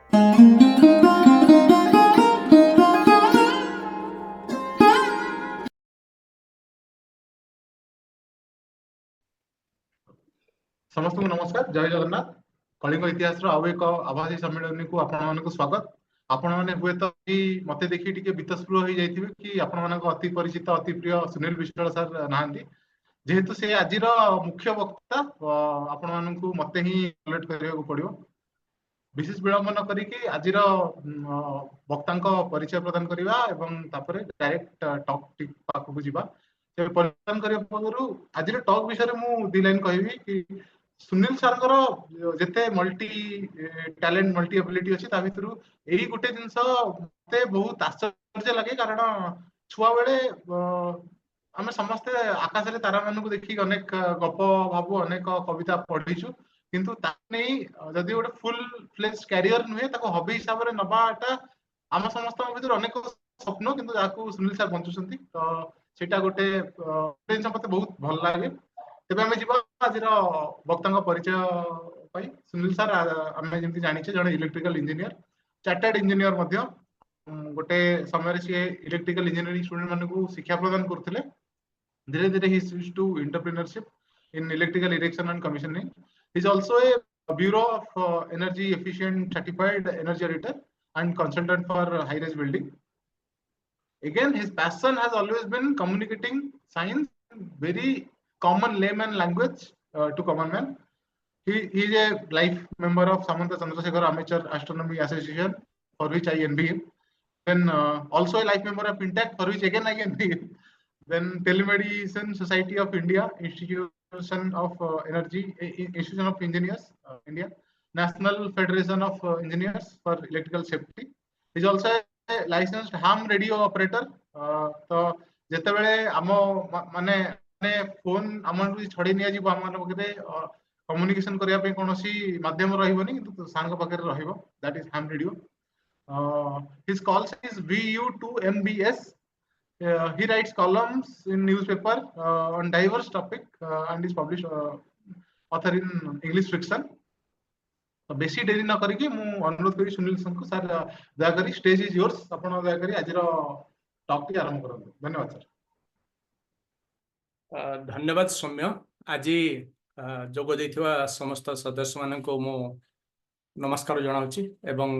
समस्त को नमस्कार। जय जगन्नाथ। कलिंग इतिहास आउ एक आभासी सम्मेलन को आपण स्वागत। आपण मैंने हुए तो मत देखी टी बीतस्पृह हो जाइए कि आपण मान अति परिचित अति प्रिय सुनील विश्वाल सर नहांती, जेहेतु से आज मुख्य वक्ता आपण मानू मत ही कलेक्ट करने पड़ो। विशेष विलंब न करी आज वक्ता परिचय प्रदान करवा डायरेक्ट टॉक पाखक जावा। प्रदान करने पूर्व आज टॉक विषय में दी लाइन कहि कि सुनील सर जिते मल्टी टैलेंट मल्टी एबिलिटी अच्छी भर यही गोटे जिनस मत बहुत आश्चर्य लगे, कारण छुआ बेले आम समस्ते आकाश में तारा मान देखिक अनेक गप भावु अनेक कविता पढ़ीचु, किंतु जदि गोटे फुल फ्लेज कैरियर नुहे हबी हिसाब से नवाटा आम समस्त भर अनेक स्वप्न, किंतु जहाँ सुनील सर बंचुंट तो सेटा गोटे जिन मत बहुत भल लगे। तेज आम जा आज वक्ता परिचय। सुनील सर आम जमी जाने जड़े इलेक्ट्रिकल इंजीनियर चार्टर्ड इंजीनियर गोटे समय सी इलेक्ट्रिकल इंजीनियरिंग स्टूडेंट मान शिक्षा प्रदान करते। धीरे धीरे ही switch to entrepreneurship in electrical erection and commissioning. He is also a Bureau of Energy Efficient Certified Energy Auditor and consultant for high-rise building. Again, his passion has always been communicating science in very common layman language to common man. He is a life member of Samanta Chandrasekhar Amateur Astronomy Association, for which I envy him. Then also a life member of INTAC, for which again I envy him. Then Telemedicine Society of India, Institution of Energy, Institution of Engineers, India, National Federation of Engineers for Electrical Safety. He is also a licensed ham radio operator. तो जिते बेले आम माने phone आम छड़े नि आम पाखे कम्युनिकेशन करने कौन माध्यम रही, किंतु सांग पाखे रहिबो, that is ham radio. His call sign is VU2MBS. He writes columns in newspaper on diverse topic and is published author in English fiction. तो बेसी डेरी न करी मु अनुरोध करी सुनील सर दया करी स्टेज इज योर्स, आपण दया करी आज टॉक टी आरंभ करନ୍ତୁ। धन्यवाद सर। धन्यवाद सौम्य। आज जोग देथिवा समस्त सदस्य मान को मु नमस्कार जनाउछि एवं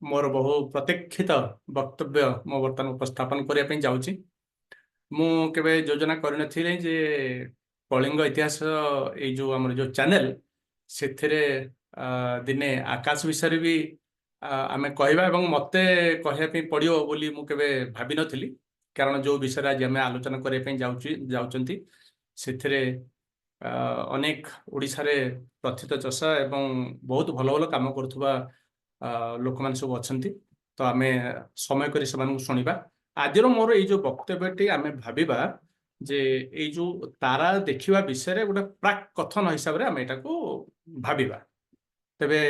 मोर बहु प्रतीक्षित वक्तव्य मो बर्तमान उपस्थापन करने जाऊँगी। मु केबे योजना करनथिले जे कलिंग इतिहास ये जो आम जो चैनल से दिने आकाश विषय भी आम कहवा एवं मते कहवाई पड़ो बोली मु केबे भाभी नथिली, कारण जो विषय आज आम आलोचना करने जाउचंती से अनेक ओडिशा रे प्रथित चषा एवं बहुत भल भल काम करुवा लोक मान सब अच्छा, तो आम समय कर शुणा। आज मोर ये वक्तव्यटी आम भाविबा जे ये जो तारा देखा विषय गोटे प्राक कथन हिसाब से आम यहाँ को भाविबा। तेबे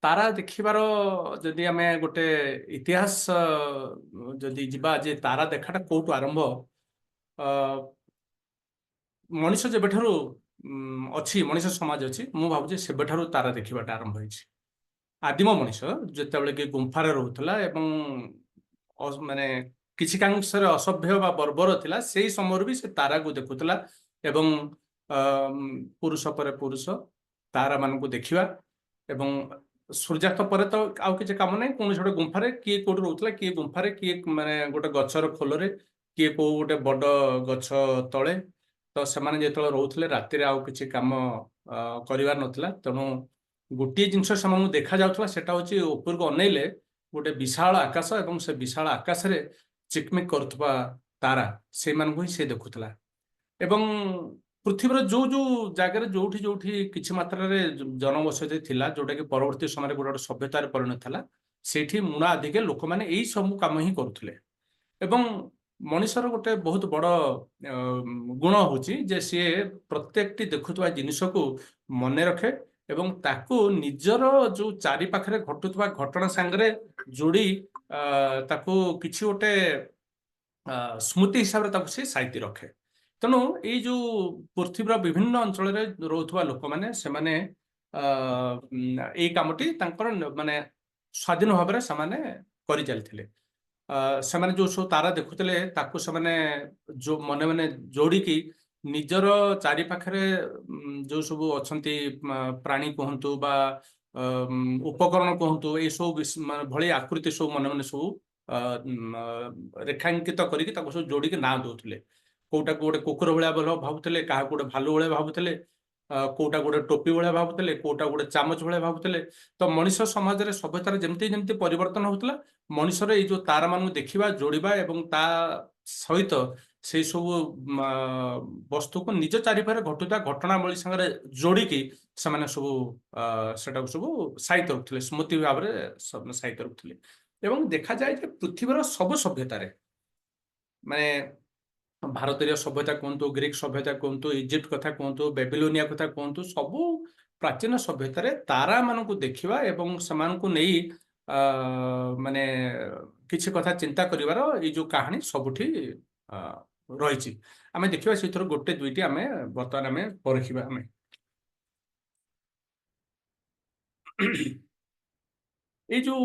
तारा देखिबार जदि आम गोटे इतिहास जदि जीवा जे तारा देखाटा कोटू आरंभ मनुष्य जेबेठारु अच्छी मनुष्य समाज अच्छी मु भावुँ से तारा देखाटा आरंभ हो। आदिम मनुष्य जितेबाला कि गुंफार रोला माने किसी कांशरे असभ्य बा बर्बर थिला से समय भी से तारा को देखुला एवं पुरुष पर पुरुष तारा मान को देखा एवं सूर्यास्त पर तो आउ किसी काम ना कौन गोटे गुंफार किए कौट रोला किए गुंफार किए माने गोटे गचर खोलरे किए कौ गोटे बड़ गछ तले, तो से जो रोते राति आउ कि कम कर नाला। तेणु गोटे जिनस से देखा जाऊला सेटा हूँ ऊपर को अनैले गोटे विशाल आकाश एवं से विशाल आकाश रे चिकमिक करुवा तारा से ही से देखुला एवं पृथ्वीर जो जो जगार जोठी जोठी किछि मात्रा रे जनबसति थिला जोटा कि परवर्ती समय गोटे सभ्यतार परिणत था से मुणा आदिके लोक मैंने यही सब कम ही करुले। एवं मनुष्यर गोटे बहुत बड़ गुण हूँ जे सी प्रत्येक देखुवा जिनिस को मन रखे एवं ताकू निजर जो चारि पाखरे घटुवा घटना सांगरे जोड़ी ताकू किछि गोटे स्मृति हिसाब से साइती रखे। ତେଣୁ ଏଇ ଯୋଉ ପୃଥିବୀର ବିଭିନ୍ନ ଅଞ୍ଚଳରେ ରହୁଥିବା ଲୋକମାନେ ସେମାନେ ଏଇ କାମଟି ତାଙ୍କର ମାନେ ସ୍ୱାଧୀନ ଭାବରେ ସେମାନେ କରିଚାଲିଥିଲେ। ସେମାନେ ଯୋଉ ସବୁ ତାରା ଦେଖୁଥିଲେ ତାକୁ ସେମାନେ ଯୋଉ ମନେ ମନେ ଯୋଡ଼ିକି ନିଜର ଚାରି ପାଖରେ ଯୋଉ ସବୁ ଅଛନ୍ତି ପ୍ରାଣୀ କୁହନ୍ତୁ ବା ଉପକରଣ କୁହନ୍ତୁ ଏଇ ସବୁ ଭଳି ଆକୃତି ସବୁ ମନେ ମନେ ସବୁ ରେଖାଙ୍କିତ କରିକି ତାକୁ ସବୁ ଯୋଡ଼ିକି ନାଁ ଦଉଥିଲେ। କୋଉଟାକୁ ଗୋଟେ କୁକୁର ଭଳିଆ ଭାବୁଥିଲେ, କାହାକୁ ଗୋଟେ ଭାଲୁ ଭଳିଆ ଭାବୁଥିଲେ, କୋଉଟା ଗୋଟେ ଟୋପି ଭଳିଆ ଭାବୁଥିଲେ, କୋଉଟା ଗୋଟେ ଚାମଚ ଭଳିଆ ଭାବୁଥିଲେ। ତ ମଣିଷ ସମାଜରେ ସଭ୍ୟତାରେ ଯେମିତି ଯେମିତି ପରିବର୍ତ୍ତନ ହଉଥିଲା, ମଣିଷର ଏଇ ଯୋଉ ତାରା ମାନଙ୍କୁ ଦେଖିବା ଯୋଡ଼ିବା ଏବଂ ତା ସହିତ ସେଇ ସବୁ ବସ୍ତୁକୁ ନିଜ ଚାରିପାଖରେ ଘଟୁଥିବା ଘଟଣାବଳୀ ସାଙ୍ଗରେ ଯୋଡ଼ିକି ସେମାନେ ସବୁ ସେଟାକୁ ସବୁ ସାଇତି ରଖୁଥିଲେ, ସ୍ମୃତି ଭାବରେ ସାଇତି ରଖୁଥିଲେ। ଏବଂ ଦେଖାଯାଏ ଯେ ପୃଥିବୀର ସବୁ ସଭ୍ୟତାରେ ମାନେ ଭାରତୀୟ ସଭ୍ୟତା କୁହନ୍ତୁ, ଗ୍ରୀକ ସଭ୍ୟତା କୁହନ୍ତୁ, ଇଜିପ୍ଟ କଥା କୁହନ୍ତୁ, ବେବିଲୋନିଆ କଥା କୁହନ୍ତୁ, ସବୁ ପ୍ରାଚୀନ ସଭ୍ୟତାରେ ତାରା ମାନଙ୍କୁ ଦେଖିବା ଏବଂ ସେମାନଙ୍କୁ ନେଇ ମାନେ କିଛି କଥା ଚିନ୍ତା କରିବାର ଏଇ ଯୋଉ କାହାଣୀ ସବୁଠି ରହିଛି। ଆମେ ଦେଖିବା ସେଇଥିରୁ ଗୋଟେ ଦୁଇଟି ଆମେ ବର୍ତ୍ତମାନ ଆମେ ପରଖିବା। ଆମେ ଏଇ ଯୋଉ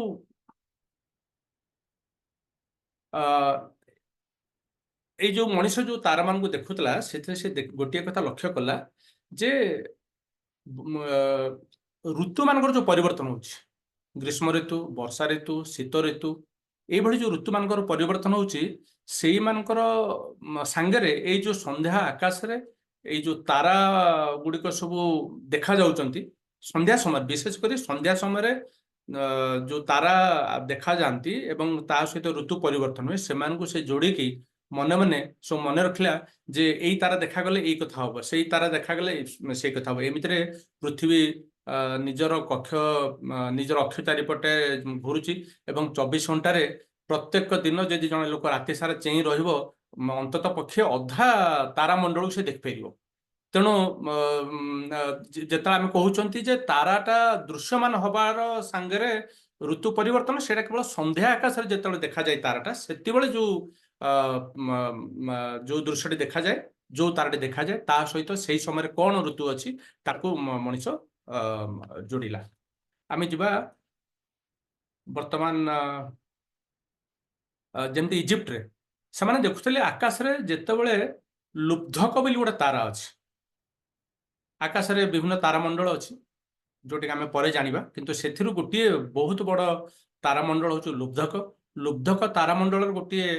ଏଇ ଯୋଉ ମଣିଷ ଯୋଉ ତାରା ମାନଙ୍କୁ ଦେଖୁଥିଲା ସେଥିରେ ସେ ଗୋଟିଏ କଥା ଲକ୍ଷ୍ୟ କଲା ଯେ ଋତୁ ମାନଙ୍କର ଯୋଉ ପରିବର୍ତ୍ତନ ହଉଛି, ଗ୍ରୀଷ୍ମ ଋତୁ, ବର୍ଷା ଋତୁ, ଶୀତ ଋତୁ, ଏଇଭଳି ଯୋଉ ଋତୁ ମାନଙ୍କର ପରିବର୍ତ୍ତନ ହଉଛି ସେଇମାନଙ୍କର ସାଙ୍ଗରେ ଏଇ ଯୋଉ ସନ୍ଧ୍ୟା ଆକାଶରେ ଏଇ ଯୋଉ ତାରା ଗୁଡ଼ିକ ସବୁ ଦେଖା ଯାଉଛନ୍ତି ସନ୍ଧ୍ୟା ସମୟରେ, ବିଶେଷ କରି ସନ୍ଧ୍ୟା ସମୟରେ ଯୋଉ ତାରା ଦେଖାଯାଆନ୍ତି ଏବଂ ତା ସହିତ ଋତୁ ପରିବର୍ତ୍ତନ ହୁଏ, ସେମାନଙ୍କୁ ସେ ଯୋଡ଼ିକି ମନେ ମନେ ସବୁ ମନେ ରଖିଲା ଯେ ଏଇ ତାରା ଦେଖାଗଲେ ଏଇ କଥା ହବ, ସେଇ ତାରା ଦେଖାଗଲେ ସେଇ କଥା ହବ। ଏମିତିରେ ପୃଥିବୀ ନିଜର ନିଜର ଅକ୍ଷ ଚାରିପଟେ ଘୁରୁଛି ଏବଂ 24 ଘଣ୍ଟାରେ ପ୍ରତ୍ୟେକ ଦିନ ଯଦି ଜଣେ ଲୋକ ରାତି ସାରା ଚେଇଁ ରହିବ ଅନ୍ତତଃ ପକ୍ଷେ ଅଧା ତାରାମଣ୍ଡଳକୁ ସେ ଦେଖିପାରିବ। ତେଣୁ ଯେତେବେଳେ ଆମେ କହୁଛନ୍ତି ଯେ ତାରାଟା ଦୃଶ୍ୟମାନ ହବାର ସାଙ୍ଗରେ ଋତୁ ପରିବର୍ତ୍ତନ, ସେଇଟା କେବଳ ସନ୍ଧ୍ୟା ଆକାଶରେ ଯେତେବେଳେ ଦେଖାଯାଏ ତାରାଟା, ସେତେବେଳେ ଯୋଉ ଦୃଶ୍ୟଟି ଦେଖାଯାଏ, ଯୋଉ ତାରାଟି ଦେଖାଯାଏ ତା ସହିତ ସେଇ ସମୟରେ କଣ ଋତୁ ଅଛି ତାକୁ ମଣିଷ ଯୋଡ଼ିଲା। ଆମେ ଯିବା ବର୍ତ୍ତମାନ ଯେମିତି ଇଜିପ୍ଟରେ ସେମାନେ ଦେଖୁଥିଲେ ଆକାଶରେ ଯେତେବେଳେ ଲୁବ୍ଧକ ବୋଲି ଗୋଟେ ତାରା ଅଛି। ଆକାଶରେ ବିଭିନ୍ନ ତାରାମଣ୍ଡଳ ଅଛି ଯୋଉଟାକି ଆମେ ପରେ ଜାଣିବା, କିନ୍ତୁ ସେଥିରୁ ଗୋଟିଏ ବହୁତ ବଡ଼ ତାରାମଣ୍ଡଳ ହଉଛି ଲୁବ୍ଧକ। ଲୁବ୍ଧକ ତାରାମଣ୍ଡଳର ଗୋଟିଏ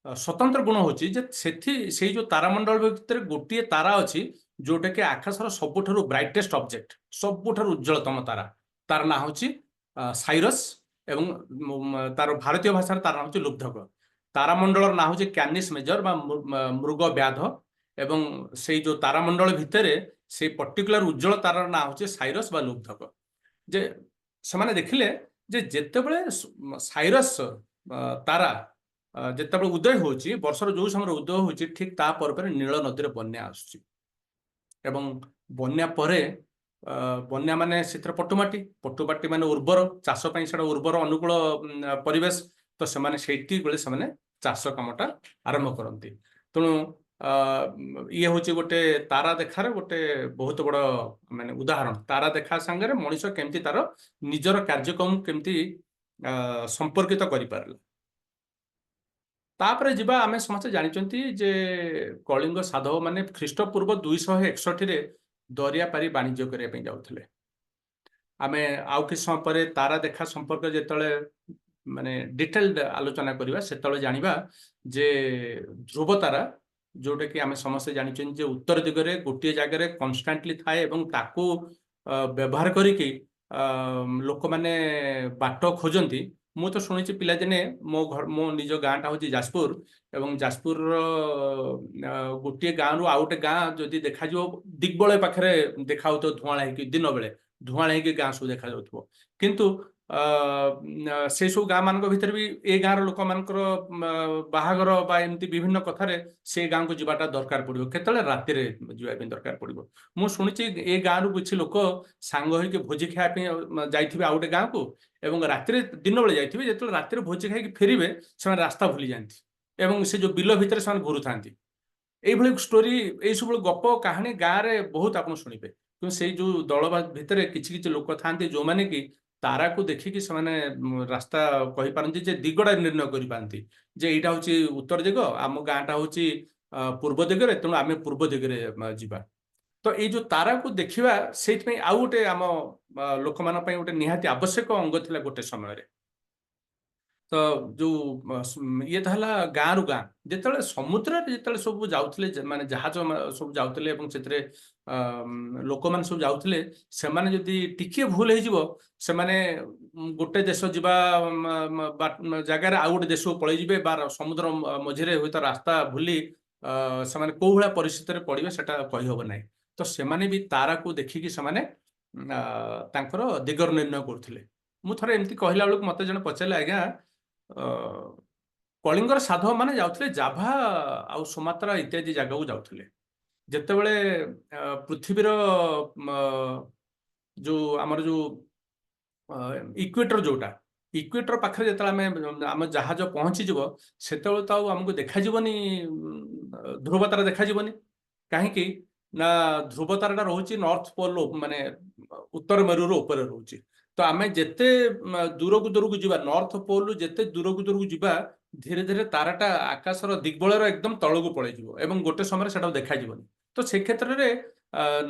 ସ୍ୱତନ୍ତ୍ର ଗୁଣ ହଉଛି ଯେ ସେଇ ଯୋଉ ତାରାମଣ୍ଡଳ ଭିତରେ ଗୋଟିଏ ତାରା ଅଛି ଯୋଉଟାକି ଆକାଶର ସବୁଠାରୁ ବ୍ରାଇଟେଷ୍ଟ ଅବଜେକ୍ଟ, ସବୁଠାରୁ ଉଜ୍ଜଳତମ ତାରା। ତାର ନାଁ ହଉଛି ସାଇରସ୍ ଏବଂ ତାର ଭାରତୀୟ ଭାଷାର ତାର ନାଁ ହଉଛି ଲୁବ୍ଧକ। ତାରାମଣ୍ଡଳର ନାଁ ହଉଛି କ୍ୟାନିସ୍ ମେଜର ବା ମୃଗ ବ୍ୟାଧ ଏବଂ ସେଇ ଯୋଉ ତାରାମଣ୍ଡଳ ଭିତରେ ସେଇ ପର୍ଟିକୁଲାର ଉଜ୍ଜଳ ତାରାର ନାଁ ହଉଛି ସାଇରସ୍ ବା ଲୁବ୍ଧକ। ଯେ ସେମାନେ ଦେଖିଲେ ଯେ ଯେତେବେଳେ ସାଇରସ୍ ତାରା ଯେତେବେଳେ ଉଦୟ ହଉଛି, ବର୍ଷର ଯୋଉ ସମୟରେ ଉଦୟ ହଉଛି, ଠିକ ତା ପରେ ନୀଳ ନଦୀରେ ବନ୍ୟା ଆସୁଛି ଏବଂ ବନ୍ୟା ପରେ ବନ୍ୟା ମାନେ ସେଥିରେ ପଟୁମାଟି ମାନେ ଉର୍ବର, ଚାଷ ପାଇଁ ସେଟା ଉର୍ବର ଅନୁକୂଳ ପରିବେଶ। ତ ସେମାନେ ସେଇଠି ବେଳେ ସେମାନେ ଚାଷ କାମଟା ଆରମ୍ଭ କରନ୍ତି। ତେଣୁ ଇଏ ହଉଛି ଗୋଟେ ତାରା ଦେଖାର ଗୋଟେ ବହୁତ ବଡ଼ ମାନେ ଉଦାହରଣ। ତାରା ଦେଖା ସାଙ୍ଗରେ ମଣିଷ କେମିତି ତାର ନିଜର କାର୍ଯ୍ୟକ୍ରମ କେମିତି ସମ୍ପର୍କିତ କରିପାରିଲା। ତାପରେ ଯିବା, ଆମେ ସମସ୍ତେ ଜାଣିଛନ୍ତି ଯେ କଳିଙ୍ଗ ସାଧବ ମାନେ ଖ୍ରୀଷ୍ଟପୂର୍ବ 261ରେ ଦରିଆ ପାରି ବାଣିଜ୍ୟ କରିବା ପାଇଁ ଯାଉଥିଲେ। ଆମେ ଆଉ କିଛି ସମୟ ପରେ ତାରା ଦେଖା ସମ୍ପର୍କରେ ଯେତେବେଳେ ମାନେ ଡିଟେଲଡ ଆଲୋଚନା କରିବା, ସେତେବେଳେ ଜାଣିବା ଯେ ଧ୍ରୁବ ତାରା ଯୋଉଟାକି ଆମେ ସମସ୍ତେ ଜାଣିଛନ୍ତି ଯେ ଉତ୍ତର ଦିଗରେ ଗୋଟିଏ ଜାଗାରେ କନଷ୍ଟାଣ୍ଟଲି ଥାଏ ଏବଂ ତାକୁ ବ୍ୟବହାର କରିକି ଲୋକମାନେ ବାଟ ଖୋଜନ୍ତି। ମୁଁ ତ ଶୁଣିଛି ପିଲାଦିନେ ମୋ ନିଜ ଗାଁଟା ହଉଛି ଯାଜପୁର ଏବଂ ଯାଜପୁରର ଗୋଟିଏ ଗାଁରୁ ଆଉ ଗୋଟେ ଗାଁ ଯଦି ଦେଖାଯିବ, ଦିଗ୍ବଳୟ ପାଖରେ ଦେଖାଯାଉଥିବ ଧୂଆଁଳା ହେଇକି, ଦିନ ବେଳେ ଧୂଆଁଳା ହେଇକି ଗାଁ ସବୁ ଦେଖାଯାଉଥିବ। କିନ୍ତୁ ସେ ସବୁ ଗାଁ ମାନଙ୍କ ଭିତରେ ବି ଏ ଗାଁର ଲୋକମାନଙ୍କର ବାହାଘର ବା ଏମିତି ବିଭିନ୍ନ କଥାରେ ସେ ଗାଁକୁ ଯିବାଟା ଦରକାର ପଡ଼ିବ, କେତେବେଳେ ରାତିରେ ଯିବା ପାଇଁ ଦରକାର ପଡ଼ିବ। ମୁଁ ଶୁଣିଛି ଏ ଗାଁରୁ କିଛି ଲୋକ ସାଙ୍ଗ ହେଇକି ଭୋଜି ଖାଇବା ପାଇଁ ଯାଇଥିବେ ଆଉ ଗୋଟେ ଗାଁକୁ ଏବଂ ରାତିରେ ଦିନ ବେଳେ ଯାଇଥିବେ, ଯେତେବେଳେ ରାତିରେ ଭୋଜି ଖାଇକି ଫେରିବେ ସେମାନେ ରାସ୍ତା ଭୁଲି ଯାଆନ୍ତି ଏବଂ ସେ ଯୋଉ ବିଲ ଭିତରେ ସେମାନେ ଘୁରୁଥାନ୍ତି। এইଭଳି ଷ୍ଟୋରି ଏଇ ସବୁ ଗପ କାହାଣୀ ଗାଁରେ ବହୁତ ଆପଣ ଶୁଣିବେ। କିନ୍ତୁ ସେଇ ଯୋଉ ଦଳ ଭିତରେ କିଛି କିଛି ଲୋକ ଥାଆନ୍ତି ଯୋଉମାନେ କି ତାରାକୁ ଦେଖିକି ସେମାନେ ରାସ୍ତା କହିପାରନ୍ତି ଯେ ଦିଗଟା ନିର୍ଣ୍ଣୟ କରିପାରନ୍ତି ଯେ ଏଇଟା ହଉଛି ଉତ୍ତର ଦିଗ, ଆମ ଗାଁଟା ହଉଛି ପୂର୍ବ ଦିଗରେ, ତେଣୁ ଆମେ ପୂର୍ବ ଦିଗରେ ଯିବା। ତ ଏଇ ଯୋଉ ତାରାକୁ ଦେଖିବା ସେଇଥିପାଇଁ ଆଉ ଗୋଟେ ଆମ ଲୋକମାନଙ୍କ ପାଇଁ ଗୋଟେ ନିହାତି ଆବଶ୍ୟକ ଅଙ୍ଗ ଥିଲା ଗୋଟେ ସମୟରେ। ତ ଯୋଉ ଇଏ ତ ହେଲା ଗାଁରୁ ଗାଁ, ଯେତେବେଳେ ସମୁଦ୍ରରେ ଯେତେବେଳେ ସବୁ ଯାଉଥିଲେ ମାନେ ଜାହାଜ ସବୁ ଯାଉଥିଲେ ଏବଂ ସେଥିରେ ଲୋକମାନେ ସବୁ ଯାଉଥିଲେ, ସେମାନେ ଯଦି ଟିକିଏ ଭୁଲ ହେଇଯିବ ସେମାନେ ଗୋଟେ ଦେଶ ଯିବା ଜାଗାରେ ଆଉ ଗୋଟେ ଦେଶକୁ ପଳେଇଯିବେ ବା ସମୁଦ୍ର ମଝିରେ ହୁଏତ ରାସ୍ତା ଭୁଲି ସେମାନେ କୋଉ ଭଳିଆ ପରିସ୍ଥିତିରେ ପଡିବେ ସେଟା କହିହବ ନାହିଁ। ତ ସେମାନେ ବି ତାରାକୁ ଦେଖିକି ସେମାନେ ତାଙ୍କର ଦିଗ ନିର୍ଣ୍ଣୟ କରୁଥିଲେ। ମୁଁ ଥରେ ଏମିତି କହିଲା ବେଳକୁ ମତେ ଜଣେ ପଚାରିଲେ, ଆଜ୍ଞା କଳିଙ୍ଗର ସାଧବ ମାନେ ଯାଉଥିଲେ ଜାଭା ଆଉ ସୁମାତ୍ରା ଇତ୍ୟାଦି ଜାଗାକୁ ଯାଉଥିଲେ, ଯେତେବେଳେ ପୃଥିବୀର ଯୋଉ ଆମର ଯୋଉ ଇକ୍ୱେଟର ଯୋଉଟା ଇକ୍ୱେଟର ପାଖରେ ଯେତେବେଳେ ଆମ ଜାହାଜ ପହଞ୍ଚିଯିବ ସେତେବେଳେ ତ ଆଉ ଆମକୁ ଦେଖାଯିବନି ଧ୍ରୁବ ତାରା ଦେଖାଯିବନି। କାହିଁକି ନା ଧ୍ରୁବ ତାରାଟା ରହୁଛି ନର୍ଥ ପୋଲ ମାନେ ଉତ୍ତର ମେରୁର ଉପରେ ରହୁଛି। ତ ଆମେ ଯେତେ ଦୂରକୁ ଦୂରକୁ ଯିବା ନର୍ଥ ପୋଲରୁ ଯେତେ ଦୂରକୁ ଦୂରକୁ ଯିବା ଧୀରେ ଧୀରେ ତାରାଟା ଆକାଶର ଦିଗ୍ବଳୟର ଏକଦମ ତଳକୁ ପଳେଇଯିବ ଏବଂ ଗୋଟେ ସମୟରେ ସେଟାକୁ ଦେଖାଯିବନି। ତ ସେ କ୍ଷେତ୍ରରେ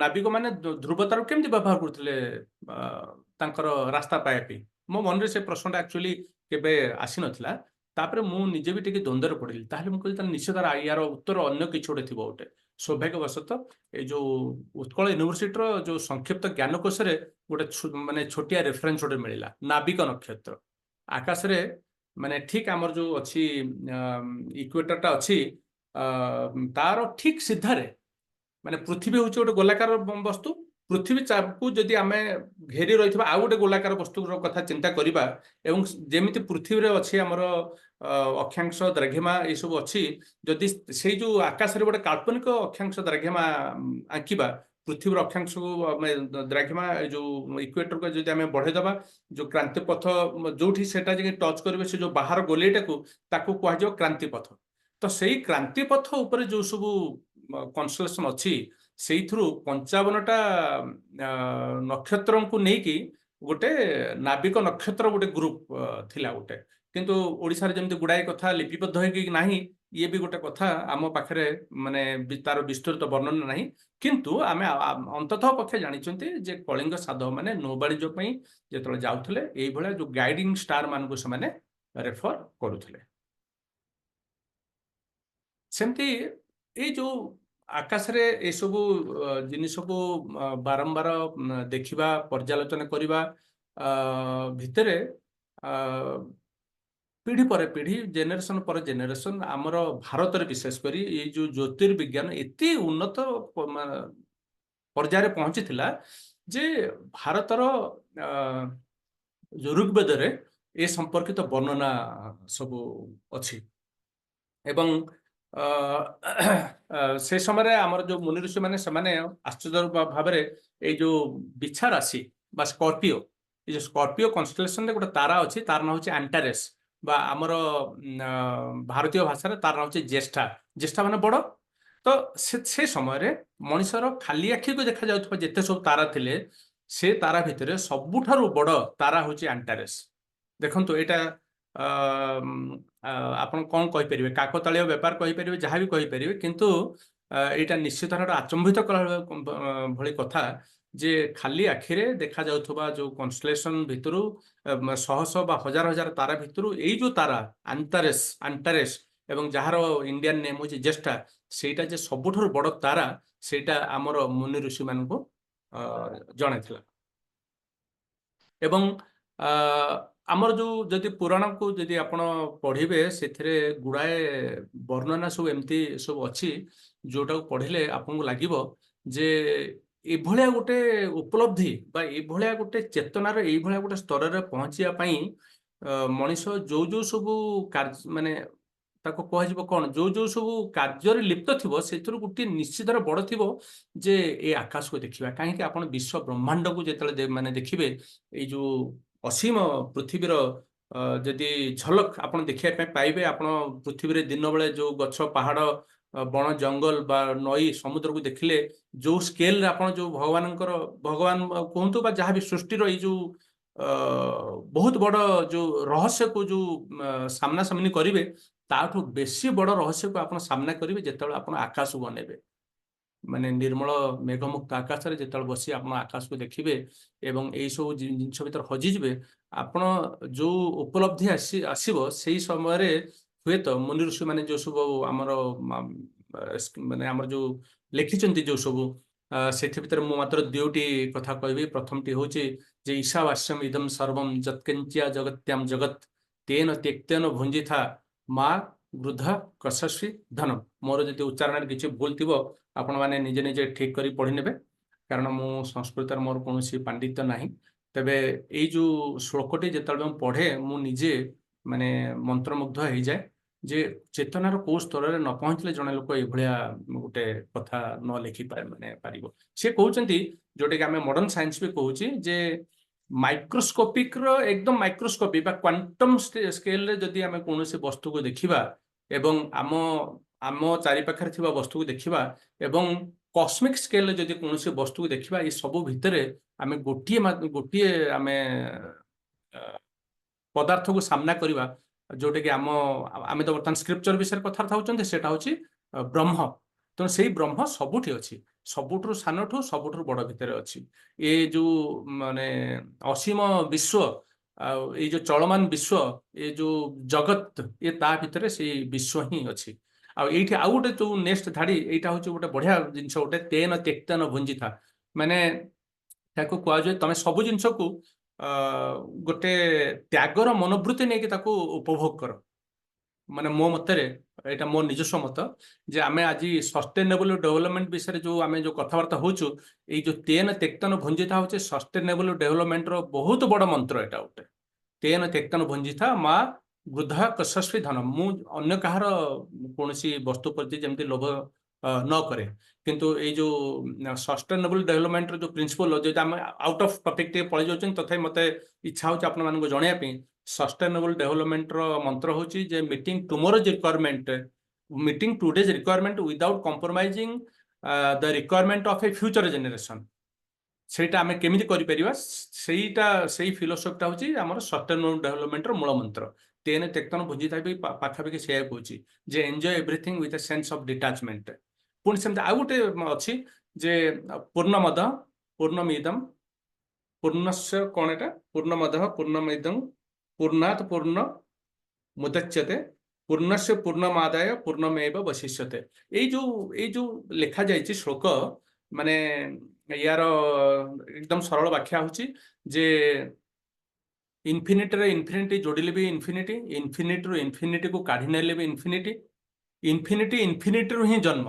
ନାବିକ ମାନେ ଧ୍ରୁବ ତାରାକୁ କେମିତି ବ୍ୟବହାର କରୁଥିଲେ ତାଙ୍କର ରାସ୍ତା ପାଇବା ପାଇଁ? ମୋ ମନରେ ସେ ପ୍ରଶ୍ନଟା ଆକ୍ଚୁଆଲି କେବେ ଆସିନଥିଲା। ତାପରେ ମୁଁ ନିଜେ ବି ଟିକେ ଦ୍ୱନ୍ଦ୍ୱରେ ପଡ଼ିଲି। ତାହେଲେ ମୁଁ କହିଲି ତାହେଲେ ନିଶ୍ଚିତ ୟାର ଉତ୍ତର ଅନ୍ୟ କିଛି ଗୋଟେ ଥିବ ଗୋଟେ। ସୌଭାଗ୍ୟବଶତଃ ଏଇ ଯୋଉ ଉତ୍କଳ ୟୁନିଭର୍ସିଟିର ଯୋଉ ସଂକ୍ଷିପ୍ତ ଜ୍ଞାନକୋଷରେ ଗୋଟେ ମାନେ ଛୋଟିଆ ରେଫରେନ୍ସ ଗୋଟେ ମିଳିଲା, ନାବିକ ନକ୍ଷତ୍ର। ଆକାଶରେ ମାନେ ଠିକ ଆମର ଯୋଉ ଅଛି ଇକ୍ୱେଟରଟା ଅଛି ତାର ଠିକ ସିଧାରେ ମାନେ ପୃଥିବୀ ହଉଛି ଗୋଟେ ଗୋଲାକାର ବସ୍ତୁ। ପୃଥିବୀ ଚାପକୁ ଯଦି ଆମେ ଘେରି ରହିଥିବା ଆଉ ଗୋଟେ ଗୋଲାକାର ବସ୍ତୁର କଥା ଚିନ୍ତା କରିବା ଏବଂ ଯେମିତି ପୃଥିବୀରେ ଅଛି ଆମର ଅକ୍ଷାଂଶ ଦ୍ରାଘିମା ଏସବୁ ଅଛି, ଯଦି ସେଇ ଯୋଉ ଆକାଶରେ ଗୋଟେ କାଳ୍ପନିକ ଅକ୍ଷାଂଶ ଦ୍ରାଘିମା ଆଙ୍କିବା, ପୃଥିବୀର ଅକ୍ଷାଂଶକୁ ଦ୍ରାଘିମା ଯୋଉ ଇକ୍ୱେଟରକୁ ଯଦି ଆମେ ବଢେଇଦବା, ଯୋଉ କ୍ରାନ୍ତି ପଥ ଯୋଉଠି ସେଟା ଯଦି ଟଚ୍ କରିବେ ସେ ଯୋଉ ବାହାର ଗୋଲେଇଟାକୁ ତାକୁ କୁହାଯିବ କ୍ରାନ୍ତି ପଥ। ତ ସେଇ କ୍ରାନ୍ତି ପଥ ଉପରେ ଯୋଉ ସବୁ କନଷ୍ଟେଲେସନ ଅଛି ସେଇଥିରୁ 55ଟା ନକ୍ଷତ୍ରଙ୍କୁ ନେଇକି ଗୋଟେ ନାବିକ ନକ୍ଷତ୍ର ଗୋଟେ ଗ୍ରୁପ ଥିଲା ଗୋଟେ। କିନ୍ତୁ ଓଡ଼ିଶାରେ ଯେମିତି ଗୁଡାଏ କଥା ଲିପିବଦ୍ଧ ହେଇକି ନାହିଁ, ଇଏ ବି ଗୋଟେ କଥା ଆମ ପାଖରେ ମାନେ ତାର ବିସ୍ତୃତ ବର୍ଣ୍ଣନା ନାହିଁ। କିନ୍ତୁ ଆମେ ଅନ୍ତତଃ ପକ୍ଷେ ଜାଣିଛନ୍ତି ଯେ କଳିଙ୍ଗ ସାଧବ ମାନେ ନୌବାଣିଜ୍ୟ ପାଇଁ ଯେତେବେଳେ ଯାଉଥିଲେ ଏଇଭଳିଆ ଯୋଉ ଗାଇଡିଂ ଷ୍ଟାର ମାନଙ୍କୁ ସେମାନେ ରେଫର କରୁଥିଲେ। ସେମିତି ଏଇ ଯୋଉ ଆକାଶରେ ଏସବୁ ଜିନିଷକୁ ବାରମ୍ବାର ଦେଖିବା ପର୍ଯ୍ୟାଲୋଚନା କରିବା ଭିତରେ ପିଢ଼ି ପରେ ପିଢ଼ି ଜେନେରେସନ ପରେ ଜେନେରେସନ ଆମର ଭାରତରେ ବିଶେଷ କରି ଏଇ ଯୋଉ ଜ୍ୟୋତିର୍ବିଜ୍ଞାନ ଏତେ ଉନ୍ନତ ପର୍ଯ୍ୟାୟରେ ପହଞ୍ଚିଥିଲା ଯେ ଭାରତର ଋଗ୍ବେଦରେ ଏ ସମ୍ପର୍କିତ ବର୍ଣ୍ଣନା ସବୁ ଅଛି। ଏବଂ ସେ ସମୟରେ ଆମର ଯୋଉ ମୁନି ଋଷି ମାନେ ସେମାନେ ଆଶ୍ଚର୍ଯ୍ୟ ଭାବରେ ଏଇ ଯୋଉ ବିଛା ରାଶି ବା ସ୍କର୍ପିଓ, ଏଇ ଯୋଉ ସ୍କର୍ପିଓ କନଷ୍ଟେଲେସନରେ ଗୋଟେ ତାରା ଅଛି, ତାର ନାଁ ହଉଛି ଆଣ୍ଟାରେସ୍ ବା ଆମର ଭାରତୀୟ ଭାଷାରେ ତାର ନାଁ ହଉଛି ଜ୍ୟେଷ୍ଠା। ଜ୍ୟେଷ୍ଠା ମାନେ ବଡ। ତ ସେ ସମୟରେ ମଣିଷର ଖାଲି ଆଖିକୁ ଦେଖାଯାଉଥିବା ଯେତେ ସବୁ ତାରା ଥିଲେ ସେ ତାରା ଭିତରେ ସବୁଠାରୁ ବଡ ତାରା ହଉଛି ଆଣ୍ଟାରେସ୍। ଦେଖନ୍ତୁ ଏଇଟା ଆପଣ କଣ କହିପାରିବେ, କାକତାଳୀୟ ବ୍ୟାପାର କହିପାରିବେ, ଯାହା ବି କହିପାରିବେ, କିନ୍ତୁ ଏଇଟା ନିଶ୍ଚିତ ଭାବରେ ଆଚମ୍ବିତ କଲା ଭଳି କଥା ଯେ ଖାଲି ଆଖିରେ ଦେଖାଯାଉଥିବା ଯୋଉ କନଷ୍ଟେଲେସନ ଭିତରୁ ଶହ ଶହ ବା ହଜାର ହଜାର ତାରା ଭିତରୁ ଏଇ ଯୋଉ ତାରା ଆଣ୍ଟାରେସ୍ ଏବଂ ଯାହାର ଇଣ୍ଡିଆନ ନେମ୍ ହଉଛି ଜ୍ୟେଷ୍ଠା, ସେଇଟା ଯେ ସବୁଠାରୁ ବଡ ତାରା ସେଇଟା ଆମର ମୁନି ଋଷି ମାନଙ୍କୁ ଜଣାଇଥିଲା। ଏବଂ ଆମର ଯୋଉ ଯଦି ପୁରାଣକୁ ଯଦି ଆପଣ ପଢିବେ ସେଥିରେ ଗୁଡାଏ ବର୍ଣ୍ଣନା ସବୁ ଏମିତି ସବୁ ଅଛି ଯୋଉଟାକୁ ପଢିଲେ ଆପଣଙ୍କୁ ଲାଗିବ ଯେ ଏଭଳିଆ ଗୋଟେ ଉପଲବ୍ଧି ବା ଏଇଭଳିଆ ଗୋଟେ ଚେତନାର ଏଇଭଳିଆ ଗୋଟେ ସ୍ତରରେ ପହଞ୍ଚିବା ପାଇଁ ମଣିଷ ଯୋଉ ଯୋଉ ସବୁ ମାନେ ତାକୁ କୁହାଯିବ କଣ, ଯୋଉ ଯୋଉ ସବୁ କାର୍ଯ୍ୟରେ ଲିପ୍ତ ଥିବ ସେଥିରୁ ଗୋଟିଏ ନିଶ୍ଚିତର ବଡ ଥିବ ଯେ ଏ ଆକାଶକୁ ଦେଖିବା। କାହିଁକି ଆପଣ ବିଶ୍ୱ ବ୍ରହ୍ମାଣ୍ଡକୁ ଯେତେବେଳେ ମାନେ ଦେଖିବେ ଏଇ ଯୋଉ ଅସୀମ ପୃଥିବୀର ଯଦି ଝଲକ ଆପଣ ଦେଖିବା ପାଇଁ ପାଇବେ, ଆପଣ ପୃଥିବୀରେ ଦିନ ବେଳେ ଯୋଉ ଗଛ ପାହାଡ ବଣ ଜଙ୍ଗଲ ବା ନଈ ସମୁଦ୍ରକୁ ଦେଖିଲେ ଯୋଉ ସ୍କେଲରେ ଆପଣ ଯୋଉ ଭଗବାନ କୁହନ୍ତୁ ବା ଯାହାବି ସୃଷ୍ଟିର ଏଇ ଯୋଉ ବହୁତ ବଡ ଯୋଉ ରହସ୍ୟକୁ ଯୋଉ ସାମ୍ନାସାମ୍ନି କରିବେ, ତାଠୁ ବେଶୀ ବଡ ରହସ୍ୟକୁ ଆପଣ ସାମ୍ନା କରିବେ ଯେତେବେଳେ ଆପଣ ଆକାଶକୁ ଅନେଇବେ। ମାନେ ନିର୍ମଳ ମେଘମୁକ୍ତ ଆକାଶରେ ଯେତେବେଳେ ବସି ଆପଣ ଆକାଶକୁ ଦେଖିବେ ଏବଂ ଏଇ ସବୁ ଜିନିଷ ଭିତରେ ହଜିଯିବେ, ଆପଣ ଯୋଉ ଉପଲବ୍ଧି ଆସିବ ସେଇ ସମୟରେ ହୁଏତ ମୁନି ଋଷି ମାନେ ଯୋଉ ସବୁ ଆମର ମାନେ ଆମର ଯୋଉ ଲେଖିଛନ୍ତି ଯୋଉ ସବୁ ସେଥି ଭିତରେ ମୁଁ ମାତ୍ର ଦୁଇଟି କଥା କହିବି। ପ୍ରଥମଟି ହଉଛି ଯେ ଈଶାବାସ୍ୟମ ଇଦମ ସର୍ବମ ଯତ୍କିଞ୍ଚିୟା ଜଗତ୍ୟାମ ଜଗତ ତେନ ତ୍ୟକ୍ତେନ ଭୁଞ୍ଜିଥା ମା ବୃଦ୍ଧ କଶସ୍ୱୀ ଧନମ। ମୋର ଯଦି ଉଚ୍ଚାରଣରେ କିଛି ଭୁଲ ଥିବ ଆପଣ ମାନେ ନିଜେ ନିଜେ ଠିକ କରି ପଢି ନେବେ, କାରଣ ମୁଁ ସଂସ୍କୃତରେ ମୋର କୌଣସି ପାଣ୍ଡିତ୍ୟ ନାହିଁ। ତେବେ ଏଇ ଯୋଉ ଶ୍ଲୋକଟି ଯେତେବେଳେ ମୁଁ ପଢେ ମୁଁ ନିଜେ ମାନେ ମନ୍ତ୍ରମୁଗ୍ଧ ହେଇଯାଏ ଯେ ଚେତନାର କୋଉ ସ୍ତରରେ ନ ପହଞ୍ଚିଲେ ଜଣେ ଲୋକ ଏଇଭଳିଆ ଗୋଟେ କଥା ନ ଲେଖି ପାରିବ। ସେ କହୁଛନ୍ତି ଯୋଉଟା କି ଆମେ ମଡର୍ନ ସାଇନ୍ସ ବି କହୁଛି ଯେ ମାଇକ୍ରୋସ୍କୋପିକ ର ଏକଦମ ମାଇକ୍ରୋସ୍କୋପି ବା କ୍ୱାଣ୍ଟମ ସ୍କେଲରେ ଯଦି ଆମେ କୌଣସି ବସ୍ତୁକୁ ଦେଖିବା ଏବଂ ଆମ ଆମ ଚାରିପାଖରେ ଥିବା ବସ୍ତୁକୁ ଦେଖିବା ଏବଂ କସ୍ମିକ ସ୍କେଲରେ ଯଦି କୌଣସି ବସ୍ତୁକୁ ଦେଖିବା, ଏ ସବୁ ଭିତରେ ଆମେ ଗୋଟିଏ ଆମେ ପଦାର୍ଥକୁ ସାମ୍ନା କରିବା ଯୋଉଟା କି ଆମେ ତ ବର୍ତ୍ତମାନ ସ୍କ୍ରିପ୍ଚର ବିଷୟରେ କଥାବାର୍ତ୍ତା ହଉଛନ୍ତି, ସେଟା ହଉଛି ବ୍ରହ୍ମ। ତେଣୁ ସେଇ ବ୍ରହ୍ମ ସବୁଠି ଅଛି, ସବୁଠାରୁ ସାନଠୁ ସବୁଠାରୁ ବଡ ଭିତରେ ଅଛି। ଏ ଯୋଉ ମାନେ ଅସୀମ ବିଶ୍ୱ ଆଉ ଏଇ ଯୋଉ ଚଳମାନ ବିଶ୍ୱ, ଏ ଯୋଉ ଜଗତ, ଏ ତା ଭିତରେ ସେଇ ବିଶ୍ୱ ହିଁ ଅଛି। ଆଉ ଏଇଠି ଆଉ ଗୋଟେ ଯୋଉ ନେକ୍ସଟ ଧାଡି, ଏଇଟା ହଉଛି ଗୋଟେ ବଢିଆ ଜିନିଷ, ଗୋଟେ ତେନ ତ୍ୟକ୍ତେନ ଭୁଞ୍ଜିଥା। ମାନେ ତାକୁ କୁହାଯାଏ ତମେ ସବୁ ଜିନିଷକୁ ଗୋଟେ ତ୍ୟାଗର ମନୋବୃତ୍ତି ନେଇକି ତାକୁ ଉପଭୋଗ କର। ମାନେ ମୋ ମତରେ, ଏଇଟା ମୋ ନିଜସ୍ୱ ମତ, ଯେ ଆମେ ଆଜି ସଷ୍ଟେନେବଲ ଡେଭଲପମେଣ୍ଟ ବିଷୟରେ ଯୋଉ ଆମେ ଯୋଉ କଥାବାର୍ତ୍ତା ହଉଛୁ, ଏଇ ଯୋଉ ତେନ ତ୍ୟକ୍ତେନ ଭୁଞ୍ଜିଥା ହଉଛି ସଷ୍ଟେନେବଲ ଡେଭଲପମେଣ୍ଟର ବହୁତ ବଡ ମନ୍ତ୍ର। ଏଟା ଗୋଟେ ତେନ ତ୍ୟକ୍ତେନ ଭୁଞ୍ଜିଥା ମା ବୃଦ୍ଧ କଶସ୍ୱୀ ଧନ। ମୁଁ ଅନ୍ୟ କାହାର କୌଣସି ବସ୍ତୁ ପ୍ରତି ଯେମିତି ଲୋଭ ନ କରେ, କିନ୍ତୁ ଏଇ ଯୋଉ ସଷ୍ଟେନେବଲ ଡେଭଲପମେଣ୍ଟର ଯୋଉ ପ୍ରିନ୍ସିପଲ, ଯେଟା ଆମେ ଆଉଟ ଅଫ୍ ଟପିକ ଟିକେ ପଳେଇ ଯାଉଛନ୍ତି, ତଥାପି ମତେ ଇଚ୍ଛା ହଉଛି ଆପଣମାନଙ୍କୁ ଜଣାଇବା ପାଇଁ। ସଷ୍ଟେନେବଲ ଡେଭଲପମେଣ୍ଟର ମନ୍ତ୍ର ହଉଛି ଯେ meeting tomorrow's requirement, meeting today's requirement without compromising the requirement of a future generation. ସେଇଟା ଆମେ କେମିତି କରିପାରିବା, ସେଇ ଫିଲୋସଫିଟା ହଉଛି ଆମର ସଷ୍ଟେନେବଲ ଡେଭଲପମେଣ୍ଟର ମୂଳ ମନ୍ତ୍ର। ତେନ ତ୍ୟକ୍ତେନ ଭୁଞ୍ଜିଥା ବି ପାଖାପାଖି ସେଇଆ କହୁଛି ଯେ enjoy everything with a sense of detachment. ପୁଣି ସେମିତି ଆଉ ଗୋଟେ ଅଛି ଯେ ପୂର୍ଣ୍ଣମଦ ପୂର୍ଣ୍ଣମିଦମ ପୂର୍ଣ୍ଣସ୍ୟ, କଣ ଏଟା, ପୂର୍ଣ୍ଣମଦଃ ପୂର୍ଣ୍ଣମିଦଂ ପୂର୍ଣ୍ଣାତ୍ ପୂର୍ଣ୍ଣ ମୁଦଚ୍ୟତେ ପୂର୍ଣ୍ଣସ୍ୟ ପୂର୍ଣ୍ଣମାଦାୟ ପୂର୍ଣ୍ଣମେବ ବଶିଷ୍ୟତେ। ଏଇ ଯୋଉ ଲେଖା ଯାଇଛି ଶ୍ଲୋକ, ମାନେ ୟାର ଏକଦମ ସରଳ ବ୍ୟାଖ୍ୟା ହଉଛି ଯେ ଇନଫିନିଟିରେ ଇନଫିନିଟି ଯୋଡ଼ିଲେ ବି ଇନଫିନିଟି, ଇନଫିନିଟିରୁ ଇନଫିନିଟିକୁ କାଢି ନେଲେ ବି ଇନଫିନିଟି, ଇନଫିନିଟିରୁ ହିଁ ଜନ୍ମ।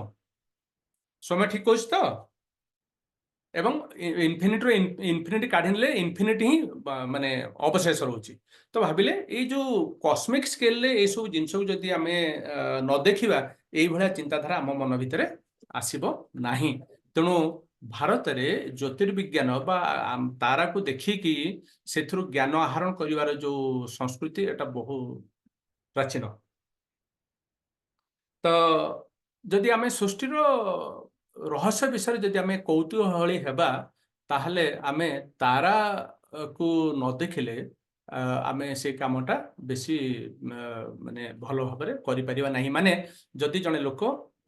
ସମୟ ଠିକ କହୁଛି ତ? ଏବଂ ଇନଫିନିଟିରୁ ଇନଫିନିଟି କାଢି ନେଲେ ଇନଫିନିଟି ହିଁ ମାନେ ଅବଶେଷ ରହୁଛି। ତ ଭାବିଲେ ଏଇ ଯୋଉ କସ୍ମିକ ସ୍କେଲରେ ଏଇ ସବୁ ଜିନିଷକୁ ଯଦି ଆମେ ନ ଦେଖିବା, ଏଇଭଳିଆ ଚିନ୍ତାଧାରା ଆମ ମନ ଭିତରେ ଆସିବ ନାହିଁ। ତେଣୁ ଭାରତରେ ଜ୍ୟୋତିର୍ବିଜ୍ଞାନ ବା ତାରାକୁ ଦେଖିକି ସେଥିରୁ ଜ୍ଞାନ ଆହରଣ କରିବାର ଯୋଉ ସଂସ୍କୃତି, ଏଟା ବହୁ ପ୍ରାଚୀନ। ତ ଯଦି ଆମେ ସୃଷ୍ଟିର ରହସ୍ୟ ବିଷୟରେ ଯଦି ଆମେ କୌତୂହଳୀ ହେବା, ତାହେଲେ ଆମେ ତାରାକୁ ନ ଦେଖିଲେ ଆମେ ସେ କାମଟା ବେଶୀ ମାନେ ଭଲ ଭାବରେ କରିପାରିବା ନାହିଁ। ମାନେ ଯଦି ଜଣେ ଲୋକ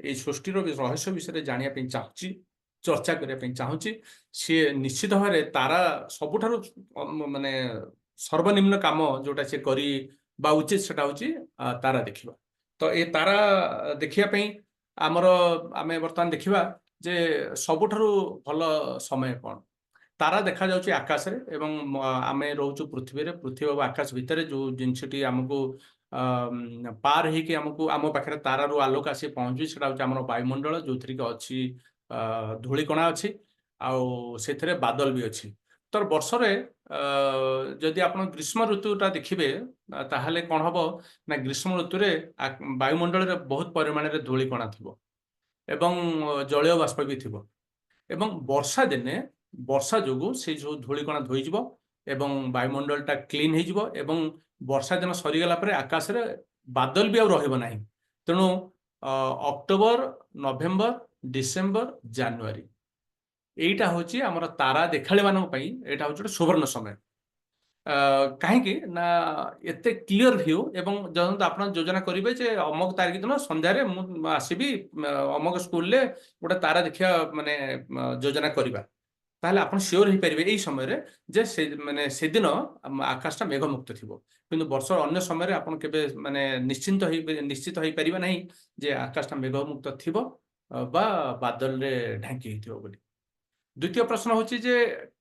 ଏଇ ସୃଷ୍ଟିର ରହସ୍ୟ ବିଷୟରେ ଜାଣିବା ପାଇଁ ଚାହୁଁଛି, ଚର୍ଚ୍ଚା କରିବା ପାଇଁ ଚାହୁଁଛି, ସିଏ ନିଶ୍ଚିତ ଭାବରେ ତାରା ସବୁଠାରୁ ମାନେ ସର୍ବନିମ୍ନ କାମ ଯୋଉଟା ସିଏ କରିବା ଉଚିତ, ସେଟା ହଉଛି ତାରା ଦେଖିବା। ତ ଏ ତାରା ଦେଖିବା ପାଇଁ ଆମେ ବର୍ତ୍ତମାନ ଦେଖିବା ଯେ ସବୁଠାରୁ ଭଲ ସମୟ କଣ। ତାରା ଦେଖାଯାଉଛି ଆକାଶରେ ଏବଂ ଆମେ ରହୁଛୁ ପୃଥିବୀରେ। ପୃଥିବୀ ଓ ଆକାଶ ଭିତରେ ଯୋଉ ଜିନିଷଟି ଆମକୁ ପାର ହେଇକି ଆମ ପାଖରେ ତାରାରୁ ଆଲୋକ ଆସି ପହଞ୍ଚୁଛି, ସେଟା ହଉଛି ଆମର ବାୟୁମଣ୍ଡଳ, ଯୋଉଥିରେ କି ଅଛି ଧୂଳିକଣା ଅଛି, ଆଉ ସେଥିରେ ବାଦଲ ବି ଅଛି। ତ ବର୍ଷରେ ଯଦି ଆପଣ ଗ୍ରୀଷ୍ମ ଋତୁଟା ଦେଖିବେ, ତାହେଲେ କଣ ହବ ନା, ଗ୍ରୀଷ୍ମ ଋତୁରେ ବାୟୁମଣ୍ଡଳରେ ବହୁତ ପରିମାଣରେ ଧୂଳିକଣା ଥିବ ଏବଂ ଜଳୀୟ ବାଷ୍ପ ବି ଥିବ। ଏବଂ ବର୍ଷା ଦିନେ ବର୍ଷା ଯୋଗୁଁ ସେଇ ଯୋଉ ଧୂଳିକଣା ଧୋଇଯିବ ଏବଂ ବାୟୁମଣ୍ଡଳଟା କ୍ଲିନ ହେଇଯିବ ଏବଂ ବର୍ଷା ଦିନ ସରିଗଲା ପରେ ଆକାଶରେ ବାଦଲ ବି ଆଉ ରହିବ ନାହିଁ। ତେଣୁ অক্টোবর, নভେম্বର, ଡିସେମ୍ବର, ଜାନୁଆରୀ এইটা হচ্ছে আমার তারা দেখাଳି ମାନଙ୍କ ପାଇଁ ଏଇଟା ହଉଛି ଗୋଟେ ସୁବର୍ଣ୍ଣ ସମୟ। କାହିଁକି ନା ଏତେ କ୍ଲିଅର ଭ୍ୟୁ ଏବଂ ଯଦି ଆପଣ ଯୋଜନା କରିବେ ଯେ ଅମକ ତାରିଖ ଦିନ ସନ୍ଧ୍ୟାରେ ମୁଁ ଆସିବି ଅମକ ସ୍କୁଲରେ ଗୋଟେ ତାରା ଦେଖିବା ମାନେ ଯୋଜନା କରିବା, ତାହେଲେ ଆପଣ ସିଓର ହେଇପାରିବେ ଏଇ ସମୟରେ ଯେ ସେ ମାନେ ସେଦିନ ଆକାଶଟା ମେଘମୁକ୍ତ ଥିବ। କିନ୍ତୁ ବର୍ଷର ଅନ୍ୟ ସମୟରେ ଆପଣ କେବେ ମାନେ ନିଶ୍ଚିତ ହେଇପାରିବେ ନାହିଁ ଯେ ଆକାଶଟା ମେଘମୁକ୍ତ ଥିବ ବା ବାଦଲରେ ଢାଙ୍କି ହେଇଥିବ ବୋଲି। ଦ୍ୱିତୀୟ ପ୍ରଶ୍ନ ହଉଛି ଯେ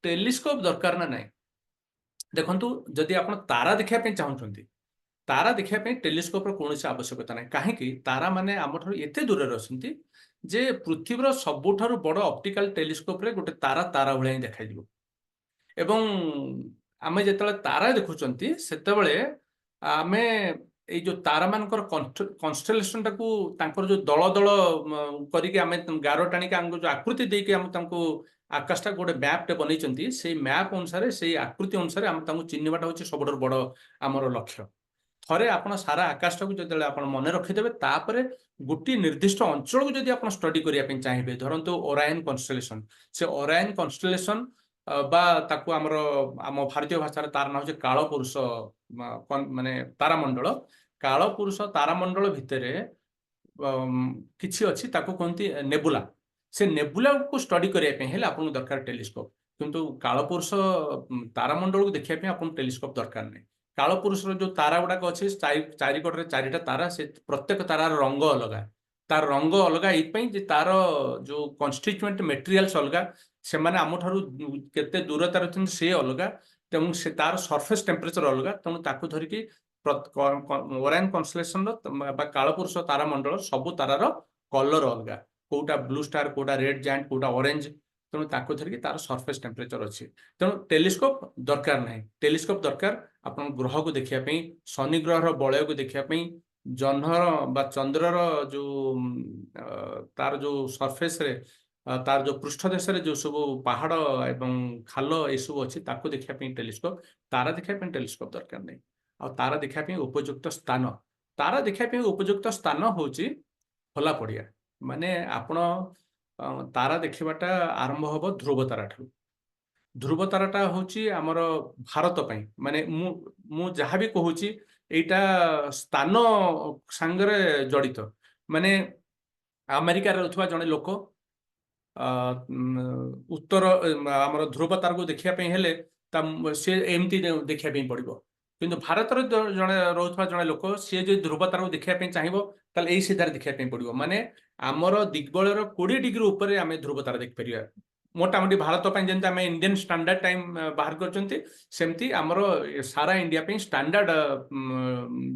ଟେଲିସ୍କୋପ ଦରକାର ନା ନାହିଁ। ଦେଖନ୍ତୁ, ଯଦି ଆପଣ ତାରା ଦେଖିବା ପାଇଁ ଚାହୁଁଛନ୍ତି, ତାରା ଦେଖିବା ପାଇଁ ଟେଲିସ୍କୋପର କୌଣସି ଆବଶ୍ୟକତା ନାହିଁ। କାହିଁକି? ତାରା ମାନେ ଆମଠାରୁ ଏତେ ଦୂରରେ ଅଛନ୍ତି ଯେ ପୃଥିବୀର ସବୁଠାରୁ ବଡ଼ ଅପ୍ଟିକାଲ ଟେଲିସ୍କୋପରେ ଗୋଟେ ତାରା ତାରା ଭଳିଆ ହିଁ ଦେଖାଯିବ। ଏବଂ ଆମେ ଯେତେବେଳେ ତାରା ଦେଖୁଛନ୍ତି ସେତେବେଳେ ଆମେ ଏଇ ଯୋଉ ତାରା ମାନଙ୍କର କନଷ୍ଟେଲେସନଟାକୁ ତାଙ୍କର ଯୋଉ ଦଳ ଦଳ କରିକି ଆମେ ଗାର ଟାଣିକି ଆମକୁ ଯୋଉ ଆକୃତି ଦେଇକି ଆମେ ତାଙ୍କୁ ଆକାଶଟା ଗୋଟେ ମ୍ୟାପଟେ ବନେଇଛନ୍ତି, ସେଇ ମ୍ୟାପ ଅନୁସାରେ ସେଇ ଆକୃତି ଅନୁସାରେ ଆମେ ତାଙ୍କୁ ଚିହ୍ନିବାଟା ହଉଛି ସବୁଠାରୁ ବଡ଼ ଆମର ଲକ୍ଷ୍ୟ। ଥରେ ଆପଣ ସାରା ଆକାଶଟାକୁ ଯେତେବେଳେ ଆପଣ ମନେ ରଖିଦେବେ, ତାପରେ ଗୋଟିଏ ନିର୍ଦ୍ଦିଷ୍ଟ ଅଞ୍ଚଳକୁ ଯଦି ଆପଣ ଷ୍ଟଡି କରିବା ପାଇଁ ଚାହିଁବେ, ଧରନ୍ତୁ ଓରାୟନ କନଷ୍ଟେଲେସନ, ସେ ଓରାୟନ କନଷ୍ଟେଲେସନ ବା ତାକୁ ଆମର ଆମ ଭାରତୀୟ ଭାଷାରେ ତାର ନାଁ ହଉଛି କାଳପୁରୁଷ ମାନେ ତାରାମଣ୍ଡଳ। କାଳପୁରୁଷ ତାରାମଣ୍ଡଳ ଭିତରେ କିଛି ଅଛି, ତାକୁ କୁହନ୍ତି ନେବୁଲା। ସେ ନେବୁଲାକୁ ଷ୍ଟଡି କରିବା ପାଇଁ ହେଲେ ଆପଣଙ୍କୁ ଦରକାର ଟେଲିସ୍କୋପ। କିନ୍ତୁ କାଳପୁରୁଷ ତାରାମଣ୍ଡଳକୁ ଦେଖିବା ପାଇଁ ଆପଣଙ୍କୁ ଟେଲିସ୍କୋପ ଦରକାର ନାହିଁ। କାଳପୁରୁଷର ଯୋଉ ତାରା ଗୁଡାକ ଅଛି, ଚାରିକଡ଼ରେ ଚାରିଟା ତାରା, ସେ ପ୍ରତ୍ୟେକ ତାରାର ରଙ୍ଗ ଅଲଗା। ତାର ରଙ୍ଗ ଅଲଗା ଏଇଥିପାଇଁ ଯେ ତାର ଯୋଉ କନଷ୍ଟିଚ୍ୟୁଏଣ୍ଟ ମେଟେରିଆଲ୍ସ ଅଲଗା, ସେମାନେ ଆମଠାରୁ କେତେ ଦୂରତାରେ ଅଛନ୍ତି ସେ ଅଲଗା, ତେଣୁ ସେ ତାର ସର୍ଫେସ୍ ଟେମ୍ପରେଚର ଅଲଗା। ତେଣୁ ତାକୁ ଧରିକି ଓରାୟନ କନଷ୍ଟେଲେସନର ବା କାଳପୁରୁଷ ତାରାମଣ୍ଡଳ ସବୁ ତାରାର କଲର ଅଲଗା, କୋଉଟା ବ୍ଲୁ ଷ୍ଟାର, କୋଉଟା ରେଡ୍ ଜାୟାଣ୍ଟ, କୋଉଟା ଅରେଞ୍ଜ। ତେଣୁ ତାକୁ ଧରିକି ତାର ସର୍ଫେସ୍ ଟେମ୍ପରେଚର ଅଛି। ତେଣୁ ଟେଲିସ୍କୋପ ଦରକାର ନାହିଁ। ଟେଲିସ୍କୋପ ଦରକାର ଆପଣ ଗ୍ରହକୁ ଦେଖିବା ପାଇଁ, ଶନି ଗ୍ରହର ବଳୟକୁ ଦେଖିବା ପାଇଁ, ଜହ୍ନର ବା ଚନ୍ଦ୍ରର ଯୋଉ ତାର ଯୋଉ ସର୍ଫେସରେ ତାର ଯୋଉ ପୃଷ୍ଠ ଦେଶରେ ଯୋଉ ସବୁ ପାହାଡ ଏବଂ ଖାଲ ଏସବୁ ଅଛି, ତାକୁ ଦେଖିବା ପାଇଁ ଟେଲିସ୍କୋପ। ତାରା ଦେଖିବା ପାଇଁ ଟେଲିସ୍କୋପ ଦରକାର ନାହିଁ। ଆଉ ତାରା ଦେଖିବା ପାଇଁ ଉପଯୁକ୍ତ ସ୍ଥାନ, ତାରା ଦେଖିବା ପାଇଁ ଉପଯୁକ୍ତ ସ୍ଥାନ ହଉଛି ଖୋଲା ପଡିଆ। ମାନେ ଆପଣ ତାରା ଦେଖିବାଟା ଆରମ୍ଭ ହବ ଧ୍ରୁବ ତାରାଠାରୁ। ଧ୍ରୁବ ତାରାଟା ହଉଛି ଆମର ଭାରତ ପାଇଁ, ମାନେ ମୁଁ ଯାହା ବି କହୁଛି ଏଇଟା ସ୍ଥାନ ସାଙ୍ଗରେ ଜଡିତ। ମାନେ ଆମେରିକାରେ ରହୁଥିବା ଜଣେ ଲୋକ ଉତ୍ତର ଆମର ଧ୍ରୁବ ତାରାକୁ ଦେଖିବା ପାଇଁ ହେଲେ ସେ ଏମିତି ଦେଖିବା ପାଇଁ ପଡିବ। କିନ୍ତୁ ଭାରତରେ ଜଣେ ରହୁଥିବା ଜଣେ ଲୋକ, ସିଏ ଯଦି ଧ୍ରୁବ ତାରାକୁ ଦେଖିବା ପାଇଁ ଚାହିଁବ, ତାହେଲେ ଏଇ ସିଧାରେ ଦେଖିବା ପାଇଁ ପଡିବ। ମାନେ ଆମର ଦିଗ୍ବଳୟର 20 ଡିଗ୍ରୀ ଉପରେ ଆମେ ଧ୍ରୁବ ତାରା ଦେଖିପାରିବା। ମୋଟାମୋଟି ଭାରତ ପାଇଁ ଯେମିତି ଆମେ ଇଣ୍ଡିଆନ ଷ୍ଟାଣ୍ଡାର୍ଡ ଟାଇମ ବାହାର କରିଛନ୍ତି, ସେମିତି ଆମର ସାରା ଇଣ୍ଡିଆ ପାଇଁ ଷ୍ଟାଣ୍ଡାର୍ଡ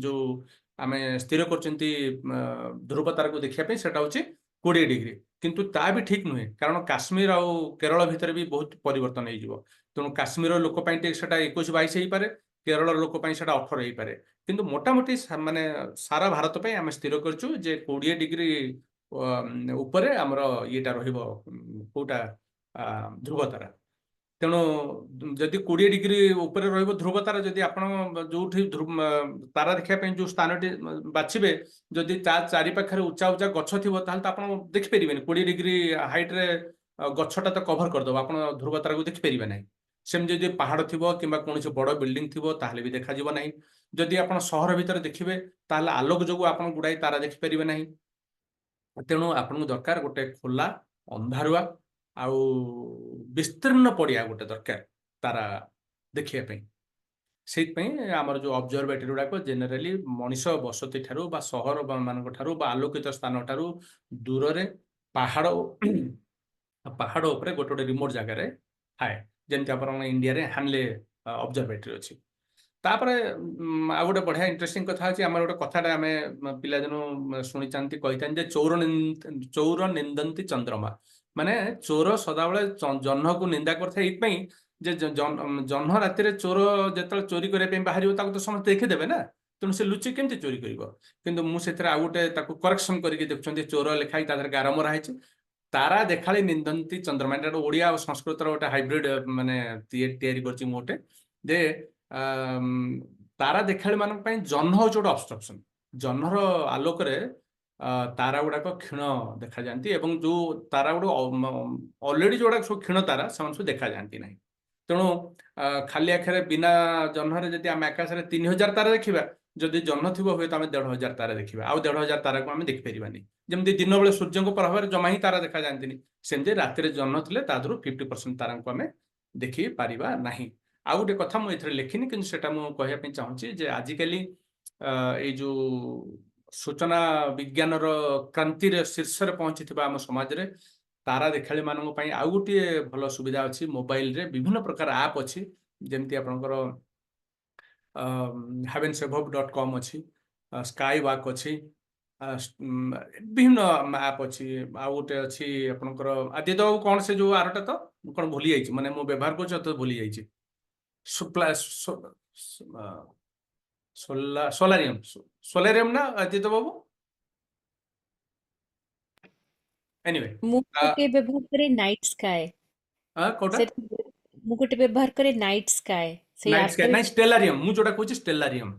ଯୋଉ ଆମେ ସ୍ଥିର କରିଛନ୍ତି ଧ୍ରୁବ ତାରାକୁ ଦେଖିବା ପାଇଁ, ସେଟା ହଉଛି 20 ଡିଗ୍ରୀ। କିନ୍ତୁ ତା ବି ଠିକ ନୁହେଁ, କାରଣ କାଶ୍ମୀର ଆଉ କେରଳ ଭିତରେ ବି ବହୁତ ପରିବର୍ତ୍ତନ ହେଇଯିବ। ତେଣୁ କାଶ୍ମୀରର ଲୋକ ପାଇଁ ଟିକେ ସେଟା 21-22 ହେଇପାରେ, କେରଳର ଲୋକ ପାଇଁ ସେଟା 18 ହେଇପାରେ। କିନ୍ତୁ ମୋଟାମୋଟି ମାନେ ସାରା ଭାରତ ପାଇଁ ଆମେ ସ୍ଥିର କରିଛୁ ଯେ 20 ଡିଗ୍ରୀ ଉପରେ ଆମର ଇଏଟା ରହିବ, କୋଉଟା ଧ୍ରୁବ ତାରା। ତେଣୁ ଯଦି 20 ଡିଗ୍ରୀ ଉପରେ ରହିବ ଧ୍ରୁବ ତାରା, ଯଦି ଆପଣ ଯୋଉଠି ତାରା ଦେଖିବା ପାଇଁ ଯୋଉ ସ୍ଥାନଟି ବାଛିବେ, ଯଦି ତା ଚାରି ପାଖରେ ଉଚ୍ଚା ଉଚ୍ଚା ଗଛ ଥିବ, ତାହେଲେ ତ ଆପଣ ଦେଖିପାରିବେନି। 20 ଡିଗ୍ରୀ ହାଇଟରେ ଗଛଟା ତ କଭର କରିଦବ, ଆପଣ ଧ୍ରୁବ ତାରାକୁ ଦେଖିପାରିବେ ନାହିଁ। ସେମିତି ଯଦି ପାହାଡ ଥିବ କିମ୍ବା କୌଣସି ବଡ ବିଲ୍ଡିଂ ଥିବ, ତାହେଲେ ବି ଦେଖାଯିବ ନାହିଁ। ଯଦି ଆପଣ ସହର ଭିତରେ ଦେଖିବେ, ତାହେଲେ ଆଲୋକ ଯୋଗୁଁ ଆପଣ ଗୁଡାଏ ତାରା ଦେଖିପାରିବେ ନାହିଁ। ତେଣୁ ଆପଣଙ୍କୁ ଦରକାର ଗୋଟେ ଖୋଲା, ଅନ୍ଧାରୁଆ ଆଉ ବିସ୍ତୀର୍ଣ୍ଣ ପଡିଆ ଗୋଟେ ଦରକାର ତାରା ଦେଖିବା ପାଇଁ। ସେଇଥିପାଇଁ ଆମର ଯୋଉ ଅବଜରଭେଟରୀ ଗୁଡାକ ଜେନେରାଲି ମଣିଷ ବସତି ଠାରୁ ବା ସହର ମାନଙ୍କ ଠାରୁ ବା ଆଲୋକିତ ସ୍ଥାନ ଠାରୁ ଦୂରରେ ପାହାଡ ପାହାଡ ଉପରେ ଗୋଟେ ଗୋଟେ ରିମୋଟ ଜାଗାରେ ଥାଏ। ଯେମିତି ଆପଣ ଇଣ୍ଡିଆରେ ହ୍ୟାନଲେ ଅବଜରଭେଟରୀ ଅଛି। ତାପରେ ଆଉ ଗୋଟେ ବଢିଆ ଇଣ୍ଟରେଷ୍ଟିଂ କଥା ଅଛି, ଆମର ଗୋଟେ କଥାଟା ଆମେ ପିଲାଦିନୁ ଶୁଣିଥାନ୍ତି, କହିଥାନ୍ତି ଯେ ଚୌର ନିନ୍ଦନ୍ତି ଚନ୍ଦ୍ରମା। ମାନେ ଚୋର ସଦାବେଳେ ଜହ୍ନକୁ ନିନ୍ଦା କରିଥାଏ ଏଇଥିପାଇଁ ଯେ ଜହ୍ନ ରାତିରେ ଚୋର ଯେତେବେଳେ ଚୋରି କରିବା ପାଇଁ ବାହାରିବ, ତାକୁ ତ ସମସ୍ତେ ଦେଖିଦେବେ ନା, ତେଣୁ ସେ ଲୁଚି କେମିତି ଚୋରି କରିବ। କିନ୍ତୁ ମୁଁ ସେଥିରେ ଆଉ ଗୋଟେ ତାକୁ କରେକ୍ସନ କରିକି ଦେଖୁଛନ୍ତି, ଚୋର ଲେଖା ହେଇ ତା ଦେହରେ ଗାର ମରା ହେଇଛି, ତାରା ଦେଖାଳି ନିନ୍ଦନ୍ତି ଚନ୍ଦ୍ରମା। ଏଟା ଗୋଟେ ଓଡିଆ ଆଉ ସଂସ୍କୃତର ଗୋଟେ ହାଇବ୍ରିଡ ମାନେ ତିଆରି କରିଛି ମୁଁ ଗୋଟେ, ଯେ ତାରା ଦେଖାଳି ମାନଙ୍କ ପାଇଁ ଜହ୍ନ ହଉଛି ଗୋଟେ ଅବଷ୍ଟ୍ରକ୍ସନ। ଜହ୍ନର ଆଲୋକରେ ତାରା ଗୁଡାକ କ୍ଷୀଣ ଦେଖାଯାଆନ୍ତି ଏବଂ ଯୋଉ ତାରା ଗୁଡାକ ଅଲରେଡି ଯୋଉଗୁଡାକ ସବୁ କ୍ଷୀଣ ତାରା ସେମାନେ ସବୁ ଦେଖାଯାଆନ୍ତି ନାହିଁ। ତେଣୁ ଖାଲି ଆଖିରେ ବିନା ଜହ୍ନରେ ଯଦି ଆମେ ଆକାଶରେ 3000 ତାରା ଦେଖିବା, ଯଦି ଜହ୍ନ ଥିବ ହୁଏତ ଆମେ 1500 ତାରା ଦେଖିବା, ଆଉ 1500 ତାରାକୁ ଆମେ ଦେଖିପାରିବାନି। ଯେମିତି ଦିନ ବେଳେ ସୂର୍ଯ୍ୟଙ୍କ ପ୍ରଭାବରେ ଜମା ହିଁ ତାରା ଦେଖାଯାଆନ୍ତିନି, ସେମିତି ରାତିରେ ଜହ୍ନ ଥିଲେ ତା ଦେହରୁ 50% ତାରାଙ୍କୁ ଆମେ ଦେଖିପାରିବା ନାହିଁ। ଆଉ ଗୋଟେ କଥା ମୁଁ ଏଥିରେ ଲେଖିନି, କିନ୍ତୁ ସେଟା ମୁଁ କହିବା ପାଇଁ ଚାହୁଁଛି ଯେ ଆଜିକାଲି ଏଇ ଯୋଉ ସୂଚନା ବିଜ୍ଞାନର କ୍ରାନ୍ତିରେ ଶୀର୍ଷରେ ପହଞ୍ଚିଥିବା ଆମ ସମାଜରେ ତାରା ଦେଖାଳି ମାନଙ୍କ ପାଇଁ ଆଉ ଗୋଟିଏ ଭଲ ସୁବିଧା ଅଛି। ମୋବାଇଲରେ ବିଭିନ୍ନ ପ୍ରକାର ଆପ୍ ଅଛି, ଯେମିତି ଆପଣଙ୍କର heavensabove.com ଅଛି, ସ୍କାଇ ୱାକ୍ ଅଛି, ବିଭିନ୍ନ ଆପ୍ ଅଛି। ଆଉ ଗୋଟେ ଅଛି ଆପଣଙ୍କର ଆଦି ତ କଣ ସେ ଯୋଉ ଆରଟା ତ ମୁଁ କଣ ଭୁଲି ଯାଇଛି, ମାନେ ମୁଁ ବ୍ୟବହାର କରୁଛି ତ ଭୁଲି ଯାଇଛି। ସୋଲାରିୟମ ସୋଲାରିୟମ ନା ଆଦିତ୍ୟ ବାବୁ? ଏନିୱେ ମୁଁ ଗୋଟେ ବ୍ୟବହାର କରେ ନାଇଟ୍ ସ୍କାଏ। କୋଉଟା? ମୁଁ ଗୋଟେ ବ୍ୟବହାର କରେ ନାଇଟ୍ ସ୍କାଏ। ସେଇ ନାଇଟ୍ ଆପଟା ସ୍କାଏ ବି ନାଇଁ, ଷ୍ଟେଲାରିୟମ ମୁଁ ଯୋଉଟା କହୁଛି ଷ୍ଟେଲାରିୟମ।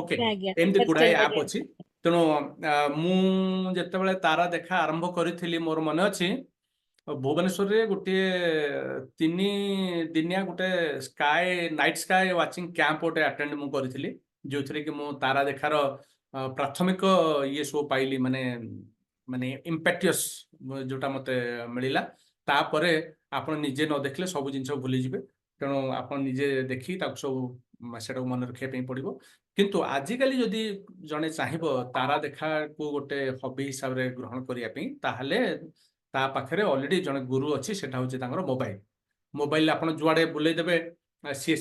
ଓକେ, ଆଜ୍ଞା ଏମିତି ସେଟା ଗୁଡାଏ ଆପ୍ stellarium। ଅଛି। ତେଣୁ ମୁଁ ଯେତେବେଳେ ତାରା ଦେଖା ଆରମ୍ଭ କରିଥିଲି, ମୋର ମନେ ଅଛି ଭୁବନେଶ୍ୱରରେ ଗୋଟିଏ 3 ଦିନିଆ ଗୋଟେ ନାଇଟ୍ ସ୍କାଏ ୱାଚିଂ କ୍ୟାମ୍ପ ଗୋଟେ ଆଟେଣ୍ଡ ମୁଁ କରିଥିଲି, ଯୋଉଥିରେ କି ମୁଁ ତାରା ଦେଖାର ପ୍ରାଥମିକ ଇଏ ସବୁ ପାଇଲି, ମାନେ ମାନେ ଇମ୍ପାକ୍ଟିୟସ୍ ଯୋଉଟା ମତେ ମିଳିଲା। ତାପରେ ଆପଣ ନିଜେ ନ ଦେଖିଲେ ସବୁ ଜିନିଷ ଭୁଲିଯିବେ, ତେଣୁ ଆପଣ ନିଜେ ଦେଖି ତାକୁ ସବୁ ସେଟାକୁ ମନେ ରଖିବା ପାଇଁ ପଡିବ। କିନ୍ତୁ ଆଜିକାଲି ଯଦି ଜଣେ ଚାହିଁବ ତାରା ଦେଖାକୁ ଗୋଟେ ହବି ହିସାବରେ ଗ୍ରହଣ କରିବା ପାଇଁ, ତାହେଲେ ତା ପାଖରେ ଅଲରେଡି ଜଣେ ଗୁରୁ ଅଛି, ସେଟା ହଉଛି ତାଙ୍କର ମୋବାଇଲ। ଆପଣ ଯୁଆଡେ ବୁଲେଇ ଦେବେ, ସିଏ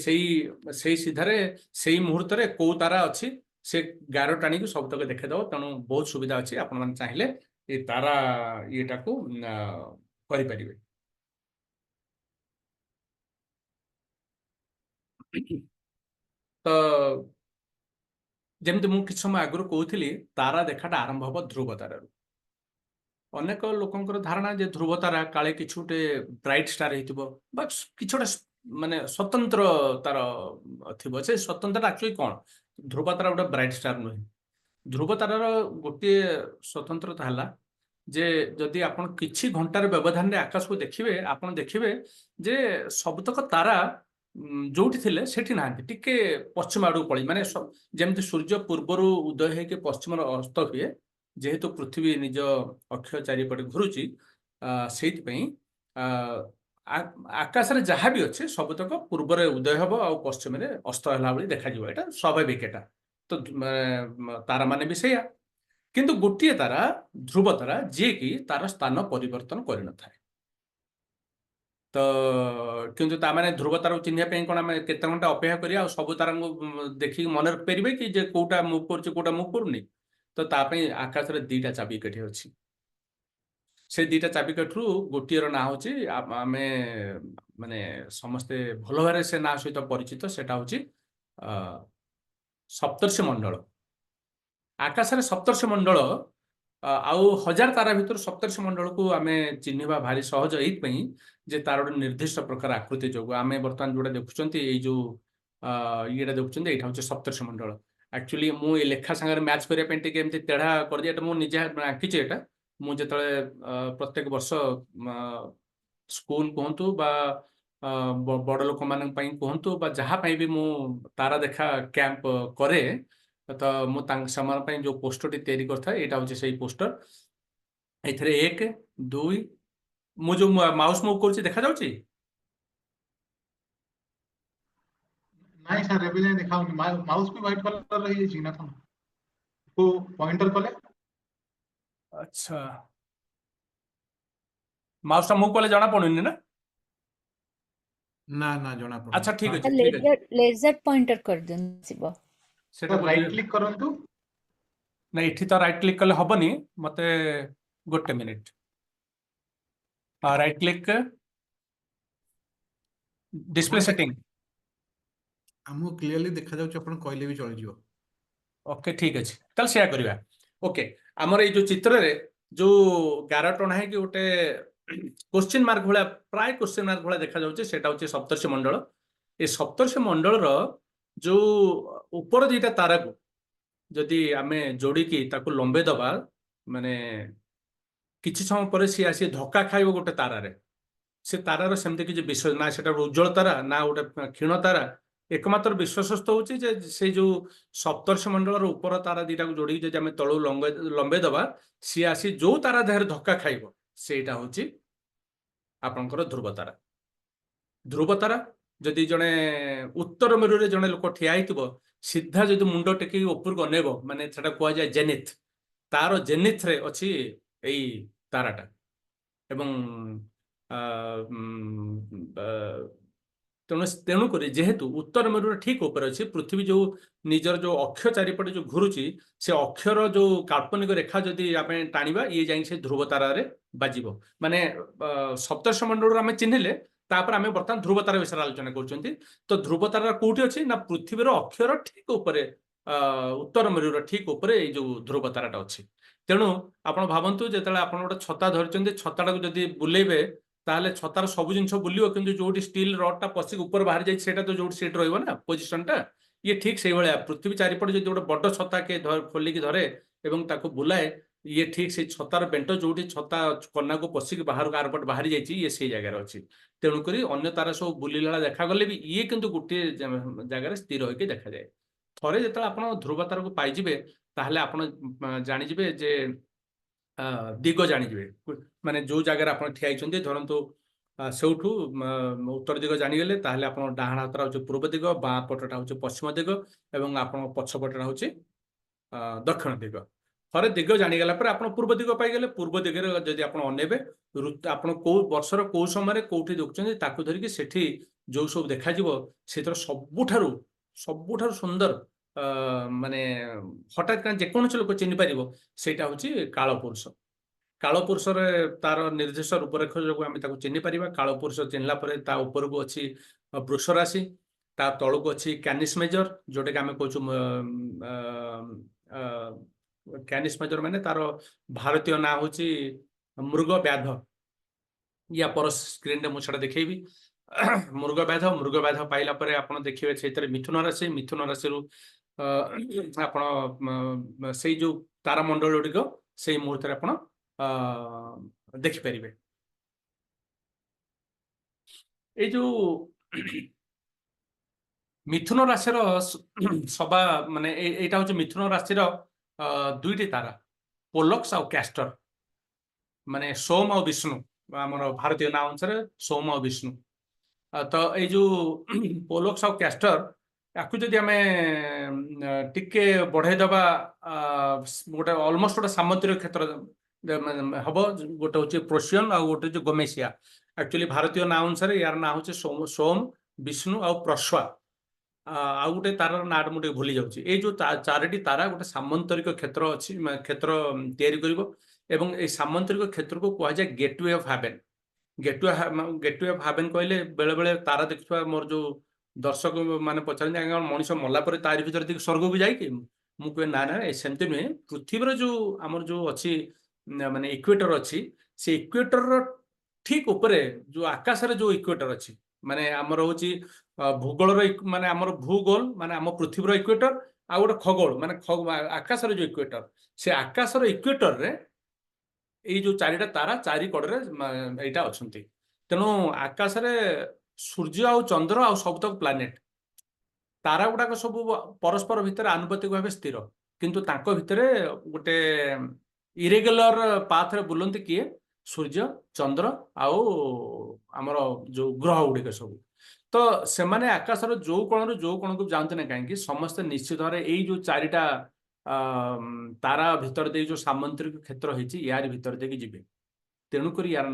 ସେଇ ସିଧାରେ ସେଇ ମୁହୂର୍ତ୍ତରେ କୋଉ ତାରା ଅଛି ସେ ଗାର ଟାଣିକି ସବୁତକ ଦେଖେଇଦବ। ତେଣୁ ବହୁତ ସୁବିଧା ଅଛି, ଆପଣ ମାନେ ଚାହିଁଲେ এই তারা ଇଏଟାକୁ କରିପାରିବେ। ତ ଯେମିତି ମୁଁ କିଛି ସମୟ ଆଗରୁ କହୁଥିଲି, ତାରା ଦେଖାଟା ଆରମ୍ଭ ହବ ଧ୍ରୁବ ତାରାରୁ। ଅନେକ ଲୋକଙ୍କର ଧାରଣା ଯେ ଧ୍ରୁବ ତାରା କାଳେ କିଛି ଗୋଟେ ବ୍ରାଇଟ୍ ଷ୍ଟାର ହେଇଥିବ, ବା କିଛି ଗୋଟେ ମାନେ ସ୍ୱତନ୍ତ୍ର ତାର ଥିବ। ସେ ସ୍ୱତନ୍ତ୍ରଟା ଆକ୍ଚୁଆଲି କଣ? ଧ୍ରୁବ ତାରା ଗୋଟେ ବ୍ରାଇଟ୍ ଷ୍ଟାର ନୁହେଁ। ଧ୍ରୁବ ତାରାର ଗୋଟିଏ ସ୍ୱତନ୍ତ୍ରତା ହେଲା ଯେ ଯଦି ଆପଣ କିଛି ଘଣ୍ଟାର ବ୍ୟବଧାନରେ ଆକାଶକୁ ଦେଖିବେ, ଆପଣ ଦେଖିବେ ଯେ ସବୁତକ ତାରା ଯୋଉଠି ଥିଲେ ସେଠି ନାହାନ୍ତି, ଟିକେ ପଶ୍ଚିମ ଆଡକୁ ପଳେଇ, ମାନେ ଯେମିତି ସୂର୍ଯ୍ୟ ପୂର୍ବରୁ ଉଦୟ ହେଇକି ପଶ୍ଚିମର ଅସ୍ତ ହୁଏ, ଯେହେତୁ ପୃଥିବୀ ନିଜ ଅକ୍ଷ ଚାରିପଟେ ଘୁରୁଛି, ସେଇଥିପାଇଁ ଆକାଶରେ ଯାହା ବି ଅଛି ସବୁତକ ପୂର୍ବରେ ଉଦୟ ହେବ ଆଉ ପଶ୍ଚିମରେ ଅସ୍ତ ହେଲା ଭଳି ଦେଖାଯିବ। ଏଟା ସ୍ୱାଭାବିକ। ଏଟା ତ ତାରା ମାନେ ବି ସେଇଆ। କିନ୍ତୁ ଗୋଟିଏ ତାରା ଧ୍ରୁବ ତାରା, ଯିଏକି ତାର ସ୍ଥାନ ପରିବର୍ତ୍ତନ କରିନଥାଏ। ତ କିନ୍ତୁ ତାମାନେ ଧ୍ରୁବ ତାରାକୁ ଚିହ୍ନିବା ପାଇଁ କଣ ଆମେ କେତେ ଘଣ୍ଟା ଅପେକ୍ଷା କରିବା ଆଉ ସବୁ ତାରାଙ୍କୁ ଦେଖିକି ମନେ ରଖିପାରିବେ କି ଯେ କୋଉଟା ମୁଭ୍ କରୁଛି କୋଉଟା ମୁଭ୍ କରୁନି? ତ ତା ପାଇଁ ଆକାଶରେ 2ଟା ଚାବିକାଠି ଅଛି। ସେ 2ଟା ଚାବିକାଠିରୁ ଗୋଟିଏର ନାଁ ହଉଛି, ଆମେ ମାନେ ସମସ୍ତେ ଭଲ ଭାବରେ ସେ ନାଁ ସହିତ ପରିଚିତ, ସେଟା ହଉଛି ସପ୍ତର୍ଷି ମଣ୍ଡଳ। ଆକାଶରେ ସପ୍ତର୍ଷି ମଣ୍ଡଳ ଆଉ 1000 ତାରା ଭିତରୁ ସପ୍ତର୍ଷି ମଣ୍ଡଳକୁ ଆମେ ଚିହ୍ନିବା ଭାରି ସହଜ, ଏଇଥିପାଇଁ ଯେ ତାର ଗୋଟେ ନିର୍ଦ୍ଦିଷ୍ଟ ପ୍ରକାର ଆକୃତି ଯୋଗୁଁ। ଆମେ ବର୍ତ୍ତମାନ ଯୋଉଟା ଦେଖୁଛନ୍ତି, ଏଇ ଯୋଉ ଇଏଟା ଦେଖୁଛନ୍ତି, ଏଇଟା ହଉଛି ସପ୍ତର୍ଷି ମଣ୍ଡଳ। ଆକ୍ଚୁଆଲି ମୁଁ ଏଇ ଲେଖା ସାଙ୍ଗରେ ମ୍ୟାଚ୍ କରିବା ପାଇଁ ଟିକେ ଏମିତି ତେଢା କରିଦିଏ। ଏଟା ମୁଁ ନିଜେ ଆଙ୍କିଛି। ଏଟା ମୁଁ ଯେତେବେଳେ ପ୍ରତ୍ୟେକ ବର୍ଷ ସ୍କୁଲ କୁହନ୍ତୁ ବା ବଡ ଲୋକମାନଙ୍କ ପାଇଁ କୁହନ୍ତୁ ବା ଯାହା ପାଇଁ ବି ମୁଁ ତାରା ଦେଖା କ୍ୟାମ୍ପ କରେ, ତ ମୁଁ ସେମାନଙ୍କ ପାଇଁ ଯୋଉ ପୋଷ୍ଟରଟି ତିଆରି କରିଥାଏ, ଏଇଟା ହଉଛି ସେଇ ପୋଷ୍ଟର। ଏଥିରେ 1 2 ମୁଁ ଯୋଉ ମାଉସ ମୁଭ୍ କରୁଛି ଦେଖାଯାଉଛି? ନାଇଁ ସାର୍, ଏବେ ଯାଏ ଦେଖାଉନି। ମାଉସ ବି ହ୍ୱାଇଟ୍ କଲର ହେଇଯାଇଛି ନା କଣ? କୋଉ ପଏଣ୍ଟର କଲେ? ଆଚ୍ଛା, ମାଉସ ଟା ମୁଭ୍ କଲେ ଜଣା ପଡୁନି ନା? ନା ନା ଜଣା ପଡୁନି। ଆଚ୍ଛା, ଠିକ ଅଛି, ଠିକ ଅଛି। ଲେଜର ପଏଣ୍ଟର କରିଦିଅନ୍ତୁ। ସେଟା ରାଇଟ୍ କ୍ଲିକ୍ କରନ୍ତୁ। ନା, ଏଠି ତ ରାଇଟ୍ କ୍ଲିକ୍ କଲେ ହବନି, ମତେ ଗୋଟେ minute. Right click, display setting. ଆମକୁ କ୍ଲିୟରଲି ଦେଖାଯାଉଛି, ଆପଣ କହିଲେ ବି ଚଳିଯିବ। ଓକେ, ଠିକ ଅଛି, ତାହେଲେ ସେୟା କରିବା। ଓକେ, ଆମର ଏଇ ଯୋଉ ଚିତ୍ରରେ ଯୋଉ ଗାର ଟଣା ହେଇକି ଗୋଟେ କ୍ୱେଶ୍ଚିନ୍ ମାର୍କ ଭଳିଆ, ପ୍ରାୟ କ୍ୱେଶ୍ଚିନ୍ ମାର୍କ ଭଳିଆ ଦେଖାଯାଉଛି, ସେଟା ହଉଛି ସପ୍ତର୍ଷି ମଣ୍ଡଳ। ଏ ସପ୍ତର୍ଷି ମଣ୍ଡଳର ଯୋଉ ଉପର 2ଟା ତାରାକୁ ଯଦି ଆମେ ଯୋଡ଼ିକି ତାକୁ ଲମ୍ବେଇ ଦବା, ମାନେ କିଛି ସମୟ ପରେ ସିଏ ଆସି ଧକ୍କା ଖାଇବ ଗୋଟେ ତାରାରେ। ସେ ତାରାର ସେମିତି କିଛି ବିଶ୍ୱାସ ନା, ସେଟା ଉଜ୍ଜଳ ତାରା ନା ଗୋଟେ କ୍ଷୀଣ ତାରା। ଏକମାତ୍ର ବିଶ୍ୱସ୍ତ ହଉଛି ଯେ ସେଇ ଯୋଉ ସପ୍ତର୍ଷି ମଣ୍ଡଳର ଉପର ତାରା ଦିଟାକୁ ଯୋଡିକି ଯଦି ଆମେ ତଳୁ ଲମ୍ବେଇ ଦବା, ସିଏ ଆସି ଯୋଉ ତାରା ଦେହରେ ଧକ୍କା ଖାଇବ ସେଇଟା ହଉଛି ଆପଣଙ୍କର ଧ୍ରୁବ ତାରା। ଧ୍ରୁବ ତାରା ଯଦି ଜଣେ ଉତ୍ତର ମେରୁରେ ଜଣେ ଲୋକ ଠିଆ ହେଇଥିବ, ସିଧା ଯଦି ମୁଣ୍ଡ ଟେକିକି ଉପରକୁ ଅନେଇବ, ମାନେ ସେଟା କୁହାଯାଏ ଜେନିଥ୍। ତାର ଜେନିଥ୍ରେ ଅଛି ଏଇ ତାରାଟା। ଏବଂ ତେଣୁକରି ଯେହେତୁ ଉତ୍ତର ମେରୁର ଠିକ ଉପରେ ଅଛି, ପୃଥିବୀ ଯୋଉ ନିଜର ଯୋଉ ଅକ୍ଷ ଚାରିପଟେ ଯୋଉ ଘୁରୁଛି, ସେ ଅକ୍ଷର ଯୋଉ କାଳ୍ପନିକ ରେଖା ଯଦି ଆମେ ଟାଣିବା, ଇଏ ଯାଇକି ସେ ଧ୍ରୁବ ତାରାରେ ବାଜିବ। ମାନେ ସପ୍ତର୍ଷି ମଣ୍ଡଳରୁ ଆମେ ଚିହ୍ନିଲେ, ତାପରେ ଆମେ ବର୍ତ୍ତମାନ ଧ୍ରୁବ ତାରା ବିଷୟରେ ଆଲୋଚନା କରୁଛନ୍ତି। ତ ଧ୍ରୁବ ତାରା କୋଉଠି ଅଛି ନା, ପୃଥିବୀର ଅକ୍ଷର ଠିକ ଉପରେ, ଉତ୍ତର ମେରୁର ଠିକ ଉପରେ ଏଇ ଯୋଉ ଧ୍ରୁବ ତାରାଟା ଅଛି। ତେଣୁ ଆପଣ ଭାବନ୍ତୁ, ଯେତେବେଳେ ଆପଣ ଗୋଟେ ଛତା ଧରିଛନ୍ତି, ଛତାଟାକୁ ଯଦି ବୁଲେଇବେ, ତାହେଲେ ଛତାର ସବୁ ଜିନିଷ ବୁଲିବ, କିନ୍ତୁ ଯୋଉଠି ଷ୍ଟିଲ ରଡଟା ପଶିକି ଉପରେ ବାହାରି ଯାଇଛି, ସେଇଟା ତ ଯୋଉଠି ସେଠି ରହିବ ନା ପୋଜିସନଟା। ଇଏ ଠିକ ସେଇଭଳିଆ ପୃଥିବୀ ଚାରିପଟେ ଯଦି ଗୋଟେ ବଡ ଛତା କିଏ ଖୋଲିକି ଧରେ ଏବଂ ତାକୁ ବୁଲାଏ, ଇଏ ଠିକ ସେଇ ଛତାର ବେଣ୍ଟ ଯୋଉଠି ଛତା କନାକୁ ପଶିକି ବାହାରକୁ ଆରପଟେ ବାହାରି ଯାଇଛି, ଇଏ ସେଇ ଜାଗାରେ ଅଛି। ତେଣୁକରି ଅନ୍ୟ ତାରା ସବୁ ବୁଲିଲା ଦେଖାଗଲେ ବି ଇଏ କିନ୍ତୁ ଗୋଟିଏ ଜାଗାରେ ସ୍ଥିର ହୋଇକି ଦେଖାଯାଏ। ଥରେ ଯେତେବେଳେ ଆପଣ ଧ୍ରୁବ ତାରାକୁ ପାଇଯିବେ, ତାହେଲେ ଆପଣ ଜାଣିଯିବେ ଯେ ଦିଗ ଜାଣିଯିବେ। ମାନେ ଯୋଉ ଜାଗାରେ ଆପଣ ଠିଆ ହେଇଛନ୍ତି, ଧରନ୍ତୁ ସେଇଠୁ ଉତ୍ତର ଦିଗ ଜାଣିଗଲେ, ତାହେଲେ ଆପଣ ଡାହାଣ ହାତଟା ହଉଛି ପୂର୍ବ ଦିଗ, ବାଁ ପଟଟା ହଉଛି ପଶ୍ଚିମ ଦିଗ, ଏବଂ ଆପଣଙ୍କ ପଛ ପଟଟା ହଉଛି ଦକ୍ଷିଣ ଦିଗ। ଥରେ ଦିଗ ଜାଣିଗଲା ପରେ ଆପଣ ପୂର୍ବ ଦିଗ ପାଇଗଲେ। ପୂର୍ବ ଦିଗରେ ଯଦି ଆପଣ ଅନେଇବେ, ଆପଣ କୋଉ ବର୍ଷର କୋଉ ସମୟରେ କୋଉଠି ଦେଖୁଛନ୍ତି, ତାକୁ ଧରିକି ସେଠି ଯୋଉ ସବୁ ଦେଖାଯିବ, ସେଥିର ସବୁଠାରୁ ସୁନ୍ଦର ମାନେ ହଠାତ୍ କାରଣ ଯେକୌଣସି ଲୋକ ଚିହ୍ନି ପାରିବ, ସେଇଟା ହଉଛି କାଳପୁରୁଷ। କାଳପୁରୁଷରେ ତାର ନିର୍ଦ୍ଦିଷ୍ଟ ରୂପରେଖ ଯୋଗୁଁ ଆମେ ତାକୁ ଚିହ୍ନି ପାରିବା। କାଳପୁରୁଷ ଚିହ୍ନିଲା ପରେ ତା ଉପରକୁ ଅଛି ବୃଷ ରାଶି, ତା ତଳକୁ ଅଛି କ୍ୟାନିସ୍ ମେଜର, ଯୋଉଟାକି ଆମେ କହୁଛୁ କ୍ୟାନିସ୍ ମେଜର, ମାନେ ତାର ଭାରତୀୟ ନାଁ ହଉଛି ମୃଗ ବ୍ୟାଧ। ୟା ପର ସ୍କ୍ରିନରେ ମୁଁ ସେଟା ଦେଖେଇବି। ମୃଗ ବ୍ୟାଧ ପାଇଲା ପରେ ଆପଣ ଦେଖିବେ ସେଇଥିରେ ମିଥୁନ ରାଶି। ମିଥୁନ ରାଶିରୁ ଆପଣ ସେଇ ଯୋଉ ତାରାମଣ୍ଡଳ ଗୁଡ଼ିକ ସେଇ ମୁହୂର୍ତ୍ତରେ ଆପଣ ଦେଖିପାରିବେ। ଏଇ ଯୋଉ ମିଥୁନ ରାଶିର ସବା ମାନେ ଏଇଟା ହଉଛି ମିଥୁନ ରାଶିର ଦୁଇଟି ତାରା, ପୋଲକ୍ସ ଆଉ କ୍ୟାଷ୍ଟର। ମାନେ ସୋମ ଆଉ ବିଷ୍ଣୁ, ଆମର ଭାରତୀୟ ନାଁ ଅନୁସାରେ ସୋମ ଆଉ ବିଷ୍ଣୁ। ତ ଏଇ ଯୋଉ ପୋଲକ୍ସ ଆଉ କ୍ୟାଷ୍ଟର, ତାକୁ ଯଦି ଆମେ ଟିକେ ବଢେଇ ଦବା, ଗୋଟେ ଅଲମୋଷ୍ଟ ଗୋଟେ ସାମୁଦ୍ରିକ କ୍ଷେତ୍ର ହବ। ଗୋଟେ ହଉଛି ପ୍ରୋସିଅନ ଆଉ ଗୋଟେ ହଉଛି ଗୋମେସିଆ। ଆକ୍ଚୁଆଲି ଭାରତୀୟ ନାଁ ଅନୁସାରେ ୟାର ନାଁ ହଉଛି ସୋମ, ବିଷ୍ଣୁ ଆଉ ପ୍ରଶ୍ବା। ଆଉ ଗୋଟେ ତାରାର ନାଁଟା ମୁଁ ଟିକେ ଭୁଲି ଯାଉଛି। ଏଇ ଯୋଉ ଚାରିଟି ତାରା ଗୋଟେ ସାମନ୍ତରିକ କ୍ଷେତ୍ର ଅଛି, କ୍ଷେତ୍ର ତିଆରି କରିବ, ଏବଂ ଏଇ ସାମନ୍ତରିକ କ୍ଷେତ୍ରକୁ କୁହାଯାଏ gateway of haven. Gateway of haven କହିଲେ, ବେଳେ ବେଳେ ତାରା ଦେଖୁଥିବା ମୋର ଯୋଉ ଦର୍ଶକ ମାନେ ପଚାରନ୍ତି, ଆଜ୍ଞା ମଣିଷ ମଲା ପରେ ତାରି ଭିତରେ ଦେଇକି ସ୍ୱର୍ଗକୁ ଯାଇକି? ମୁଁ କୁହେ ନା, ସେମିତି ନୁହେଁ। ପୃଥିବୀର ଯୋଉ ଆମର ଯୋଉ ଅଛି ମାନେ ଇକ୍ୱେଟର ଅଛି, ସେ ଇକ୍ୱେଟରର ଠିକ ଉପରେ ଯୋଉ ଆକାଶରେ ଯୋଉ ଇକ୍ୱେଟର ଅଛି, ମାନେ ଆମର ହଉଛି ଭୂଗୋଳର ମାନେ ଆମର ଭୂଗୋଳ ମାନେ ଆମ ପୃଥିବୀର ଇକ୍ୱେଟର, ଆଉ ଗୋଟେ ଖଗୋଳ ମାନେ ଆକାଶର ଯୋଉ ଇକ୍ୱେଟର, ସେ ଆକାଶର ଇକ୍ୱେଟରରେ ଏଇ ଯୋଉ ଚାରିଟା ତାରା ଚାରି କଡ଼ରେ ଏଇଟା ଅଛନ୍ତି। ତେଣୁ ଆକାଶରେ ସୂର୍ଯ୍ୟ ଆଉ ଚନ୍ଦ୍ର ଆଉ ସବୁତକ ପ୍ଲାନେଟ, ତାରା ଗୁଡାକ ସବୁ ପରସ୍ପର ଭିତରେ ଆନୁପାତିକ ଭାବେ ସ୍ଥିର, କିନ୍ତୁ ତାଙ୍କ ଭିତରେ ଗୋଟେ ଇରେଗୁଲାର ପାଥରେ ବୁଲନ୍ତି କିଏ? ସୂର୍ଯ୍ୟ, ଚନ୍ଦ୍ର ଆଉ ଆମର ଯୋଉ ଗ୍ରହ ଗୁଡିକ ସବୁ। ତ ସେମାନେ ଆକାଶର ଯୋଉ କୋଣରୁ ଯୋଉ କୋଣକୁ ଯାଆନ୍ତି ନା କାହିଁକି, ସମସ୍ତେ ନିଶ୍ଚିତ ଭାବରେ ଏଇ ଯୋଉ ଚାରିଟା ତାରା ଭିତରେ ଦେଇ ଯୋଉ ସାମନ୍ତରିକ କ୍ଷେତ୍ର ହେଇଛି, ୟାରି ଭିତରେ ଦେଇକି ଯିବେ। ତେଣୁକରି ୟାର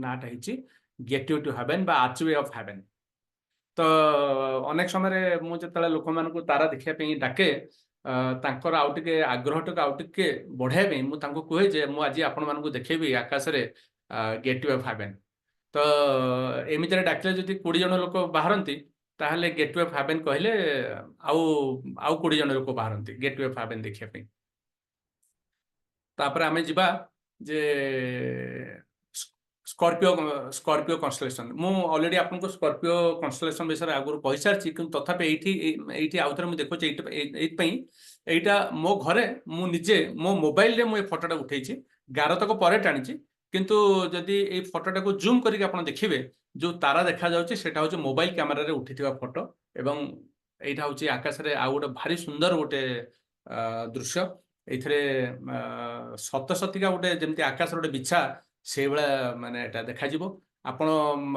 ନାଁଟା ହେଇଛି ଗେଟୱେ ଟୁ ହାଭେନ୍ ବା ଆର୍ଚୱେ ଅଫ୍ ହାଭେନ୍। ତ ଅନେକ ସମୟରେ ମୁଁ ଯେତେବେଳେ ଲୋକମାନଙ୍କୁ ତାରା ଦେଖିବା ପାଇଁ ଡାକେ, ତାଙ୍କର ଆଉ ଟିକେ ଆଗ୍ରହଟାକୁ ଆଉ ଟିକେ ବଢାଇବା ପାଇଁ ମୁଁ ତାଙ୍କୁ କୁହେ ଯେ ମୁଁ ଆଜି ଆପଣମାନଙ୍କୁ ଦେଖେଇବି ଆକାଶରେ ଗେଟୱେ ଅଫ୍ ହାଭେନ୍। ତ ଏମିତିରେ ଡାକିଲେ ଯଦି 20 ଜଣ ଲୋକ ବାହାରନ୍ତି, ତାହେଲେ ଗେଟୱେ ଅଫ୍ ହାଭେନ୍ କହିଲେ ଆଉ 20 ଜଣ ଲୋକ ବାହାରନ୍ତି ଗେଟୱେ ଅଫ୍ ହାଭେନ୍ ଦେଖିବା ପାଇଁ। ତାପରେ ଆମେ ଯିବା ଯେ स्कॉर्पियो स्कॉर्पियो कन्स्टलेशन मु ऑलरेडी आपको स्कॉर्पियो कन्स्टलेशन विषय आगुरी कहि सारछि कि तथापि एठी आउथरे मु देखो एइटा मो घरे मु निजे मो मोबाइल रे मु ए फोटोटा उठेछि गार तक परे टाणिछि किंतु जदि ए फोटोटा को जूम करके आपण देखिबे जो तारा देखा जाउछि सेटा होछि मोबाइल कैमरा रे उठिथिबा फोटो एवं एइटा होछि आकाश रे आ गोटे भारी सुंदर गोटे दृश्य एथिरे सत सतिका गोटे जेमति आकाश रे गोटे बिछा से भाया माने एटा देखा जिवो आपण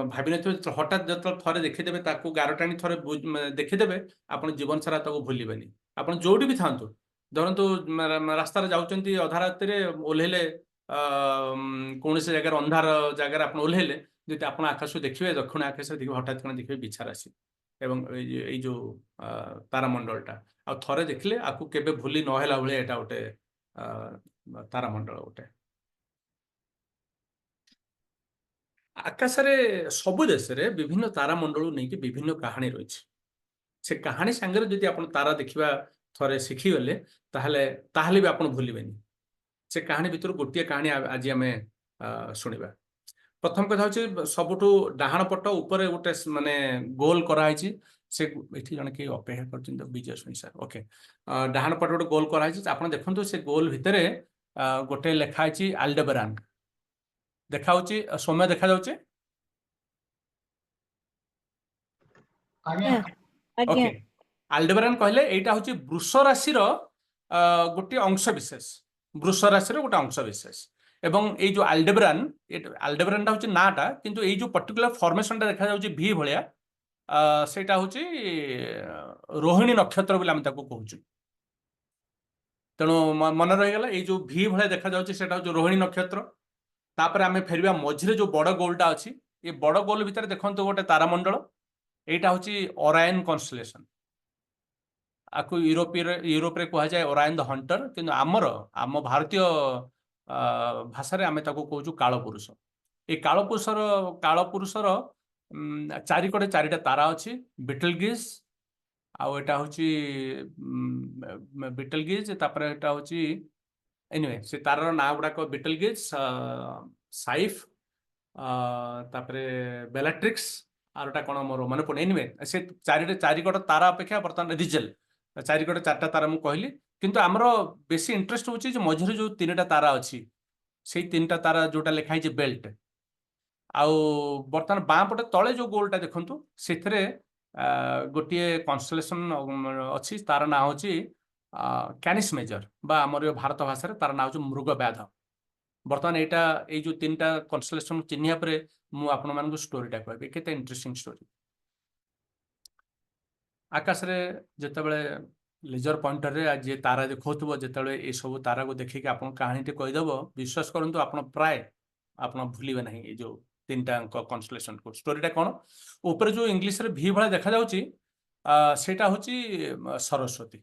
भाबि नथिबे हठात जत थरे देखिदेबे ताकू गार टाणी थरे देखिदेबे आपण जीवन सारा ताकू भूलिबेनी आपण जोडी भी थांतु धरंतु रास्ता रे जाउचंती अधा रात रे ओल्हेले कोनसे जगह अंधार जगह आपण ओल्हेले जति आपण आकाश देखिबे दक्षिण आकाश देखिबे हठात कन देखिबे बिछा राशि एवं ए जो तारामंडलटा आ थरे देखले आकू केबे भूली न होला भले एटा गोटे तारामंडल गोटे आकाश रे सबु देश रे विभिन्न तारामंडल नहीं कि विभिन्न कहानी रही से कहानी सांगे जदि आपण तारा देखिबा थरे शिखी गले ताहले भी आपण भूलिबेनी से कहानी भितर गोटे कहानी आज आम शुणा प्रथम कथा हूँ सबुठू डाहाण पट ऊपर गोटे माने गोल कराई से एठी जने के अपेक्षा कर विजय सुनी सर ओके डाहाण पट गोटे गोल कराई आप देखो से गोल भितर गोटे लिखाई आल्डेबरान देखा समय देखा जाउचे आज्ञा आज्ञा ओके आल्डेबरान कहले एटा होची वृष राशि रो गोटे अंश विशेष वृष राशि रो गोटे अंश विशेष एवं ए जो आल्डेबरान होची नाटा किंतु ए जो पर्टिकुलर फॉर्मेशन टा देखा जाउची भी भलिया सेटा होची रोहिणी नक्षत्र बोली हम ताको कहूछु तेणु मन रही गला ए जो भी भलिया देखा जाउची सेटा होची रोहिणी नक्षत्र तापर आमे फेरबा मझिरे जो बड़ गोलटा अछि ए बड़ गोल भितर देखंतो गोटे तारामंडल एटा होची ओरायन कन्स्टलेशन आकु यूरोप रे कहा जाए ओरायन द हंटर किंतु आम भारतीय भाषा रे आमे ताको कहूछु कालपुरुष ए कालपुरुषर चारिकड़े चारिटा तारा अछि बिटलगिज आउ एटा होची बिटलगिज तापर एटा होची एनीवे से तारार ना गुड़ाक बिटलगिज साइफ तापरे बेलाट्रिक्स आरोटा कौन मोर मन पड़े एनीवे से चारिकड़ तारा अपेक्षा बर्तमान रिजेल चारिकड़ चार्टा तारा मु कहली किंतु आमर बेसी इंटरेस्ट होची मझिरे जो तीनटा तारा अच्छी से तीनटा तारा जोटा लिखाई बेल्ट आउ बर्तमान बाँ पटे तले जो गोलटा देखंतु सेथरे गोटे कन्स्टलेशन अच्छी तार ना होची कैनिस मेजर बा आमर भारत भाषा रे तार ना होची मृग व्याध बर्तमान एटा ए जो तीनटा कन्स्टलेशन चिन्हिया परे मु आपण मानकु स्टोरीटा कहबे केते इंटरेस्टिंग स्टोरी आकाश रे जेतेबेले लेजर पॉइंटर रे जे तारा देखौथबो जेतेबेले ए सब तारा को देखि के आपण कहानी ते कहि देबो विश्वास करंतु आपण प्राय आपण भूलिबे नाही ए जो तीनटा कन्स्टलेशन को स्टोरीटा कोन ऊपर जो इंग्लिश रे भी भला देखा जाउची सेटा होची सरस्वती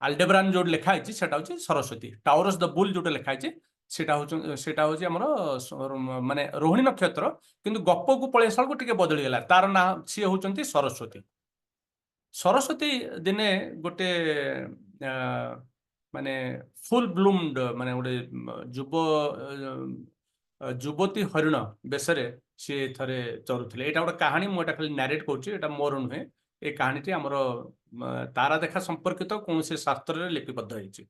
आल्डेबरान जो लिखा है सेटा होची सरस्वती टाउरस द बुल जो लिखा है सेटा होची हमर माने रोहिणी नक्षत्र किंतु गप को पळे साल को टिके बदली गेला तार ना सी होचंती सरस्वती दिने गोटे माने फुल ब्लूम्ड माने गोटे युवती हरिण बेसरे सी थरे चरुथिले एटा गोटे कहानी मु एटा खाली नैरेट करछि एटा मोर नुहे ए कहानीटी हमर तारा देखा संपर्कित कौन से शास्त्र रे लिपिबद्ध होइछि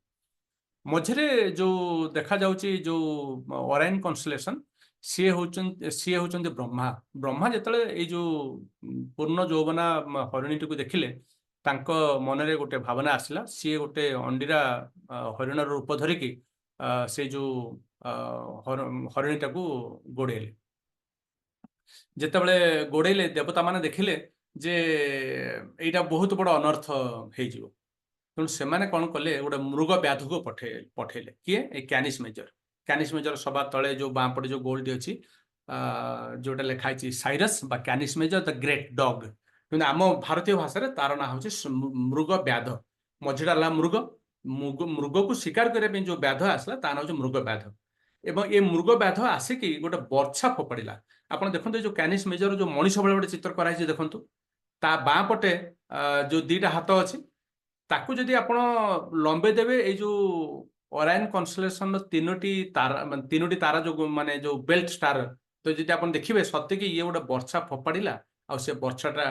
मझिरे जो देखा जाउछि जो ओरायन कन्स्टलेशन सी होचंती ब्रह्मा जेतले ए जो पूर्ण यौवना हरिणीटी को देखिले तांको मनरे गोटे भावना आसला सी गोटे अंडीरा हरिण रूप धरिकी से जो हरिणीटा को गोड़ेले जेतेबेले गोड़ेले देवता माने देखिले जे एटा बहुत बड़ अनर्थ हो तेणु से कौन कले गोटे मृग व्याध को पठेले किए ए कैनिस मेजर सभा तले जो बाँ पटे जो गोल्ड अच्छी जोटा लिखाई साइरस बा Canis measure the great dog कि आम भारतीय भाषा तार ना हूँ मृग व्याध मझीटा मृग को शिकार करने जो व्याध आसला ता ना हूँ मृग व्याध एवं ये मृग व्याध आसिकी गोटे बर्छा फोपाड़ा आप देखते जो कैनिस मेजर जो मनीष भाई गोटे चित्र कराई देखूँ ता बाँ पटे जो दीटा हाथ अच्छी ताकू जदि आपण लंबे देवे ए जो ଓରାଇନ୍ କନଷ୍ଟେଲେସନ ତିନୋଟି ତାରା ଯୋଉ ମାନେ ଯୋଉ ବେଲ୍ଟ ଷ୍ଟାର, ତ ଯଦି ଆପଣ ଦେଖିବେ ସତେକି ଇଏ ଗୋଟେ ବର୍ଷା ଫୋପାଡ଼ିଲା ଆଉ ସେ ବର୍ଷାଟା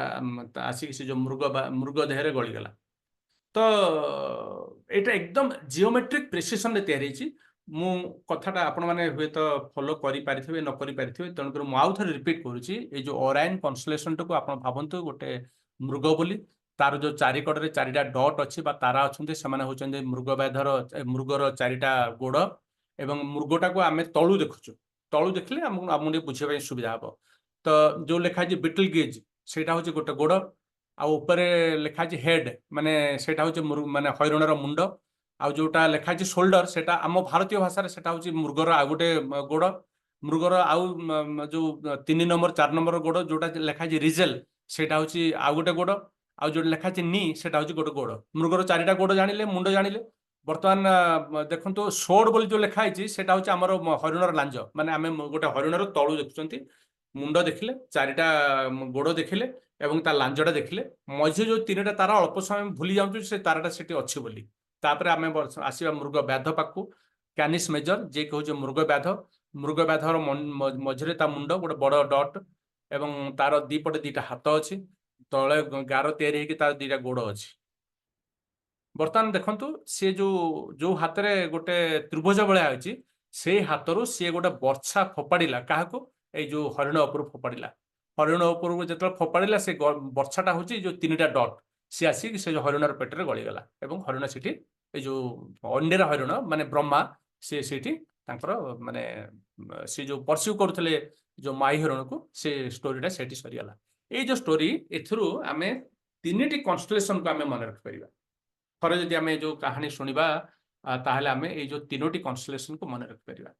ଆସିକି ସେ ଯୋଉ ମୃଗ ଦେହରେ ଗଳିଗଲା। ତ ଏଇଟା ଏକଦମ ଜିଓମେଟ୍ରିକ ପ୍ରେସିସନରେ ତିଆରି ହେଇଛି। ମୁଁ କଥାଟା ଆପଣମାନେ ହୁଏତ ଫଲୋ କରିପାରିଥିବେ ନ କରିପାରିଥିବେ, ତେଣୁକରି ମୁଁ ଆଉ ଥରେ ରିପିଟ୍ କରୁଛି। ଏଇ ଯୋଉ ଓରାଇନ୍ କନଷ୍ଟେଲେସନଟାକୁ ଆପଣ ଭାବନ୍ତୁ ଗୋଟେ ମୃଗ ବୋଲି। ତାର ଯୋଉ ଚାରିକଡ଼ରେ ଚାରିଟା ଡଟ୍ ଅଛି ବା ତାରା ଅଛନ୍ତି, ସେମାନେ ହଉଛନ୍ତି ମୃଗର ଚାରିଟା ଗୋଡ଼। ଏବଂ ମୃଗଟାକୁ ଆମେ ତଳୁ ଦେଖୁଛୁ। ତଳୁ ଦେଖିଲେ ଆମକୁ ଟିକେ ବୁଝିବା ପାଇଁ ସୁବିଧା ହବ। ତ ଯୋଉ ଲେଖା ହେଇଛି ବିଟଲ ଗେଜ୍, ସେଇଟା ହଉଛି ଗୋଟେ ଗୋଡ଼। ଆଉ ଉପରେ ଲେଖା ହେଇଛି ହେଡ୍, ମାନେ ସେଇଟା ହଉଛି ମାନେ ହରିଣର ମୁଣ୍ଡ। ଆଉ ଯୋଉଟା ଲେଖା ହେଇଛି ସୋଲ୍ଡର, ସେଟା ଆମ ଭାରତୀୟ ଭାଷାରେ ସେଟା ହଉଛି ମୃଗର ଆଉ ଗୋଟେ ଗୋଡ଼। ମୃଗର ଆଉ ଯୋଉ 3 ନମ୍ବର 4 ନମ୍ବର ଗୋଡ଼ ଯୋଉଟା ଲେଖା ହେଇଛି ରିଜେଲ, ସେଇଟା ହଉଛି ଆଉ ଗୋଟେ ଗୋଡ଼। ଆଉ ଯୋଉଟା ଲେଖା ହେଇଛି ନି, ସେଟା ହଉଛି ଗୋଟେ ଗୋଡ଼। ମୃଗର ଚାରିଟା ଗୋଡ଼ ଜାଣିଲେ, ମୁଣ୍ଡ ଜାଣିଲେ। ବର୍ତ୍ତମାନ ଦେଖନ୍ତୁ ସୋଡ୍ ବୋଲି ଯୋଉ ଲେଖା ହେଇଛି, ସେଟା ହଉଛି ଆମର ହରିଣର ଲାଞ୍ଜ। ମାନେ ଆମେ ଗୋଟେ ହରିଣର ତଳୁ ଦେଖୁଛନ୍ତି। ମୁଣ୍ଡ ଦେଖିଲେ, ଚାରିଟା ଗୋଡ଼ ଦେଖିଲେ ଏବଂ ତା ଲାଞ୍ଜଟା ଦେଖିଲେ। ମଝିରେ ଯୋଉ 3ଟା ତାରା ଅଳ୍ପ ସମୟ ଭୁଲି ଯାଉଛୁ ସେ ତାରାଟା ସେଠି ଅଛି ବୋଲି। ତାପରେ ଆମେ ଆସିବା ମୃଗ ବ୍ୟାଧ ପାଖକୁ। କ୍ୟାନିସ୍ ମେଜର, ଯିଏ କି ହଉଛି ମୃଗ ବ୍ୟାଧର ମଝିରେ ତା ମୁଣ୍ଡ ଗୋଟେ ବଡ଼ ଡଟ୍ ଏବଂ ତାର ଦିପଟେ 2ଟା ହାତ ଅଛି। ତଳେ ଗାର ତିଆରି ହେଇକି ତାର 2ଟା ଗୋଡ଼ ଅଛି। ବର୍ତ୍ତମାନ ଦେଖନ୍ତୁ ସେ ଯୋଉ ହାତରେ ଗୋଟେ ତ୍ରିଭୁଜ ଭଳିଆ ଅଛି, ସେଇ ହାତରୁ ସିଏ ଗୋଟେ ବର୍ଷା ଫୋପାଡ଼ିଲା। କାହାକୁ? ଏଇ ଯୋଉ ହରିଣ ଉପରୁ ଫୋପାଡ଼ିଲା। ହରିଣ ଉପରକୁ ଯେତେବେଳେ ଫୋପାଡ଼ିଲା, ସେ ବର୍ଷାଟା ହଉଛି ଯୋଉ 3ଟା ଡଟ୍, ସିଏ ଆସିକି ସେ ଯୋଉ ହରିଣର ପେଟରେ ଗଳିଗଲା। ଏବଂ ହରିଣ ସେଠି, ଏଇ ଯୋଉ ଅଣ୍ଡେରା ହରିଣ ମାନେ ବ୍ରହ୍ମା, ସେ ସେଇଠି ତାଙ୍କର ମାନେ ସେ ଯୋଉ ପରସ୍ୟୁ କରୁଥିଲେ ଯୋଉ ମାଇ ହରିଣକୁ, ସେ ଷ୍ଟୋରିଟା ସେଠି ସରିଗଲା। ଏଇ ଯୋଉ ଷ୍ଟୋରି, ଏଥିରୁ ଆମେ 3ଟି କନଷ୍ଟେଲେସନକୁ ଆମେ ମନେ ରଖିପାରିବା। ଥରେ ଯଦି ଆମେ ଯୋଉ କାହାଣୀ ଶୁଣିବା, ତାହେଲେ ଆମେ ଏଇ ଯୋଉ 3ଟି କନଷ୍ଟେଲେସନକୁ ମନେ ରଖିପାରିବା।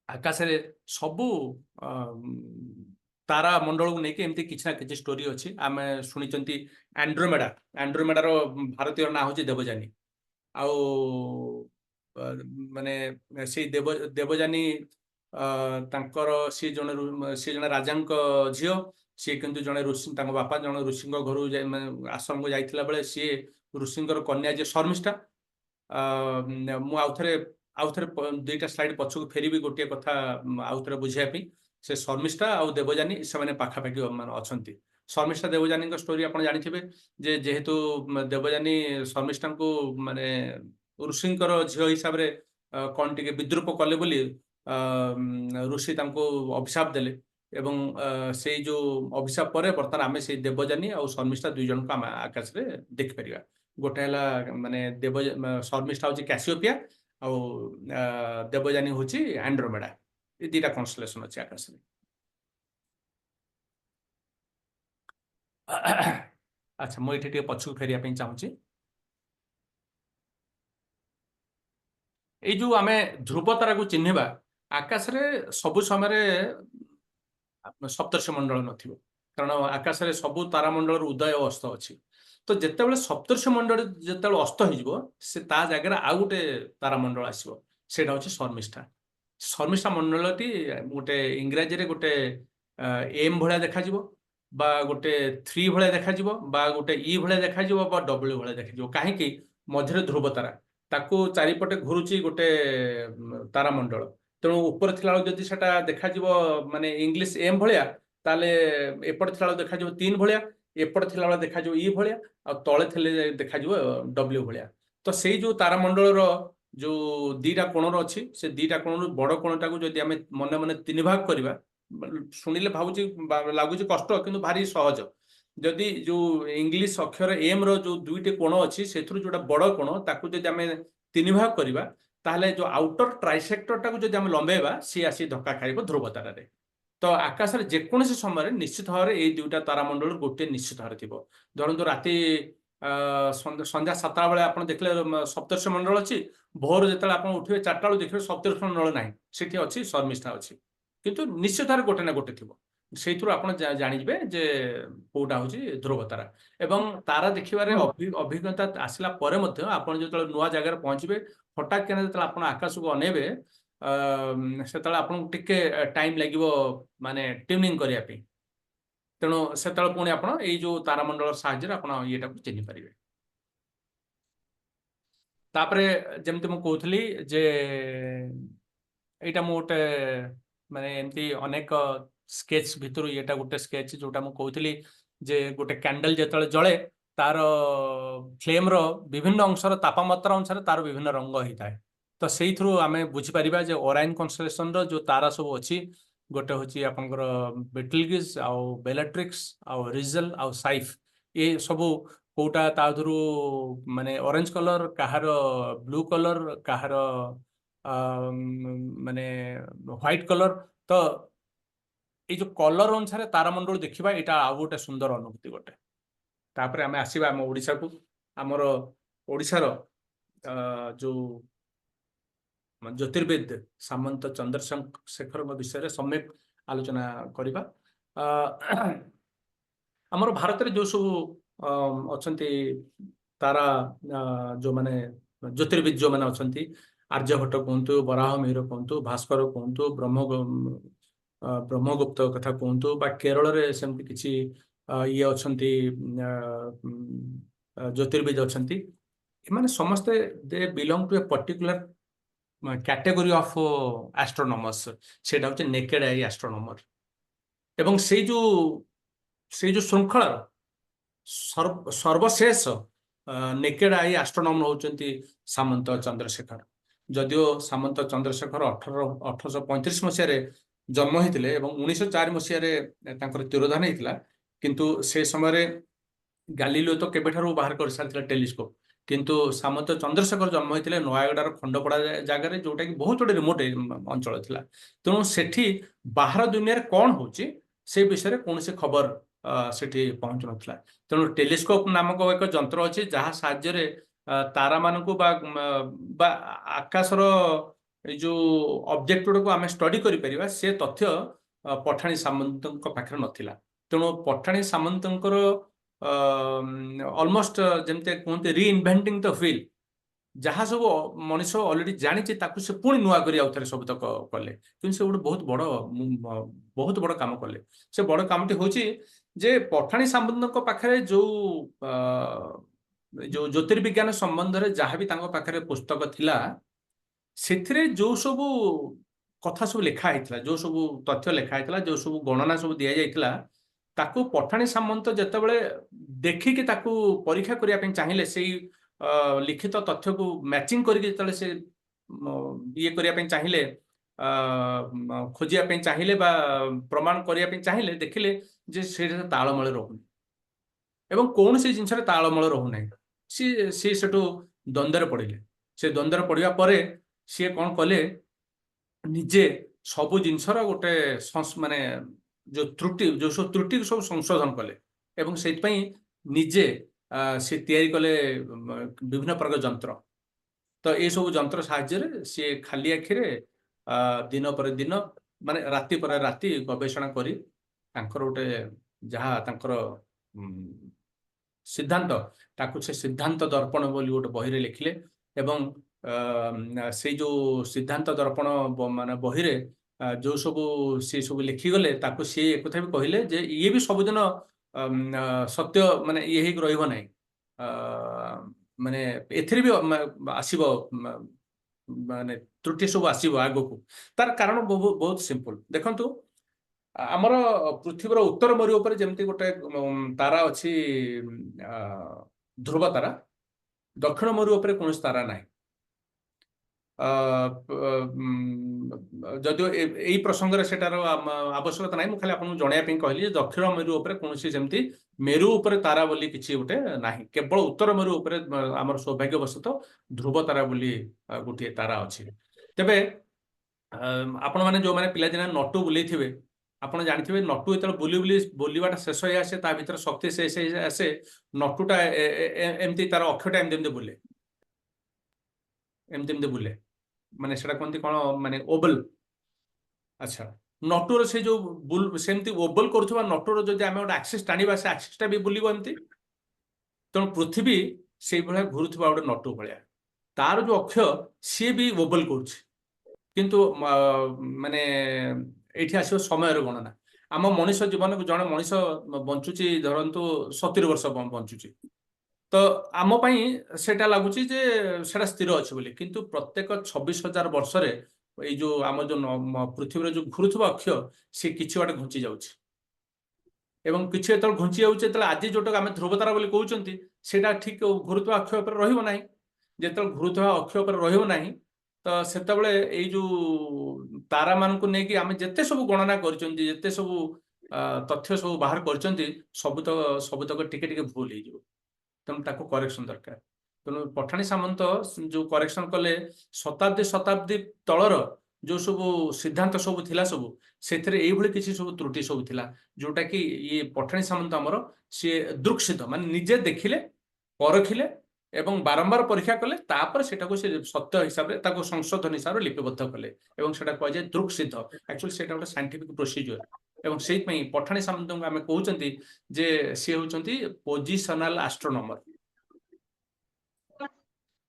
ଆକାଶରେ ସବୁ ତାରା ମଣ୍ଡଳକୁ ନେଇକି ଏମିତି କିଛି ନା କିଛି ଷ୍ଟୋରି ଅଛି। ଆମେ ଶୁଣିଛନ୍ତି ଆଣ୍ଡ୍ରୋମେଡାର ଭାରତୀୟ ନାଁ ହଉଛି ଦେବଯାନୀ। ଆଉ ମାନେ ସେଇ ଦେବଯାନୀ ତାଙ୍କର ସିଏ ଜଣେ ରାଜାଙ୍କ ଝିଅ। ସିଏ କିନ୍ତୁ ଜଣେ ଋଷି, ତାଙ୍କ ବାପା ଜଣେ ଋଷିଙ୍କ ଘରୁ ଆଶ୍ରମକୁ ଯାଇଥିଲା ବେଳେ ସିଏ ଋଷିଙ୍କର କନ୍ୟା ଯିଏ ଶର୍ମିଷ୍ଠା। ମୁଁ ଆଉଥରେ 2ଟା ସ୍ଲାଇଡ୍ ପଛକୁ ଫେରିବି ଗୋଟିଏ କଥା ଆଉଥରେ ବୁଝିବା ପାଇଁ। ସେ ଶର୍ମିଷ୍ଠା ଆଉ ଦେବଯାନୀ ସେମାନେ ପାଖାପାଖି ଅଛନ୍ତି। ଶର୍ମିଷ୍ଠା ଦେବଯାନୀଙ୍କ ଷ୍ଟୋରି ଆପଣ ଜାଣିଥିବେ, ଯେ ଯେହେତୁ ଦେବଯାନୀ ଶର୍ମିଷ୍ଠାଙ୍କୁ ମାନେ ଋଷିଙ୍କର ଝିଅ ହିସାବରେ କଣ ଟିକେ ବିଦ୍ରୂପ କଲେ ବୋଲି ଋଷି ତାଙ୍କୁ ଅଭିଶାପ ଦେଲେ। ଏବଂ ସେଇ ଯୋଉ ଅଭିଶାପ ପରେ ବର୍ତ୍ତମାନ ଆମେ ସେଇ ଦେବଯାନୀ ଆଉ ଶର୍ମିଷ୍ଠା 2 ଜଣଙ୍କୁ ଆମେ ଆକାଶରେ ଦେଖିପାରିବା। ଗୋଟେ ହେଲା ମାନେ ଶର୍ମିଷ୍ଠା ହଉଛି କ୍ୟାସିଓପିଆ ଆଉ ଦେବଯାନୀ ହଉଛି ଆଣ୍ଡ୍ରୋମେଡା। ଏ 2ଟା କନଷ୍ଟେଲେସନ ଅଛି ଆକାଶରେ। ଆଚ୍ଛା, ମୁଁ ଏଠି ଟିକେ ପଛକୁ ଫେରିବା ପାଇଁ ଚାହୁଁଛି। ଏଇ ଯୋଉ ଆମେ ଧ୍ରୁବ ତାରାକୁ ଚିହ୍ନିବା, ଆକାଶରେ ସବୁ ସମୟରେ ସପ୍ତର୍ଷି ମଣ୍ଡଳ ନଥିବ, କାରଣ ଆକାଶରେ ସବୁ ତାରାମଣ୍ଡଳର ଉଦୟ ଓ ଅସ୍ତ ଅଛି। ତ ଯେତେବେଳେ ସପ୍ତର୍ଷି ମଣ୍ଡଳ ଯେତେବେଳେ ଅସ୍ତ ହେଇଯିବ, ସେ ତା ଜାଗାରେ ଆଉ ଗୋଟେ ତାରାମଣ୍ଡଳ ଆସିବ, ସେଇଟା ହଉଛି ଶର୍ମିଷ୍ଠା। ଶର୍ମିଷ୍ଠା ମଣ୍ଡଳଟି ଗୋଟେ ଇଂରାଜୀରେ ଗୋଟେ ଏମ୍ ଭଳିଆ ଦେଖାଯିବ, ବା ଗୋଟେ 3 ଭଳିଆ ଦେଖାଯିବ, ବା ଗୋଟେ ଇ ଭଳିଆ ଦେଖାଯିବ, ବା ଡବ୍ଲ୍ୟୁ ଭଳିଆ ଦେଖାଯିବ। କାହିଁକି? ମଝିରେ ଧ୍ରୁବ ତାରା, ତାକୁ ଚାରିପଟେ ଘୁରୁଛି ଗୋଟେ ତାରାମଣ୍ଡଳ। ତେଣୁ ଉପରେ ଥିଲାବେଳକୁ ଯଦି ସେଟା ଦେଖାଯିବ ମାନେ ଇଂଲିଶ ଏମ୍ ଭଳିଆ, ତାହେଲେ ଏପଟେ ଥିଲାବେଳେ ଦେଖାଯିବ 3 ଭଳିଆ, ଏପଟେ ଥିଲାବେଳେ ଦେଖାଯିବ ଇ ଭଳିଆ, ଆଉ ତଳେ ଥିଲେ ଦେଖାଯିବ ଡବ୍ଲ୍ୟୁ ଭଳିଆ। ତ ସେଇ ଯୋଉ ତାରାମଣ୍ଡଳର ଯୋଉ 2ଟା କୋଣର ଅଛି, ସେ 2ଟା କୋଣରୁ ବଡ଼ କୋଣଟାକୁ ଯଦି ଆମେ ମନେ ମନେ 3 ଭାଗ କରିବା, ଶୁଣିଲେ ଲାଗୁଛି କଷ୍ଟ, କିନ୍ତୁ ଭାରି ସହଜ। ଯଦି ଯୋଉ ଇଂଲିଶ ଅକ୍ଷର ଏମ୍ ର ଯୋଉ 2ଟି କୋଣ ଅଛି, ସେଥିରୁ ଯୋଉଟା ବଡ଼ କୋଣ, ତାକୁ ଯଦି ଆମେ 3 ଭାଗ କରିବା, ତାହେଲେ ଯୋଉ ଆଉଟର ଟ୍ରାଇସେକ୍ଟରଟାକୁ ଯଦି ଆମେ ଲମ୍ବେଇବା, ସିଏ ଆସି ଧକ୍କା ଖାଇବ ଧ୍ରୁବ ତାରାରେ। ତ ଆକାଶରେ ଯେକୌଣସି ସମୟରେ ନିଶ୍ଚିତ ଭାବରେ ଏଇ 2ଟା ତାରାମଣ୍ଡଳରୁ ଗୋଟିଏ ନିଶ୍ଚିତ ଭାବରେ ଥିବ। ଧରନ୍ତୁ ରାତି ସନ୍ଧ୍ୟା 7ଟା ବେଳେ ଆପଣ ଦେଖିଲେ ସପ୍ତର୍ଷି ମଣ୍ଡଳ ଅଛି, ଭୋର ଯେତେବେଳେ ଆପଣ ଉଠିବେ 4ଟା ବେଳକୁ ଦେଖିବେ ସପ୍ତର୍ଷି ମଣ୍ଡଳ ନାହିଁ, ସେଠି ଅଛି ଶର୍ମିଷ୍ଠା ଅଛି। କିନ୍ତୁ ନିଶ୍ଚିତ ଭାବରେ ଗୋଟେ ନା ଗୋଟେ ଥିବ। ସେଇଥିରୁ ଆପଣ ଜାଣିଯିବେ ଯେ କୋଉଟା ହଉଛି ଧ୍ରୁବ ତାରା। ଏବଂ ତାରା ଦେଖିବାରେ ଅଭିଜ୍ଞତା ଆସିଲା ପରେ ମଧ୍ୟ ଆପଣ ଯେତେବେଳେ ନୂଆ ଜାଗାରେ ପହଞ୍ଚିବେ, ହଠାତ୍ କିନା ଯେତେବେଳେ ଆପଣ ଆକାଶକୁ ଅନେଇବେ, ସେତେବେଳେ ଆପଣଙ୍କୁ ଟିକେ ଟାଇମ୍ ଲାଗିବ ମାନେ ଟ୍ୟୁନିଂ କରିବା ପାଇଁ। ତେଣୁ ସେତେବେଳେ ପୁଣି ଆପଣ ଏଇ ଯୋଉ ତାରାମଣ୍ଡଳ ସାହାଯ୍ୟରେ ଆପଣ ଇଏଟାକୁ ଚିହ୍ନି ପାରିବେ। तापरे जेमती मु कहूली जे एटा मु गोटे माने एमती अनेक स्केच भितर एटा गोटे स्केच जोटा मु कहूली जे गोटे कैंडल जेतले जळे तार फ्लेम रो विभिन्न अंशर तापमात्रा अनुसार तार विभिन्न रंग होता है। तो से थ्रू आम बुझीपर जे ओराइन कनस्टेलेशन जो तारा सब अच्छी गोटे हूँ आपंकर बेटलगिज आउ बेलाट्रिक्स आउ रिजल आउ साइफ ये सब कोटा ताधुरु माने ऑरेंज कलर कहार ब्लू कलर कहार माने व्हाइट कलर। तो ये जो कलर अनुसार तारामंडल देखा यहाँ आउ गोटे सुंदर अनुभूति गोटे। तापर आम आसवा आम ओडिशा को आमर ओडिशार जो ज्योतिर्विद सामंत चंद्रशेखर विषय सम्यक आलोचना करवा। आमर भारत में जो सब अच्छा तारा जो माने ज्योतिर्विद जो मैंने अच्छा आर्यभट्ट कहतु बराह मिहिर कहतु भास्कर कहतु ब्रह्मगुप्त कथा कहतु बा केरल रे सेमती किछि ये अच्छा ज्योतिर्विद अच्छा एमाने समस्ते they belong to a particular category of astronomers सेटा होचे नेकेड आई एस्ट्रोनॉमर। एवं से जो श्रृंखलार सर्वशेष नेकेड आई एस्ट्रोनॉमर होचंती सामंत चंद्रशेखर। जदियो सामंत चंद्रशेखर 1835 मसीह जन्म होते 1904 मसीह तिरोधान होता किंतु से समय गालिलियो तो केबेठारू बाहर कर सारी टेलीस्कोप किंतु सामंत चंद्रशेखर जन्म होते नयागड़ार खंडपड़ा जगार जोटा कि बहुत गोटे रिमोट अंचल था। तेणु सेठी बाहर दुनिया कौन होची से विषय कौन से खबर सेठी पहुंच नाला। तेणु टेलीस्कोप नामक एक जंत्र अच्छी जहाँ साहाय्य तारा मानू बा आकाशर जो ऑब्जेक्ट गुड़ा को आम स्टडी कर से तथ्य पठाणी सामंत पाखे नथिला। तेणु पठाणी सामंत ऑलमोस्ट जमते कहते रीइन्वेंटिंग द व्हील जहाँ सब मनीष ऑलरेडी जानी से पुणी नुआ कर सब तक कले कि से गोटे बहुत बड़ काम कले। से बड़ कामटी हूँ जे पठाणी सामंत पाखे जो जो ज्योतिर्विज्ञान संबंध में जहाँ भी पाखे पुस्तक थिला से जो सब कथा सब लिखाई जो सब तथ्य लिखाई जो सब गणना सब दि जाइथिला ताकू पठाणी सामंत जितेबाला देखिकी ताकू परीक्षा करने चाहिए से लिखित तथ्य को मैचिंग करके से ये करने चाहिए खोजिया चाहिए बा प्रमाण करने चाहिए देखिले जे से तालमेल रोनी एवं कौन से जिनस तालमेल रोना सी सेठू द्वंद्व पड़े। से द्वंद्व पड़ा पर सी कौन कले निजे सबू जिनसर गोटे माने जो त्रुटि जो सब त्रुटि सब संशोधन कले एवं से निजे सी तैयारी कले विभिन्न प्रकार जंत्र। तो ये सब जंत्र साहाय्य सी खाली आखिरे दिन पर दिन माने राति पर राति गवेषणा करी तांकर गोटे जहाँ तांकर सिद्धांत ताकू से सिद्धांत दर्पण बोली गोटे बही लिखिले एवं से जो सिद्धांत दर्पण माने बही जो सब सी सब लिखिगले ताकू सी एक भी कहले जे ये भी सबुदिन सत्य माने ये ही रहिबो नै माने एथिर भी आसीबो माने त्रुटि सब आसीबो आगो को। तार कारण बहुत सिंपल देखंतु आमर पृथ्वीर उत्तर मेरु उपर जेमती गोटे तारा अछि ध्रुव तारा दक्षिण मेरु उपर कौन तारा ना जदियो यही प्रसंग में सेटार आवश्यकता ना खाली आपको जनवाई कहली दक्षिण मेरु उपर कौन सेमती मेरु उपर तारा बोली किसी गोटे ना केवल उत्तर मेरु उपर आमर सौभाग्यवशत ध्रुव तारा बोली गोटे तारा अच्छी। तेबे आपण मैंने जो मैंने पिलादिन नटु बुले थे आपड़ जानी नटु जो बुली बुली बुलवाटा शेष हो आसे ता भीतर शक्ति शेष आसे नटुटा एमती तार अक्षटा एमती बुले एमती बुले माने सेटा कहते कौन माने ओबल। अच्छा नटुर से जो बुल सेमती ओबल करुवा नटुर जब आम गोटे एक्सिस टाणा से एक्सिसटा भी बुल एमती तेणु पृथ्वी से भाया घुरुवा गोटे नटु भाया तार जो अक्ष सी भी ओबल किंतु माने ये आसो समय गणना आम मनीष जीवन को जड़े मनीष बंचुची धरतु 70 वर्ष बंचुची ତ ଆମ ପାଇଁ ସେଇଟା ଲାଗୁଛି ଯେ ସେଟା ସ୍ଥିର ଅଛି ବୋଲି, କିନ୍ତୁ ପ୍ରତ୍ୟେକ 26,000 ବର୍ଷରେ ଏଇ ଯୋଉ ଆମର ଯୋଉ ପୃଥିବୀରେ ଯୋଉ ଘୁରୁଥିବା ଅକ୍ଷ ସେ କିଛି ବାଟେ ଘୁଞ୍ଚି ଯାଉଛି, ଏବଂ କିଛି ଯେତେବେଳେ ଘୁଞ୍ଚି ଯାଉଛି, ଯେତେବେଳେ ଆଜି ଯୋଉଟାକୁ ଆମେ ଧ୍ରୁବତାରା ବୋଲି କହୁଛନ୍ତି ସେଇଟା ଠିକ ଘୁରୁଥିବା ଅକ୍ଷ ଉପରେ ରହିବ ନାହିଁ। ଯେତେବେଳେ ଘୁରୁଥିବା ଅକ୍ଷ ଉପରେ ରହିବ ନାହିଁ, ତ ସେତେବେଳେ ଏଇ ଯୋଉ ତାରା ମାନଙ୍କୁ ନେଇକି ଆମେ ଯେତେ ସବୁ ଗଣନା କରିଛନ୍ତି, ଯେତେ ସବୁ ତଥ୍ୟ ସବୁ ବାହାର କରିଛନ୍ତି, ସବୁତକ ଟିକେ ଟିକେ ଭୁଲ ହେଇଯିବ। ତେଣୁ ତାକୁ କରେକ୍ସନ ଦରକାର। ତେଣୁ ପଠାଣି ସାମନ୍ତ ଯୋଉ କରେକ୍ସନ କଲେ, ଶତାବ୍ଦୀ ତଳର ଯୋଉ ସବୁ ସିଦ୍ଧାନ୍ତ ସବୁ ଥିଲା, ସବୁ ସେଥିରେ ଏଇଭଳି କିଛି ସବୁ ତ୍ରୁଟି ସବୁ ଥିଲା, ଯୋଉଟା କି ଇଏ ପଠାଣି ସାମନ୍ତ ଆମର ସିଏ ଦୃକ୍ସିତ, ମାନେ ନିଜେ ଦେଖିଲେ, ପରଖିଲେ ଏବଂ ବାରମ୍ବାର ପରୀକ୍ଷା କଲେ, ତାପରେ ସେଟାକୁ ସେ ସତ୍ୟ ହିସାବରେ ତାକୁ ସଂଶୋଧନ ହିସାବରେ ଲିପିବଦ୍ଧ କଲେ, ଏବଂ ସେଟା କୁହାଯାଏ ଦୃକ୍ସିତ। ଆକ୍ଚୁଆଲି ସେଇଟା ଗୋଟେ ସାଇଣ୍ଟିଫିକ ପ୍ରୋସିଜିଓର, ଏବଂ ସେଇଥିପାଇଁ ପଠାଣି ସାମନ୍ତଙ୍କୁ ଆମେ କହୁଛନ୍ତି ଯେ ସିଏ ହଉଛନ୍ତି ପୋଜିସନାଲ ଆଷ୍ଟ୍ରୋନମର।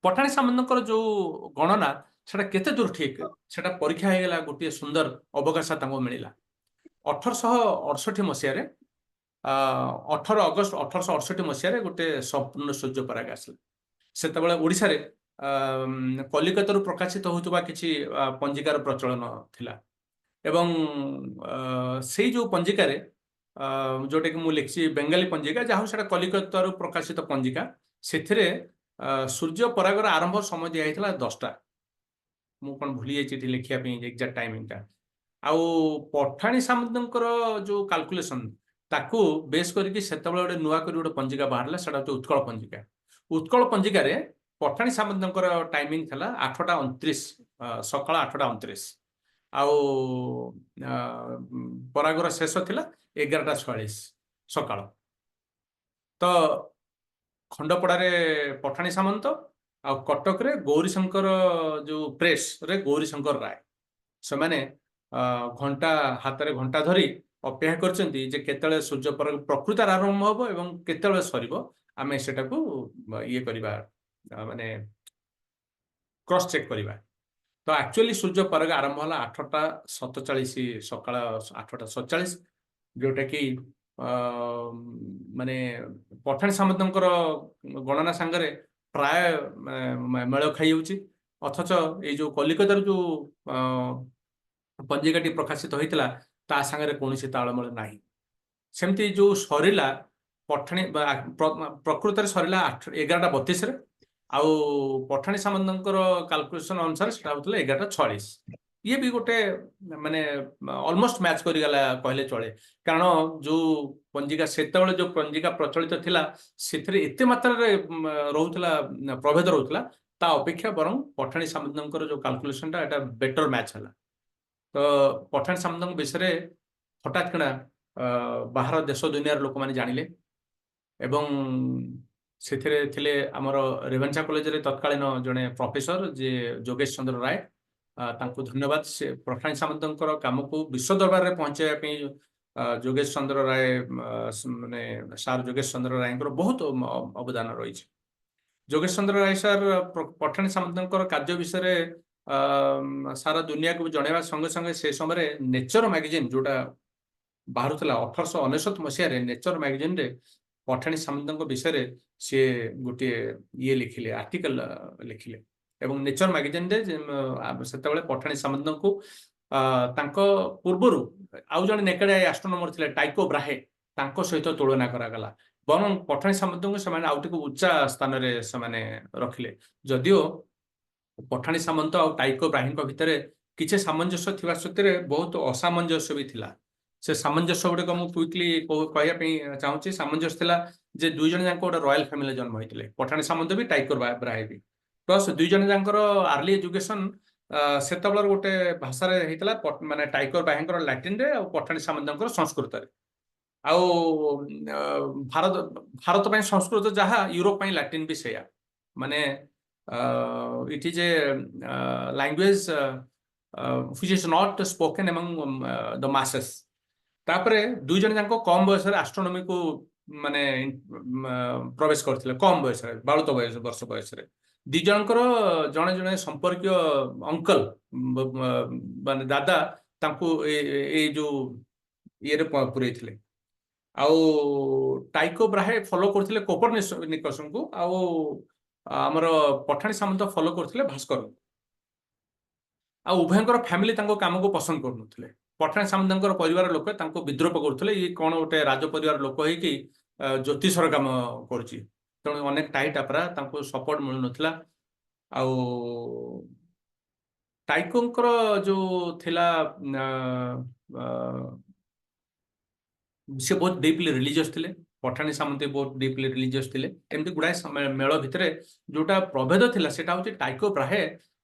ପଠାଣି ସାମନ୍ତଙ୍କର ଯୋଉ ଗଣନା ସେଟା କେତେ ଦୂର ଠିକ, ସେଟା ପରୀକ୍ଷା ହେଇଗଲା, ଗୋଟିଏ ସୁନ୍ଦର ଅବକାଶ ତାଙ୍କୁ ମିଳିଲା 1868 ମସିହାରେ। 18 ଅଗଷ୍ଟ 1868 ମସିହାରେ ଗୋଟେ ସମ୍ପୂର୍ଣ୍ଣ ସୂର୍ଯ୍ୟ ପରାଗ ଆସିଲା। ସେତେବେଳେ ଓଡ଼ିଶାରେ କଲିକତାରୁ ପ୍ରକାଶିତ ହେଉଥିବା କିଛି ପଞ୍ଜିକାର ପ୍ରଚଳନ ଥିଲା, ଏବଂ ସେଇ ଯୋଉ ପଞ୍ଜିକାରେ ଯୋଉଟାକି ମୁଁ ଲେଖିଛି ବେଙ୍ଗାଲୀ ପଞ୍ଜିକା, ଯାହା ହଉ ସେଟା କଲିକତାରୁ ପ୍ରକାଶିତ ପଞ୍ଜିକା, ସେଥିରେ ସୂର୍ଯ୍ୟ ପରାଗର ଆରମ୍ଭ ସମୟ ଦିଆଯାଇଥିଲା 10ଟା। ମୁଁ କଣ ଭୁଲି ଯାଇଛି ଏଠି ଲେଖିବା ପାଇଁ ଏକ୍ଜାକ୍ଟ ଟାଇମିଂଟା। ଆଉ ପଠାଣି ସାମନ୍ତଙ୍କର ଯୋଉ କାଲକୁଲେସନ, ତାକୁ ବେଶ କରିକି ସେତେବେଳେ ଗୋଟେ ନୂଆ କରି ଗୋଟେ ପଞ୍ଜିକା ବାହାରିଲା, ସେଟା ହଉଛି ଉତ୍କଳ ପଞ୍ଜିକା। ଉତ୍କଳ ପଞ୍ଜିକାରେ ପଠାଣି ସାମନ୍ତଙ୍କର ଟାଇମିଂ ଥିଲା 8:29, ସକାଳ 8:29, ଆଉ ପରାଗର ଶେଷ ଥିଲା 11:46 ସକାଳ। ତ ଖଣ୍ଡପଡ଼ାରେ ପଠାଣି ସାମନ୍ତ, ଆଉ କଟକରେ ଗୌରୀଶଙ୍କର ଯୋଉ ପ୍ରେସରେ ଗୌରୀଶଙ୍କର ରାୟ, ସେମାନେ ଘଣ୍ଟା ହାତରେ ଘଣ୍ଟା ଧରି ଅପେକ୍ଷା କରିଛନ୍ତି ଯେ କେତେବେଳେ ସୂର୍ଯ୍ୟ ପରାଗ ପ୍ରକୃତରେ ଆରମ୍ଭ ହବ ଏବଂ କେତେବେଳେ ସରିବ, ଆମେ ସେଟାକୁ ଇଏ କରିବା, ମାନେ କ୍ରସ୍ ଚେକ୍ କରିବା। ତ ଆକ୍ଚୁଆଲି ସୂର୍ଯ୍ୟ ପରାଗ ଆରମ୍ଭ ହେଲା 8:47, ସକାଳ 8:47, ଯୋଉଟା କି ମାନେ ପଠାଣି ସାମନ୍ତଙ୍କର ଗଣନା ସାଙ୍ଗରେ ପ୍ରାୟ ମେଳ ଖାଇଯାଉଛି। ଅଥଚ ଏଇ ଯୋଉ କଲିକତାର ଯୋଉ ପଞ୍ଜିକାଟି ପ୍ରକାଶିତ ହୋଇଥିଲା, ତା ସାଙ୍ଗରେ କୌଣସି ତାଳମେଳ ନାହିଁ। ସେମିତି ଯୋଉ ସରିଲା ପଠାଣି ପ୍ରକୃତରେ ସରିଲା 11:32ରେ, ଆଉ ପଠାଣି ସାମନ୍ତଙ୍କର କାଲକୁଲେସନ ଅନୁସାରେ ସେଟା ହଉଥିଲା 11:46। ଇଏ ବି ଗୋଟେ ମାନେ ଅଲମୋଷ୍ଟ ମ୍ୟାଚ କରିଗଲା କହିଲେ ଚଳେ, କାରଣ ଯୋଉ ପଞ୍ଜିକା ସେତେବେଳେ ଯୋଉ ପଞ୍ଜିକା ପ୍ରଚଳିତ ଥିଲା, ସେଥିରେ ଏତେ ମାତ୍ରାରେ ରହୁଥିଲା, ପ୍ରଭେଦ ରହୁଥିଲା, ତା ଅପେକ୍ଷା ବରଂ ପଠାଣି ସାମନ୍ତଙ୍କର ଯୋଉ କାଲକୁଲେସନଟା ଏଟା ବେଟର ମ୍ୟାଚ ହେଲା। ତ ପଠାଣି ସାମନ୍ତଙ୍କ ବିଷୟରେ ହଠାତ୍ କିଣା ବାହାର ଦେଶ ଦୁନିଆର ଲୋକମାନେ ଜାଣିଲେ, ଏବଂ ସେଥିରେ ଥିଲେ ଆମର ରେଭେନ୍ସା କଲେଜରେ ତତ୍କାଳୀନ ଜଣେ ପ୍ରଫେସର ଯିଏ ଯୋଗେଶ ଚନ୍ଦ୍ର ରାୟ। ତାଙ୍କୁ ଧନ୍ୟବାଦ, ସେ ପଠାଣି ସାମନ୍ତଙ୍କର କାମକୁ ବିଶ୍ୱ ଦରବାରରେ ପହଞ୍ଚାଇବା ପାଇଁ ଯୋଗେଶ ଚନ୍ଦ୍ର ରାୟ, ମାନେ ସାର୍ ଯୋଗେଶ ଚନ୍ଦ୍ର ରାୟଙ୍କର ବହୁତ ଅବଦାନ ରହିଛି। ଯୋଗେଶ ଚନ୍ଦ୍ର ରାୟ ସାର୍ ପଠାଣି ସାମନ୍ତଙ୍କର କାର୍ଯ୍ୟ ବିଷୟରେ ସାରା ଦୁନିଆକୁ ଜଣେଇବା ସଙ୍ଗେ ସଙ୍ଗେ ସେ ସମୟରେ ନେଚର ମ୍ୟାଗାଜିନ୍ ଯୋଉଟା ବାହାରୁଥିଲା 1899 ମସିହାରେ, ନେଚର ମ୍ୟାଗାଜିନରେ ପଠାଣି ସାମନ୍ତଙ୍କ ବିଷୟରେ ସିଏ ଗୋଟିଏ ଇଏ ଲେଖିଲେ, ଆର୍ଟିକଲ ଲେଖିଲେ, ଏବଂ ନେଚର ମ୍ୟାଗାଜିନରେ ସେତେବେଳେ ପଠାଣି ସାମନ୍ତଙ୍କୁ ତାଙ୍କ ପୂର୍ବରୁ ଆଉ ଜଣେ ନେକେଡ ଆଇ ଆଷ୍ଟ୍ରୋନମର ଥିଲେ ଟାଇକୋ ବ୍ରାହେ, ତାଙ୍କ ସହିତ ତୁଳନା କରାଗଲା। ବରଂ ପଠାଣି ସାମନ୍ତଙ୍କୁ ସେମାନେ ଆଉ ଟିକେ ଉଚ୍ଚା ସ୍ଥାନରେ ସେମାନେ ରଖିଲେ, ଯଦିଓ ପଠାଣି ସାମନ୍ତ ଆଉ ଟାଇକୋ ବ୍ରାହେଙ୍କ ଭିତରେ କିଛି ସାମଞ୍ଜସ୍ୟ ଥିବା ସତ୍ତ୍ୱେ ବହୁତ ଅସାମଞ୍ଜସ୍ୟ ବି ଥିଲା। ସେ ସାମଞ୍ଜସ୍ୟ ଗୁଡିକ ମୁଁ କୁଇକଲି କହିବା ପାଇଁ ଚାହୁଁଛି। ସାମଞ୍ଜସ୍ୟ ଥିଲା ଯେ ଦୁଇ ଜଣ ଯାକ ଗୋଟେ ରୟାଲ ଫ୍ୟାମିଲି ଜନ୍ମ ହୋଇଥିଲେ, ପଠାଣି ସାମନ୍ତ ବି ଟାଇକୋ ବ୍ରାହେ ବି। ପ୍ଲସ୍ ଦୁଇ ଜଣ ଯାଙ୍କର ଆର୍ଲି ଏଜୁକେସନ ସେତେବେଳେ ଗୋଟେ ଭାଷାରେ ହେଇଥିଲା, ମାନେ ଟାଇକୋ ବ୍ରାହେଙ୍କର ଲାଟିନରେ ଆଉ ପଠାଣି ସାମନ୍ତଙ୍କର ସଂସ୍କୃତରେ। ଆଉ ଭାରତ ପାଇଁ ସଂସ୍କୃତ ଯାହା, ୟୁରୋପ ପାଇଁ ଲାଟିନ ବି ସେଇଆ, ମାନେ ଇଟ୍ is a language which is not spoken among the masses। ତାପରେ ଦୁଇ ଜଣ ଯାକ କମ ବୟସରେ ଆଷ୍ଟ୍ରୋନମିକୁ ମାନେ ପ୍ରବେଶ କରିଥିଲେ, କମ ବୟସରେ, 52 ବର୍ଷ ବୟସରେ। ଦି ଜଣଙ୍କର ଜଣେ ଜଣେ ସମ୍ପର୍କୀୟ ଅଙ୍କଲ, ମାନେ ଦାଦା, ତାଙ୍କୁ ଏଇ ଯୋଉ ଇଏରେ ପୁରେଇଥିଲେ। ଆଉ ଟାଇକୋ ବ୍ରାହେ ଫଲୋ କରୁଥିଲେ କୋପରନିକସଙ୍କୁ, ଆଉ ଆମର ପଠାଣି ସାମନ୍ତ ଫଲୋ କରୁଥିଲେ ଭାସ୍କରଙ୍କୁ। ଆଉ ଉଭୟଙ୍କର ଫ୍ୟାମିଲି ତାଙ୍କ କାମକୁ ପସନ୍ଦ କରୁନଥିଲେ। ପଠାଣି ସାମନ୍ତଙ୍କର ପରିବାର ଲୋକ ତାଙ୍କୁ ବିଦ୍ରୋପ କରୁଥିଲେ, ଇଏ କଣ ଗୋଟେ ରାଜ ପରିବାର ଲୋକ ହେଇକି ଜ୍ୟୋତିଷର କାମ କରୁଛି। ତେଣୁ ଅନେକ ଟାହି ଟାପରା ତାଙ୍କୁ ସପୋର୍ଟ ମିଳୁନଥିଲା। ଆଉ ଟାଇକୋଙ୍କର ଯୋଉ ଥିଲା ସେ ବହୁତ ଡିପଲି ରିଲିଜିୟସ୍ ଥିଲେ, ପଠାଣି ସାମନ୍ତ ବହୁତ ଡିପଲି ରିଲିଜିୟସ୍ ଥିଲେ। ଏମିତି ଗୁଡାଏ ମେଳ ଭିତରେ ଯୋଉଟା ପ୍ରଭେଦ ଥିଲା ସେଟା ହଉଛି ଟାଇକୋ ବ୍ରାହେ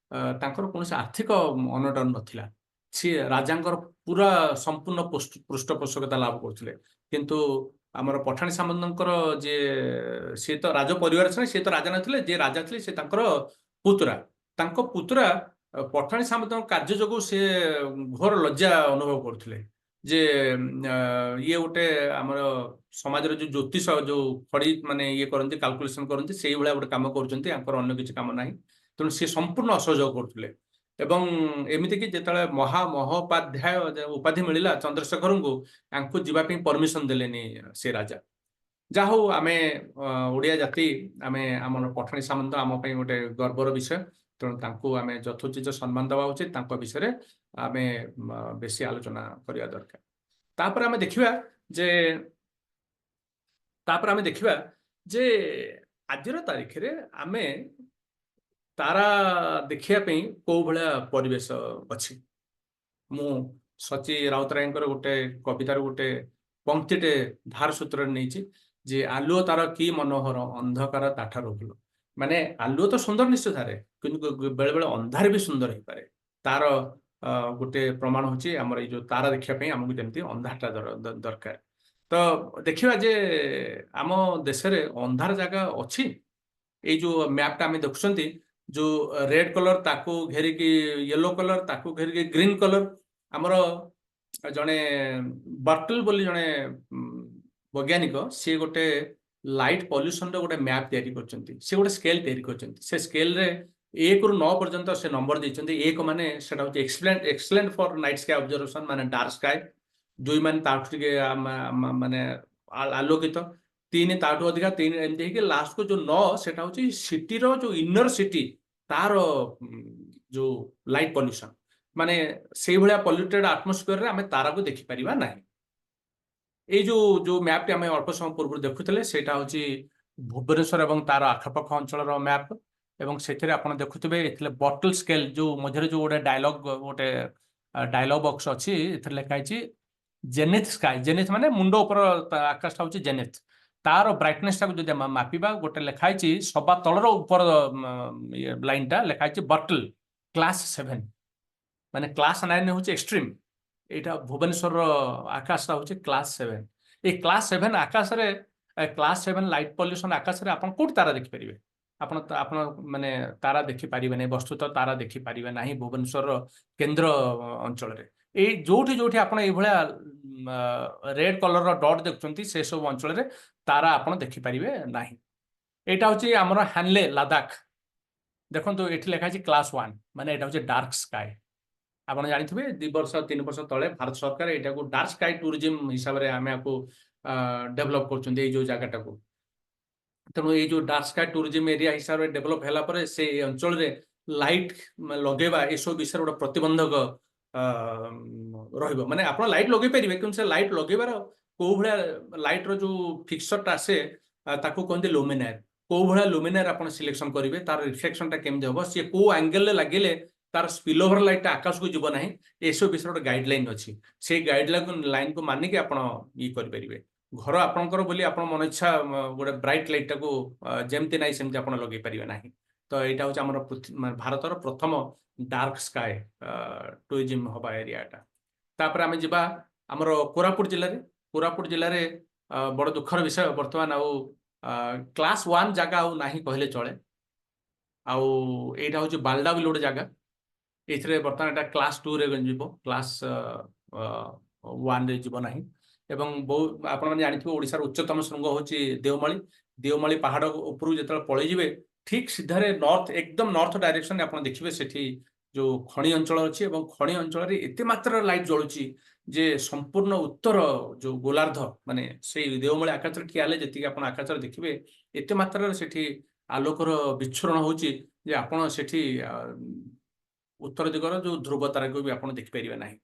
ତାଙ୍କର କୌଣସି ଆର୍ଥିକ ଅନଟନ ନଥିଲା। ସିଏ ରାଜାଙ୍କର ପୁରା ସମ୍ପୂର୍ଣ୍ଣ ପୃଷ୍ଠପୋଷକତା ଲାଭ କରୁଥିଲେ। କିନ୍ତୁ ଆମର ପଠାଣି ସାମନ୍ତଙ୍କର ସିଏ ତ ରାଜ ପରିବାର ଥିଲେ, ସିଏ ତ ରାଜା ନଥିଲେ, ଯିଏ ରାଜା ଥିଲେ ସେ ତାଙ୍କର ପୁତୁରା। ତାଙ୍କ ପୁତୁରା ପଠାଣି ସାମନ୍ତଙ୍କ କାର୍ଯ୍ୟ ଯୋଗୁଁ ସେ ଘୋର ଲଜ୍ଜା ଅନୁଭବ କରୁଥିଲେ ଯେ ଇଏ ଗୋଟେ ଆମର ସମାଜରେ ଯୋଉ ଜ୍ୟୋତିଷ ଯୋଉ ଖଡି ମାନେ ଇଏ କରନ୍ତି, କାଲକୁଲେସନ କରନ୍ତି, ସେଇଭଳିଆ ଗୋଟେ କାମ କରୁଛନ୍ତି, ଆଙ୍କର ଅନ୍ୟ କିଛି କାମ ନାହିଁ। ତେଣୁ ସିଏ ସମ୍ପୂର୍ଣ୍ଣ ଅସହଯୋଗ କରୁଥିଲେ। ଏବଂ ଏମିତିକି ଯେତେବେଳେ ମହୋପାଧ୍ୟାୟ ଉପାଧି ମିଳିଲା ଚନ୍ଦ୍ରଶେଖରଙ୍କୁ, ତାଙ୍କୁ ଯିବା ପାଇଁ ପରମିଶନ ଦେଲେନି ସେ ରାଜା। ଯାହା ହଉ ଆମେ ଓଡ଼ିଆ ଜାତି, ଆମେ ଆମର ପଠାଣି ସାମନ୍ତ ଆମ ପାଇଁ ଗୋଟେ ଗର୍ବର ବିଷୟ। ତେଣୁ ତାଙ୍କୁ ଆମେ ଯଥୋଚିତ ସମ୍ମାନ ଦେବା ଉଚିତ, ତାଙ୍କ ବିଷୟରେ ଆମେ ବେଶୀ ଆଲୋଚନା କରିବା ଦରକାର। ତାପରେ ଆମେ ଦେଖିବା ଯେ ଆଜିର ତାରିଖରେ ଆମେ ତାରା ଦେଖିବା ପାଇଁ କୋଉ ଭଳିଆ ପରିବେଶ ଅଛି। ମୁଁ ସଚି ରାଉତରାୟଙ୍କର ଗୋଟେ କବିତାର ଗୋଟେ ପଂକ୍ତିଟେ ଧାର ସୂତ୍ରରେ ନେଇଛି ଯେ ଆଲୁଅ ତାର କି ମନୋହର ଅନ୍ଧକାର ତାଠାରୁ ଭଲ। ମାନେ ଆଲୁଅ ତ ସୁନ୍ଦର ନିଶ୍ଚିତ ଥାଏ, କିନ୍ତୁ ବେଳେ ବେଳେ ଅନ୍ଧାର ବି ସୁନ୍ଦର ହେଇପାରେ। ତାର ଗୋଟେ ପ୍ରମାଣ ହଉଛି ଆମର ଏଇ ଯୋଉ ତାରା ଦେଖିବା ପାଇଁ ଆମକୁ ଯେମିତି ଅନ୍ଧାରଟା ଦରକାର। ତ ଦେଖିବା ଯେ ଆମ ଦେଶରେ ଅନ୍ଧାର ଜାଗା ଅଛି। ଏଇ ଯୋଉ ମ୍ୟାପଟା ଆମେ ଦେଖୁଛନ୍ତି, ଯୋଉ ରେଡ କଲର ତାକୁ ଘେରିକି ୟେଲୋ କଲର, ତାକୁ ଘେରିକି ଗ୍ରୀନ କଲର। ଆମର ଜଣେ ବର୍ଟଲ ବୋଲି ଜଣେ ବୈଜ୍ଞାନିକ, ସିଏ ଗୋଟେ ଲାଇଟ୍ ପଲ୍ୟୁସନର ଗୋଟେ ମ୍ୟାପ ତିଆରି କରିଛନ୍ତି। ସେ ଗୋଟେ ସ୍କେଲ ତିଆରି କରିଛନ୍ତି। ସେ ସ୍କେଲରେ 1 ରୁ 9 ପର୍ଯ୍ୟନ୍ତ ସେ ନମ୍ବର ଦେଇଛନ୍ତି। 1 ମାନେ ସେଟା ହଉଛି ଏକ୍ସଲେଣ୍ଟ ଫର ନାଇଟ୍ ସ୍କାଏ ଅବଜର୍ଭେସନ, ମାନେ ଡାର୍କ ସ୍କାଏ। 2 ମାନେ ତାଠୁ ଟିକେ ମାନେ ଆଲୋକିତ। 3 ତାଠୁ ଅଧିକା, 3 ଏମିତି ହେଇକି ଲାଷ୍ଟକୁ ଯୋଉ 9 ସେଟା ହଉଛି ସିଟିର ଯୋଉ ଇନର ସିଟି, ତାର ଯୋଉ ଲାଇଟ୍ ପଲ୍ୟୁସନ। ମାନେ ସେଇଭଳିଆ ପଲ୍ୟୁଟେଡ ଆଟମୋସ୍ଫିୟରରେ ଆମେ ତାରାକୁ ଦେଖିପାରିବା ନାହିଁ। ଏଇ ଯୋଉ ମ୍ୟାପଟି ଆମେ ଅଳ୍ପ ସମୟ ପୂର୍ବରୁ ଦେଖୁଥିଲେ, ସେଇଟା ହଉଛି ଭୁବନେଶ୍ୱର ଏବଂ ତାର ଆଖପାଖ ଅଞ୍ଚଳର ମ୍ୟାପ। ଏବଂ ସେଥିରେ ଆପଣ ଦେଖୁଥିବେ ଏଥିରେ ବଟଲ ସ୍କେଲ, ଯୋଉ ମଝିରେ ଯୋଉ ଗୋଟେ ଡାୟଲଗ ବକ୍ସ ଅଛି, ଏଥିରେ ଲେଖା ହେଇଛି ଜେନିଥ ସ୍କାଏ। ଜେନିଥ ମାନେ ମୁଣ୍ଡ ଉପର ଆକାଶଟା ହଉଛି ଜେନିଥ। ତାର ବ୍ରାଇଟନେସ ଟାକୁ ଯଦି ଆମେ ମାପିବା, ଗୋଟେ ଲେଖା ହେଇଛି ସବା ତଳର ଉପର ଲାଇନଟା ଲେଖା ହେଇଛି ବଟଲ କ୍ଲାସ 7, ମାନେ କ୍ଲାସ 9 ହଉଛି ଏକ୍ସଟ୍ରିମ। এইটা ভুবনেশ্বরর আকাশটা হচ্ছে ক্লাস 7। এই ক্লাস 7 আকাশরে, ক্লাস 7 লাইট পল্ୟୁସନ আকাশরে ଆପଣ কোটি তারা ଦେଖିପାରିବେ? ଆପଣ ମାନେ ତାରା ଦେଖିପାରିବେ ନାହିଁ, ବସ୍ତୁତ ତାରା ଦେଖିପାରିବେ ନାହିଁ ଭୁବନେଶ୍ୱରର କେନ୍ଦ୍ର ଅଞ୍ଚଳରେ। ଏଇ ଯୋଉଠି ଆପଣ ଏଇଭଳିଆ ରେଡ କଲରର ଡଟ୍ ଦେଖୁଛନ୍ତି, ସେସବୁ ଅଞ୍ଚଳରେ ତାରା ଆପଣ ଦେଖିପାରିବେ ନାହିଁ। এইটা ହଉଛି ଆମର ହାନଲେ ଲାଦାଖ। ଦେଖନ୍ତୁ ଏଠି ଲେଖା ହେଇଛି କ୍ଲାସ 1, ମାନେ ଏଇଟା ହଉଛି ଡାର୍କ ସ୍କାଏ। ଆପଣ ଜାଣିଥିବେ 2 ବର୍ଷ 3 ବର୍ଷ ତଳେ ଭାରତ ସରକାର ଏଇଟାକୁ ଡାର୍କ ସ୍କାଇ ଟୁରିଜିମ ହିସାବରେ ଆମେ ଆକୁ ଡେଭଲପ କରୁଛନ୍ତି ଏଇ ଯୋଉ ଜାଗାଟାକୁ। ତେଣୁ ଏଇ ଯୋଉ ଡାର୍କ ସ୍କାଇ ଟୁରିଜିମ ଏରିଆ ହିସାବରେ ଡେଭଲପ ହେଲା ପରେ ସେ ଅଞ୍ଚଳରେ ଲାଇଟ୍ ଲଗେଇବା ଏସବୁ ବିଷୟରେ ଗୋଟେ ପ୍ରତିବନ୍ଧକ ରହିବ। ମାନେ ଆପଣ ଲାଇଟ୍ ଲଗେଇ ପାରିବେ, କିନ୍ତୁ ସେ ଲାଇଟ୍ ଲଗେଇବାର କୋଉ ଭଳିଆ ଲାଇଟ୍ର ଯୋଉ ଫିକ୍ସରଟା ଆସେ ତାକୁ କହନ୍ତି ଲୁମିନାର। କୋଉ ଭଳିଆ ଲୁମିନାର ଆପଣ ସିଲେକ୍ସନ କରିବେ, ତାର ରିଫ୍ଲେକ୍ସନଟା କେମିତି ହବ, ସିଏ କୋଉ ଆଙ୍ଗେଲରେ ଲାଗିଲେ ତାର ସ୍ପିଲ୍ ଓଭର ଲାଇଟଟା ଆକାଶକୁ ଯିବ ନାହିଁ, ଏସବୁ ବିଷୟରେ ଗୋଟେ ଗାଇଡଲାଇନ ଅଛି। ସେଇ ଗାଇଡଲାଇନକୁ ମାନିକି ଆପଣ ଇଏ କରିପାରିବେ। ଘର ଆପଣଙ୍କର ବୋଲି ଆପଣ ମନ ଇଚ୍ଛା ଗୋଟେ ବ୍ରାଇଟ୍ ଲାଇଟଟାକୁ ଯେମିତି ନାହିଁ ସେମିତି ଆପଣ ଲଗେଇ ପାରିବେ ନାହିଁ। ତ ଏଇଟା ହଉଛି ଆମର ଭାରତର ପ୍ରଥମ ଡାର୍କ ସ୍କାଏ ଟୁରିଜିମ ହବା ଏରିଆଟା। ତାପରେ ଆମେ ଯିବା ଆମର କୋରାପୁଟ ଜିଲ୍ଲାରେ ବଡ ଦୁଃଖର ବିଷୟ, ବର୍ତ୍ତମାନ ଆଉ କ୍ଲାସ 1 ଜାଗା ଆଉ ନାହିଁ କହିଲେ ଚଳେ। ଆଉ ଏଇଟା ହଉଛି ବାଲଡା ବୋଲି ଗୋଟେ ଜାଗା। ଏଥିରେ ବର୍ତ୍ତମାନ ଏଟା କ୍ଲାସ 2ରେ ଯିବ, କ୍ଲାସ 1ରେ ଯିବ ନାହିଁ। ଏବଂ ଆପଣମାନେ ଜାଣିଥିବେ ଓଡ଼ିଶାର ଉଚ୍ଚତମ ଶୃଙ୍ଗ ହଉଛି ଦେଓମାଳି ପାହାଡ଼ ଉପରକୁ ଯେତେବେଳେ ପଳେଇଯିବେ, ଠିକ ସିଧାରେ ଏକଦମ ନର୍ଥ ଡାଇରେକ୍ସନରେ ଆପଣ ଦେଖିବେ ସେଠି ଯୋଉ ଖଣି ଅଞ୍ଚଳ ଅଛି ଏବଂ ଖଣି ଅଞ୍ଚଳରେ ଏତେ ମାତ୍ରାରେ ଲାଇଟ୍ ଜଳୁଛି ଯେ ସମ୍ପୂର୍ଣ୍ଣ ଉତ୍ତର ଯୋଉ ଗୋଲାର୍ଦ୍ଧ ମାନେ ସେଇ ଦେଓମାଳି ଆକାଶରେ ଠିଆ ହେଲେ ଯେତିକି ଆପଣ ଆକାଶରେ ଦେଖିବେ ଏତେ ମାତ୍ରାରେ ସେଠି ଆଲୋକର ବିଚ୍ଛୁରଣ ହଉଛି ଯେ ଆପଣ ସେଠି ଉତ୍ତର ଦିଗର ଯୋଉ ଧ୍ରୁବ ତାରାକୁ ବି ଆପଣ ଦେଖିପାରିବେ ନାହିଁ।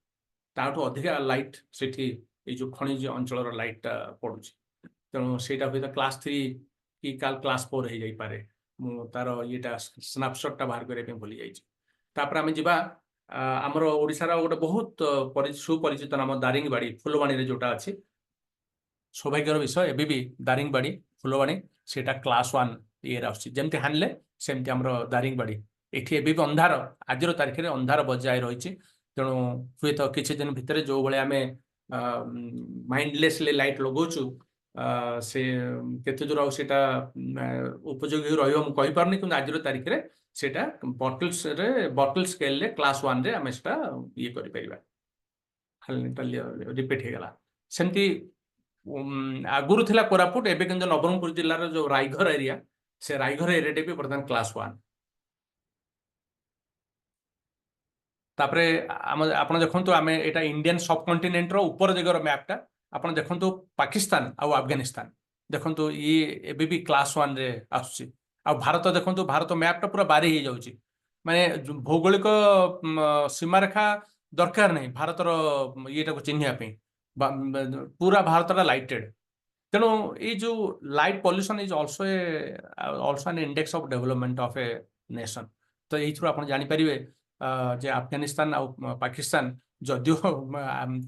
ତାଠୁ ଅଧିକା ଲାଇଟ୍ ସେଠି ଏଇ ଯୋଉ ଖଣିଜ ଅଞ୍ଚଳର ଲାଇଟ୍ଟା ପଡୁଛି। ତେଣୁ ସେଇଟା ହୁଏତ କ୍ଲାସ୍ 3 କି କ୍ଲାସ୍ 4 ହେଇଯାଇପାରେ। ମୁଁ ତାର ଇଏଟା ସ୍ନାପସଟ୍ଟା ବାହାର କରିବା ପାଇଁ ଭୁଲି ଯାଇଛି। ତାପରେ ଆମେ ଯିବା ଆମର ଓଡ଼ିଶାର ଗୋଟେ ବହୁତ ସୁପରିଚିତ ନାମ ଦାରିଙ୍ଗବାଡ଼ି ଫୁଲବାଣୀରେ ଯୋଉଟା ଅଛି। ସୌଭାଗ୍ୟର ବିଷୟ ଏବେ ବି ଦାରିଙ୍ଗବାଡ଼ି ଫୁଲବାଣୀ ସେଇଟା କ୍ଲାସ୍ 1 ଇଏରେ ଆସୁଛି। ଯେମିତି ହାଣିଲେ ସେମିତି ଆମର ଦାରିଙ୍ଗବାଡ଼ି ଏଠି ଏବେ ବି ଅନ୍ଧାର ଆଜିର ତାରିଖରେ ଅନ୍ଧାର ବଜାୟ ରହିଛି। ତେଣୁ ହୁଏତ କିଛି ଦିନ ଭିତରେ ଯୋଉ ଭଳି ଆମେ ମାଇଣ୍ଡଲେସଲି ଲାଇଟ୍ ଲଗାଉଛୁ ସେ କେତେ ଦୂର ଆଉ ସେଇଟା ଉପଯୋଗୀ ରହିବ ମୁଁ କହିପାରୁନି, କିନ୍ତୁ ଆଜିର ତାରିଖରେ ସେଇଟା ବଟଲ ସ୍କେଲରେ କ୍ଲାସ୍ 1ରେ ଆମେ ସେଟା ଇଏ କରିପାରିବା। ରିପିଟ୍ ହେଇଗଲା ସେମିତି ଆଗରୁ ଥିଲା କୋରାପୁଟ, ଏବେ କିନ୍ତୁ ନବରଙ୍ଗପୁର ଜିଲ୍ଲାର ଯୋଉ ରାଇଘର ଏରିଆ ସେ ରାଇଘର ଏରିଆଟା ବି ବର୍ତ୍ତମାନ କ୍ଲାସ୍ 1। ତାପରେ ଆପଣ ଦେଖନ୍ତୁ ଆମେ ଏଇଟା ଇଣ୍ଡିଆନ୍ ସବକଣ୍ଟିନେଣ୍ଟର ଉପର ଦିଗର ମ୍ୟାପଟା ଆପଣ ଦେଖନ୍ତୁ ପାକିସ୍ତାନ ଆଉ ଆଫଗାନିସ୍ତାନ ଦେଖନ୍ତୁ ଇଏ ଏବେ ବି କ୍ଲାସ୍ 1ରେ ଆସୁଛି। ଆଉ ଭାରତ ଦେଖନ୍ତୁ ଭାରତ ମ୍ୟାପଟା ପୁରା ବାରି ହେଇଯାଉଛି, ମାନେ ଭୌଗୋଳିକ ସୀମାରେଖା ଦରକାର ନାହିଁ ଭାରତର ଇଏଟାକୁ ଚିହ୍ନିବା ପାଇଁ, ପୁରା ଭାରତଟା ଲାଇଟେଡ୍। ତେଣୁ ଏଇ ଯୋଉ ଲାଇଟ୍ ପଲ୍ୟୁସନ୍ ଇଜ ଅଲସୋ ଆନ୍ ଇଣ୍ଡେକ୍ସ ଅଫ୍ ଡେଭଲପମେଣ୍ଟ ଅଫ୍ ଏ ନେସନ୍। ତ ଏଇଥିରୁ ଆପଣ ଜାଣିପାରିବେ ଯେ ଆଫଗାନିସ୍ତାନ ଆଉ ପାକିସ୍ତାନ ଯଦିଓ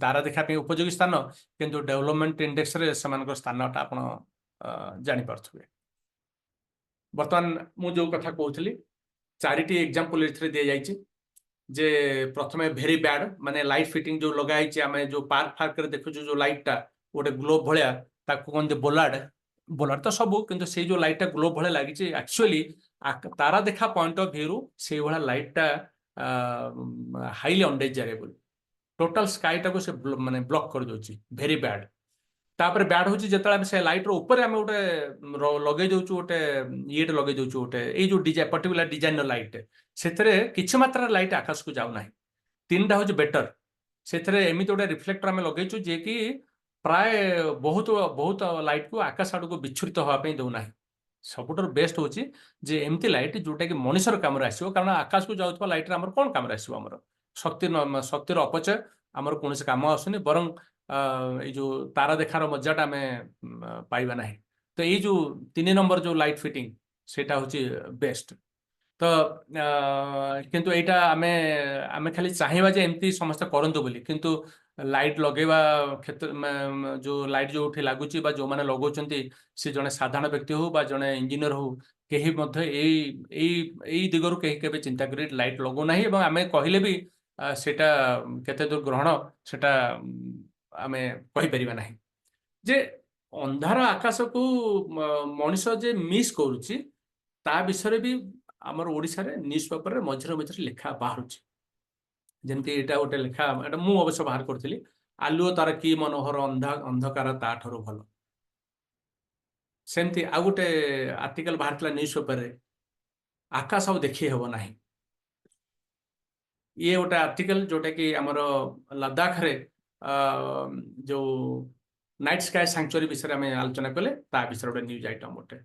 ତାରା ଦେଖିବା ପାଇଁ ଉପଯୋଗୀ ସ୍ଥାନ, କିନ୍ତୁ ଡେଭଲପମେଣ୍ଟ ଇଣ୍ଡେକ୍ସରେ ସେମାନଙ୍କର ସ୍ଥାନଟା ଆପଣ ଜାଣିପାରୁଥିବେ। ବର୍ତ୍ତମାନ ମୁଁ ଯୋଉ କଥା କହୁଥିଲି 4ଟି ଏକ୍ଜାମ୍ପଲ ଏଥିରେ ଦିଆଯାଇଛି ଯେ ପ୍ରଥମେ ଭେରି ବ୍ୟାଡ୍ ମାନେ ଲାଇଟ୍ ଫିଟିଂ ଯୋଉ ଲଗା ହେଇଛି, ଆମେ ଯୋଉ ପାର୍କରେ ଦେଖୁଛୁ ଯୋଉ ଲାଇଟ୍ଟା ଗୋଟେ ଗ୍ଲୋବ୍ ଭଳିଆ ତାକୁ କହନ୍ତି ବୋଲାର୍ଡ ତ ସବୁ, କିନ୍ତୁ ସେଇ ଯୋଉ ଲାଇଟ୍ଟା ଗ୍ଲୋବ୍ ଭଳିଆ ଲାଗିଛି ଆକ୍ଚୁଆଲି ତାରା ଦେଖା ପଏଣ୍ଟ ଅଫ୍ ଭ୍ୟୁରୁ ସେଇଭଳିଆ ଲାଇଟ୍ଟା ହାଇଲି ଅନଡେଜାରେବଲ୍, ଟୋଟାଲ ସ୍କାଇଟାକୁ ସେ ମାନେ ବ୍ଲକ୍ କରିଦେଉଛି। Very bad. ତାପରେ ବ୍ୟାଡ୍ ହଉଛି ଯେତେବେଳେ ଆମେ ସେ ଲାଇଟ୍ର ଉପରେ ଆମେ ଗୋଟେ ଲଗେଇ ଦଉଛୁ ଗୋଟେ ଇଏଟେ ଲଗେଇ ଦଉଛୁ ଗୋଟେ ଏଇ ଯୋଉ ପର୍ଟିକୁଲାର ଡିଜାଇନର ଲାଇଟ୍, ସେଥିରେ କିଛି ମାତ୍ରାରେ ଲାଇଟ୍ ଆକାଶକୁ ଯାଉନାହିଁ। 3ଟା ହଉଛି ବେଟର, ସେଥିରେ ଏମିତି ଗୋଟେ ରିଫ୍ଲେକ୍ଟର ଆମେ ଲଗେଇଛୁ ଯିଏକି ପ୍ରାୟ ବହୁତ ଲାଇଟ୍କୁ ଆକାଶ ଆଡ଼କୁ ବିଚ୍ଛୁରିତ ହେବା ପାଇଁ ଦେଉନାହିଁ। ସବୁଠାରୁ ବେଷ୍ଟ ହଉଛି ଯେ ଏମିତି ଲାଇଟ୍ ଯୋଉଟାକି ମଣିଷର କାମରେ ଆସିବ, କାରଣ ଆକାଶକୁ ଯାଉଥିବା ଲାଇଟ୍ରେ ଆମର କ'ଣ କାମରେ ଆସିବ? ଆମର ଶକ୍ତିର ଅପଚୟ ଆମର କୌଣସି କାମ ଆସୁନି, ବରଂ ଏଇ ଯୋଉ ତାରା ଦେଖାର ମଜାଟା ଆମେ ପାଇବା ନାହିଁ। ତ ଏଇ ଯୋଉ 3 ନମ୍ବର ଯୋଉ ଲାଇଟ୍ ଫିଟିଂ ସେଇଟା ହଉଛି ବେଷ୍ଟ। ତ କିନ୍ତୁ ଏଇଟା ଆମେ ଖାଲି ଚାହିଁବା ଯେ ଏମିତି ସମସ୍ତେ କରନ୍ତୁ ବୋଲି, କିନ୍ତୁ ଲାଇଟ୍ ଲଗେଇବା ଯୋଉ ଲାଇଟ୍ ଯୋଉଠି ଲାଗୁଛି ବା ଯୋଉମାନେ ଲଗାଉଛନ୍ତି ସେ ଜଣେ ସାଧାରଣ ବ୍ୟକ୍ତି ହଉ ବା ଜଣେ ଇଞ୍ଜିନିୟର ହଉ, କେହି ମଧ୍ୟ ଏଇ ଦିଗରୁ କେହି କେବେ ଚିନ୍ତା କରି ଲାଇଟ୍ ଲଗାଉନାହିଁ। ଏବଂ ଆମେ କହିଲେ ବି ସେଇଟା କେତେ ଦୂର ଗ୍ରହଣ ସେଟା ଆମେ କହିପାରିବା ନାହିଁ। ଯେ ଅନ୍ଧାର ଆକାଶକୁ ମଣିଷ ଯେ ମିସ୍ କରୁଛି ତା ବିଷୟରେ ବି ଆମର ଓଡ଼ିଶାରେ ନ୍ୟୁଜ୍ ପେପରରେ ମଝିରେ ଲେଖା ବାହାରୁଛି। ଯେମିତି ଏଇଟା ଗୋଟେ ଲେଖା, ଏଟା ମୁଁ ଅବଶ୍ୟ ବାହାର କରିଥିଲି, ଆଲୁଅ ତାର କି ମନୋହର ଅନ୍ଧକାର ତା ଠାରୁ ଭଲ। ସେମିତି ଆଉ ଗୋଟେ ଆର୍ଟିକଲ ବାହାରିଥିଲା ନ୍ୟୁଜ୍ ପେପରରେ, ଆକାଶ ଆଉ ଦେଖି ହେବ ନାହିଁ। ଇଏ ଗୋଟେ ଆର୍ଟିକଲ ଯୋଉଟା କି ଆମର ଲଦାଖରେ ଯୋଉ ନାଇଟ୍ ସ୍କାଏ ସାଙ୍କ୍ଚୁଆରୀ ବିଷୟରେ ଆମେ ଆଲୋଚନା କଲେ, ତା ବିଷୟରେ ଗୋଟେ ନ୍ୟୁଜ୍ ଆଇଟମ୍ ଗୋଟେ।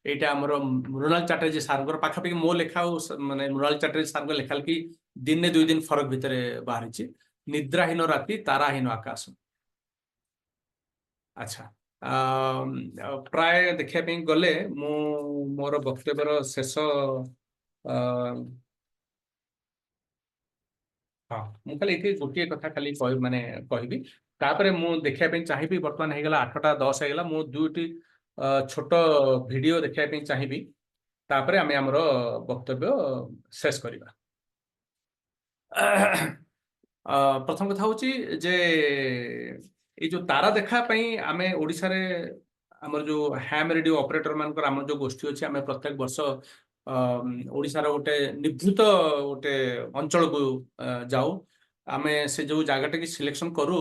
এইটা ଆମର ମୃଣାଲ ଚାଟାର୍ଜୀ ସାର୍ଙ୍କର ପାଖାପାଖି ମୋ ଲେଖା ଆଉ ମାନେ ମୃଣାଲ ଚାଟାର୍ଜୀ ସାର୍ଙ୍କ ଲେଖା ଲେଖି ଦିନେ 2 ଦିନ ଫରକ ଭିତରେ ବାହାରିଛି। ନିଦ୍ରାହୀନ ରାତି ତାରାହୀନ ଆକାଶ। ଆଚ୍ଛା, ପ୍ରାୟ ଦେଖିବା ପାଇଁ ଗଲେ ମୁଁ ମୋର ବକ୍ତବ୍ୟର ଶେଷ ହଁ ମୁଁ ଖାଲି ଏଠି ଗୋଟିଏ କଥା ଖାଲି କହିବି, ତାପରେ ମୁଁ ଦେଖିବା ପାଇଁ ଚାହିଁବି ବର୍ତ୍ତମାନ ହେଇଗଲା 8ଟା 10 ହେଇଗଲା, ମୁଁ 2ଟି ଛୋଟ ଭିଡିଓ ଦେଖିବା ପାଇଁ ଚାହିଁବି, ତାପରେ ଆମେ ଆମର ବକ୍ତବ୍ୟ ଶେଷ କରିବା। ପ୍ରଥମ କଥା ହଉଛି ଯେ ଏଇ ଯୋଉ ତାରା ଦେଖା ପାଇଁ ଆମେ ଓଡ଼ିଶାରେ ଆମର ଯୋଉ ହ୍ୟାମ୍ ରେଡିଓ ଅପରେଟର ମାନଙ୍କର ଆମର ଯୋଉ ଗୋଷ୍ଠୀ ଅଛି, ଆମେ ପ୍ରତ୍ୟେକ ବର୍ଷ ଓଡ଼ିଶାର ଗୋଟେ ନିଭୃତ ଗୋଟେ ଅଞ୍ଚଳକୁ ଯାଉ। ଆମେ ସେ ଯୋଉ ଜାଗାଟାକି ସିଲେକ୍ସନ କରୁ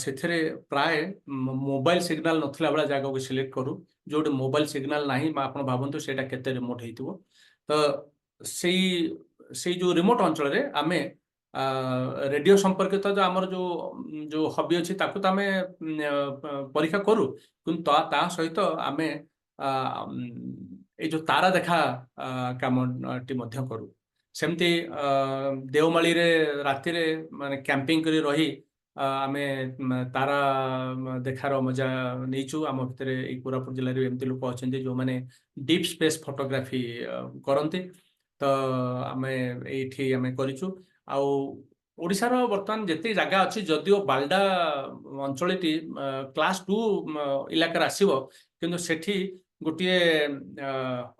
ସେଥିରେ ପ୍ରାୟ ମୋବାଇଲ ସିଗ୍ନାଲ ନଥିଲା ଭଳିଆ ଜାଗାକୁ ସିଲେକ୍ଟ କରୁ, ଯୋଉଠି ମୋବାଇଲ ସିଗ୍ନାଲ ନାହିଁ ଆପଣ ଭାବନ୍ତୁ ସେଇଟା କେତେ ରିମୋଟ ହେଇଥିବ। ତ ସେଇ से जो रिमोट अंचल रे आमे रेडियो संपर्कित जो आमर जो जो हबी अच्छी ताकू तो आमे परीक्षा करूँ किंतु ता सहित आमे ये जो तारा देखा कामटी मध्य करूँ सेमती देवमाली रे राति रे माने कैंपिंग करी रही आमे तारा देखार मजा नहींचु आम भितर ये कोरापुट जिले में एमती लोक अच्छा जो मैंने डीप स्पेस फोटोग्राफी करते तो आम ये आम करूँ आउ ओडिशार बर्तमान जिते जगह अच्छी जदियो बाल्डा अंचल क्लास 2 इलाकार आसो किंतु सेठी गोटे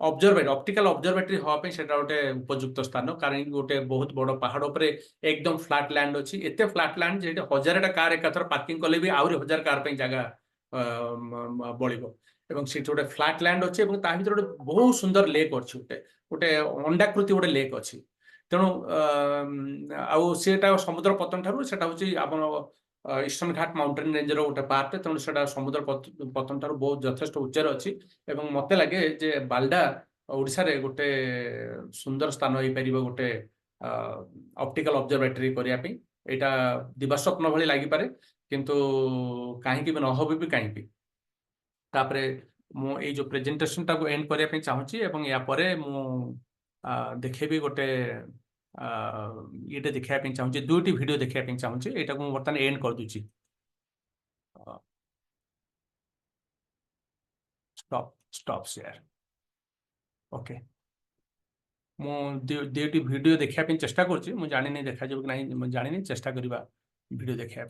ऑब्जर्वेटरी ऑप्टिकल ऑब्जर्वेटरी हाँपे से गोटे उपयुक्त स्थान कारण गोटे बहुत बड़ पहाड़ पर एकदम फ्लैट लैंड अच्छी एत फ्लैट लैंड जे 1000टा कार एकाथर पार्किंग कले भी आहरी 1000 कार जगह बड़ो एवं से गोटे फ्लैट लैंड अच्छे भर गोटे बहुत सुंदर लेक अच्छी गोटे गोटे अंडाकृति गोटे लेक अच्छी तेणु आटा समुद्र पतन ठार से हूँ ईस्टर्न घाट माउंटेन रेंजर गोटे पार्ट तेणु से समुद्र पतन ठार बहुत यथेष्ट उच्चर अच्छी मत लगे जे बाल्डा ओडिशा रे गोटे सुंदर स्थान हो पार गोटे ऑप्टिकल ऑब्जर्वेटरी करने यहाँ दिवा स्वप्न भली लगिपारे किंतु कहीं भी नहब भी कहीं तापरे मु जो प्रेजेंटेशन टाको एंड करने चाहूँगी या परे मु देखेबी गोटे ये देखा चाहूँगी दुईटी वीडियो देखा चाहूँगी यहाँ को बर्तमान एंड कर दूची स्टॉप स्टॉप शेयर ओके मु दुईटी वीडियो देखा चेष्टा करुँची मु जानी देखा कि नहीं जानी चेष्टा करवा वीडियो देखा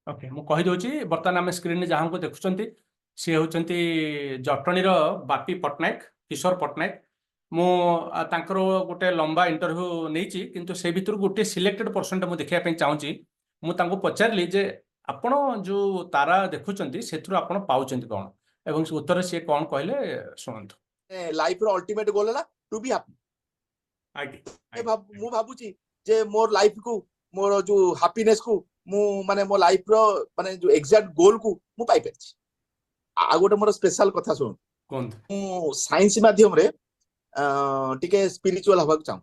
ओके मु कही दूची बर्तमान आम स्क्रीन जहाँ को देखुं सी होती जटणी बापी पट्टनायक किशोर पट्टनायक मु तांकर गोटे लंबा इंटरव्यू नहीं किंतु से भितर गोटे सिलेक्टेड पर्सन मुझे देखा चाहूँगी मुझे पचारि जे आपण जो तारा देखुं से आपण पाँच कौन एवं उत्तर सी कौन कहले शुणु लाइफ रो अल्टीमेट गोल है टू बी हैप्पी आगे मु भाबुची जे मोर लाइफ को मोर जो हैप्पीनेस को मु माने मो लाइफ रो माने जो एग्जैक्ट गोल को मु पाई परछि आ गोटे मोर स्पेशल कथा सुन कौन मु साइंस माध्यम रे टिके स्पिरिचुअल हवा चाहूँ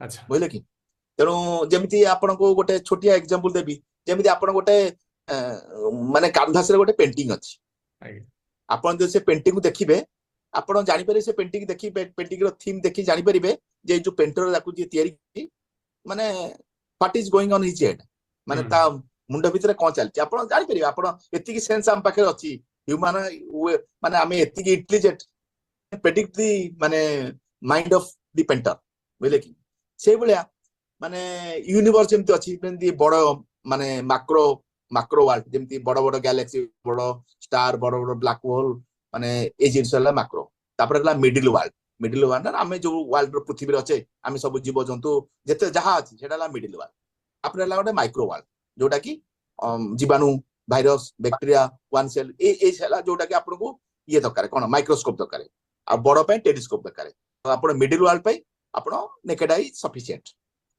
अच्छा बुझले कि तेणु जमी आपन को गोटे छोटिया एग्जांपल देबी जमी आपन गोटे माने कैनवास रे गोटे पेंटिंग अछि आगे आपन जो से पेंटिंग को देखिबे आपन जानि पारे से पेंटिंग देखि पेंटिंग रो थीम देखि जानि परिबे जे जो पेंटर जाकू जे तयारी माने what is going on his head माने ता मुंड भितर कोन चलछि आपन जानि परिबे आपन एतिकी सेंस हम पाखे अछि ह्यूमन माने आमे एतिकी इंटेलिजेंट प्रेडिक्ट दी माने माइंड ऑफ दी पेंटर बुझले कि से भलिया माने यूनिवर्स जेमति अछि जेमति बड़ माने मैक्रो मैक्रो वर्ल्ड जेमति बड़ बड़ गैलेक्सी बड़ स्टार बड़ बड़ ब्लैक होल माने ए जिंस हला मैक्रो तापर हला मिडिल वर्ल्ड आमे जो वर्ल्ड रो पृथ्वी रे अछि आमे सब जीव जंतु जते जहा अछि सेटा हला मिडिल वर्ल्ड तापर हला गोटे माइक्रो वर्ल्ड जोटा कि जीवाणु भाइरस बैक्टीरिया वन सेल ए हला जोटा कि आपन को ये दरकार कोन माइक्रोस्कोप दरकार आ बड़ पे टेलीस्कोप दरकार तो आपन मिडिल वर्ल्ड पे आपन naked eye sufficient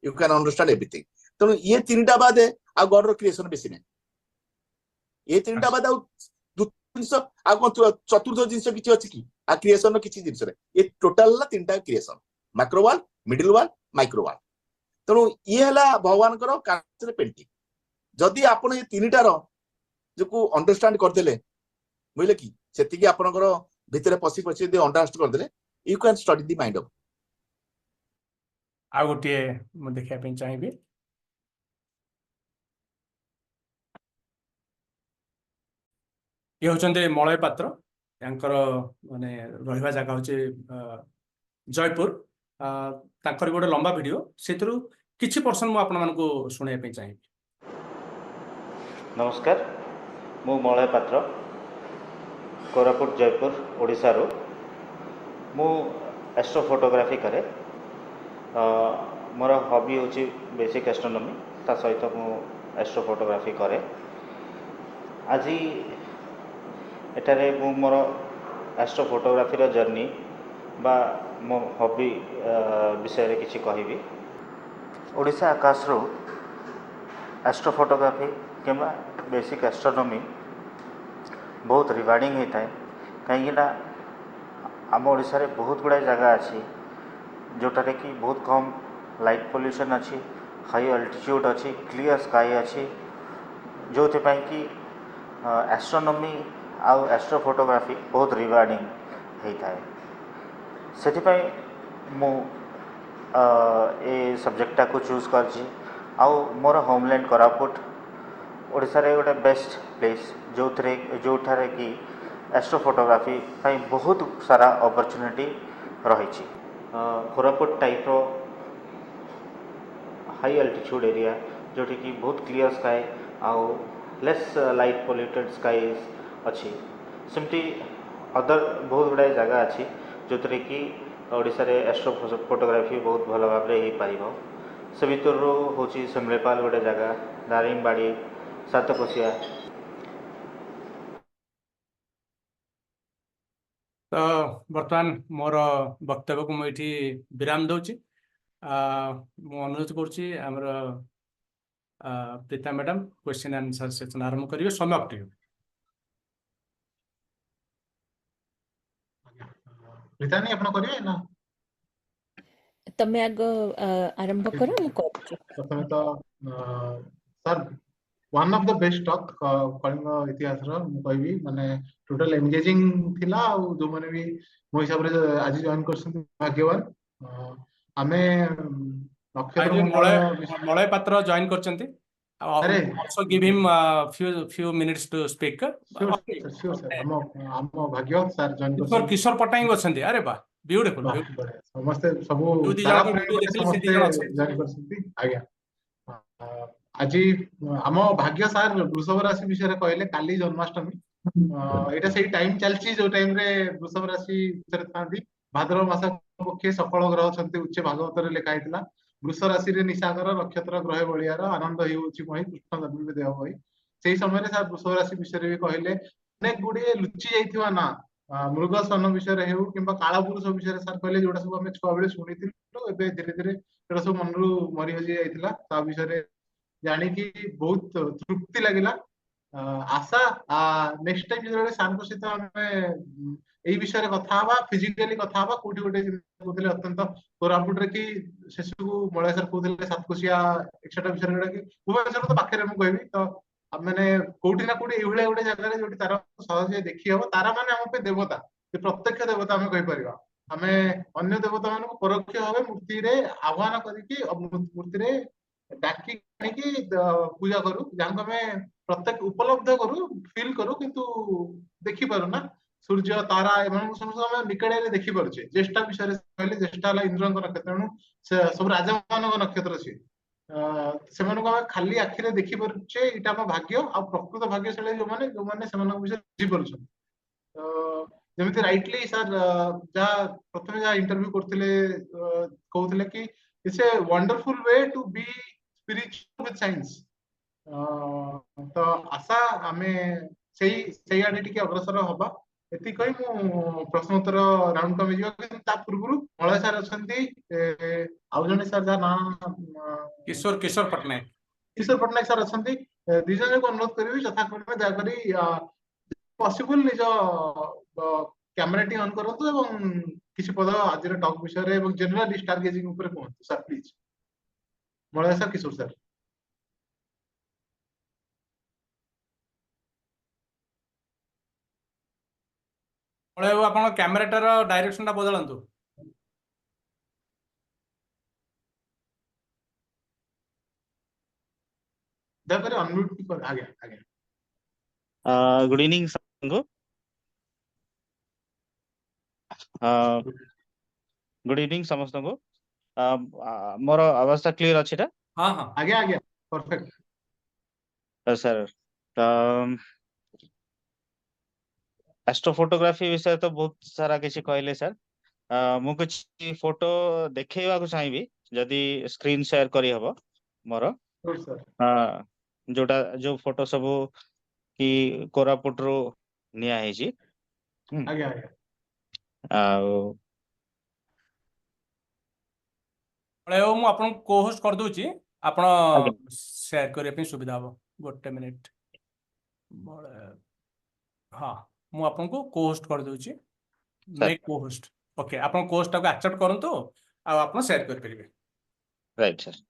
you can understand everything तो ये तीनटा बाद आ गॉड रो क्रिएशन बेसी नहीं ये तीनटा बाद आ जिनस आ चतुर्थ जिनस किछि अछि कि आ क्रिएशन किछि जिनस रे ये टोटल ला तीनटा creation macro world middle world micro world तो ये हला भगवान करो कांच पेंटिंग जदि आपण ये तीनटा रो जो को अंडरस्टैंड कर देले बुझले कि सेति कि आपनकर भितरे पसी पसी दे अंडरस्टैंड कर देले you can study the mind of आ गोटे मु देखा चाहिए ये होचंदे मलय पात्र यांकर माने रहिबा जगह होचे जयपुर तांकर गोटे लंबा वीडियो सेतरु किछि पर्सन मु आपन मानको सुनाय पे चाहिए नमस्कार मु मलय पात्र कोरापुट जयपुर ओडिशा रो मु एस्ट्रो फोटोग्राफी करे मोर हॉबी होची बेसिक एस्ट्रोनॉमी ता सहित मु एस्ट्रो फोटोग्राफी करे आज एटारे मु मोर एस्ट्रो फोटोग्राफी जर्नी बा मो हॉबी विषय किसी कहबी ओडिशा आकाश रो एस्ट्रो फोटोग्राफी किंवा बेसिक एस्ट्रोनॉमी बहुत रिवार्डिंग होता है कहीं आम ओडिशा रे बहुत गुड़ाए जगह अच्छी जोटारे कि बहुत कम लाइट पोल्यूशन अच्छी हाई अल्टीट्यूड अच्छी क्लियर स्काई अच्छी जो कि एस्ट्रोनॉमी आउ एस्ट्रो फोटोग्राफी बहुत रिवार्डिंग होता है से मु ए सब्जेक्टा को चूज कर मोर होमलैंड कोरापुट ओडिशा रे गोटे बेस्ट प्लेस जो ठारे कि एस्ट्रो फोटोग्राफी बहुत सारा अपॉर्चुनिटी रही कोरापुट टाइप रो हाई अल्टीट्यूड एरिया जोटी कि बहुत क्लियर स्काई आउ लेस लाइट पोल्यूटेड स्काई अच्छी सेमती अदर बहुत गुड़ाए जगह अच्छी जो कि ओडिशा रे एस्ट्रो फोटोग्राफी बहुत भल भाव में हो पार से भितर हूँ सिमलेपाल गोटे जगह दारिंगबाड़ी सातकोशिया तो बर्तमान मोर वक्तव्य को मुझे विराम दूची मु अनुरोध करुच्ची आमर Preeta madam question answer section आरंभ करियो समय अप टू यू प्रीतानी आपण करिए ना तमे आग आरंभ करो मु करूची प्रथमे तो sir one of the best talk Kalinga इतिहास रो मु कहबी माने टोटल एंगेजिंग थिला आ जो माने भी मो हिसाब रे आज जॉइन करसन भाग्यवान आमे नक्षत्र मंडल मलय पात्र जॉइन करचंती अरे also give him few minutes to speak sure sir हम भाग्य सर जॉइन किशोर करसन किशोर पट्टनायक अछंती अरे बा ब्यूटीफुल वाह, बढिया। समस्ते सबु जो दी तारा जण प्रेमी वीडियो बोले देखले से दी समस्ते जण अछंती जॉइन करसंती आज्ञा আজি आम भाग्य सार वृषभ राशि विषय कहले काली जन्माष्टमी एटा सेही टाइम चलची जो टाइम रे वृषभ राशि विषय थांती भाद्रव मास पक्षे सकल ग्रह छंती उच्च भागवत रे लिखा हैतला वृष राशि रे निशाकर नक्षत्र ग्रह बलियार आनंद हेउची मही कृष्ण जन्म देव होई सेही समय रे सार वृषभ राशि विषय भी कहले अनेक गुडी लुचि जाइथिवा ना मृग सन विषय रे हेउ किंबा काला पुरुष विषय रे सार कहले जोटा सब हम छुआ बेले सुनिथिलु एबे धीरे धीरे एटा सब मनरु मरि हजि जाइथिला ता विषय रे जानिकी बहुत तृप्ति लगिला आशा नेक्स्ट टाइम जो सार सहित आम এই বিষয়ে কথা হবা ফিজিক্যালি কথা হবা কোটি গোटे কହୁଥିଲେ অত্যন্ত କୋରାପୁଟରେ କି ଶେଷକୁ ମଳୟ ସାର୍ କହୁଥିଲେ ସାତକୋଶିଆ ଏକ୍ସଟ୍ରା ବିଷୟରେ ଯୋଉଟା କି ଭୁବନେଶ୍ୱର ତ ପାଖରେ ମୁଁ କହିବି ତ ମାନେ କୋଉଠି ନା କୋଉଠି ଏଇଭଳିଆ ଗୋଟେ ଜାଗାରେ ଯୋଉଠି ତାର ସହଜେ ଦେଖି ହବ ତାରା ମାନେ ଆମ ପାଇଁ ଦେବତା ସେ ପ୍ରତ୍ୟକ୍ଷ ଦେବତା ଆମେ କହିପାରିବା ଆମେ ଅନ୍ୟ ଦେବତା ମାନଙ୍କୁ ପରୋକ୍ଷ ଭାବେ ମୂର୍ତ୍ତିରେ ଆହ୍ୱାନ କରିକି ମୂର୍ତ୍ତିରେ डाकी पूजा करू जहाँ को हमें प्रत्येक उपलब्ध करू फील करू किंतु देखि पारू ना सूर्य तारा एम समस्त निकट देखि पारुचे ज्येष्ठा विषय कहले ज्येष्ठा इंद्र नक्षत्र तेणु सब राजा मान नक्षत्र सी से खाली आखिरे देखि पारुचे इटा हम भाग्य आ प्रकृत भाग्यशाली जो माने विषय बुझी पारुछन जेमिति राइटली सर जहाँ प्रथम जहाँ इंटरव्यू करथिले कहउथिले कि it's a wonderful way to be spiritual with science तो आशा आमे सेही आडे टिके अग्रसर हबा एति कहि मु प्रश्न उत्तर राउंड कमे जिवा कि ता पूर्वरु मलय सर अछंती आउ जने सर जा ना किशोर किशोर पट्टनायक सर अछंती दी जने को अनुरोध करबी यथाक्रमे दया करी पॉसिबल निज कैमरा टी ऑन करंतु एवं किछि पद आज टॉक विषय रे एवं जनरल स्टार गेजिंग ऊपर कहंतु sir please Malay sir Kishore sir Malay बाबू आपण कैमराटार डायरेक्शन टा बदलंतु दया करी अनम्यूट कर आगे आगे गुड इवनिंग संगो गुड इवनिंग समस्त को मोर अवस्था क्लियर अच्छी टा हां हां आगे आगे परफेक्ट सर एस्ट्रो फोटोग्राफी विषय तो बहुत सारा किसी कहले सर मु कुछ फोटो देखैवा को चाहिबी जदी स्क्रीन शेयर करी हबो मोर जोटा जो फोटो सब कि कोरापुट रो निया है जी आगे आगे ଆଉ ପଳେଇବ, ମୁଁ ଆପଣଙ୍କୁ କୋ ହୋଷ୍ଟ କରିଦଉଛି, ଆପଣ ଆଜ୍ଞା ସେୟାର କରିବା ପାଇଁ ସୁବିଧା ହବ। ଗୋଟେ ମିନିଟ୍। ହଁ, ମୁଁ ଆପଣଙ୍କୁ କୋ ହୋଷ୍ଟ କରିଦଉଛି, ସାର୍ ମେକ୍ କୋ ହୋଷ୍ଟ। ଓକେ, ଆପଣ କୋ ହୋଷ୍ଟଟାକୁ ଆକ୍ସେପ୍ଟ କରନ୍ତୁ ଆଉ ଆପଣ ସେୟାର କରିପାରିବେ। Right sir.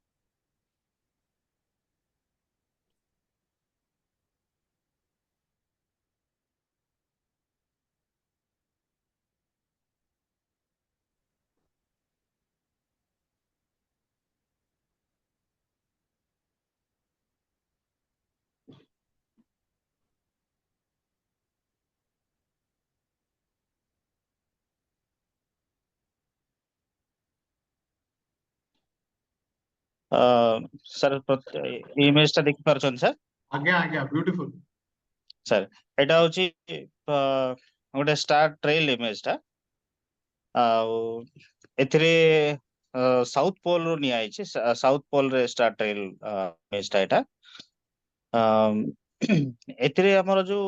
ସାର୍ ଇମେଜ ଟା ଦେଖି ପାରୁଛନ୍ତି ସାର୍? ଆଜ୍ଞା ଆଜ୍ଞା, ବ୍ୟୁଟିଫୁଲ। ସାର୍ ଏଇଟା ହଉଛି ଗୋଟେ ଷ୍ଟାର ଟ୍ରେଲ୍ ଇମେଜ ଟା, ଆଉ ଏଥିରେ ସାଉଥ ପୋଲ ରୁ ନିଆ ହେଇଛି। ସାଉଥ ପୋଲ ରେ ଷ୍ଟାର ଟ୍ରେଲ୍ ଇମେଜ ଟା ଏଇଟା। ଏଥିରେ ଆମର ଯୋଉ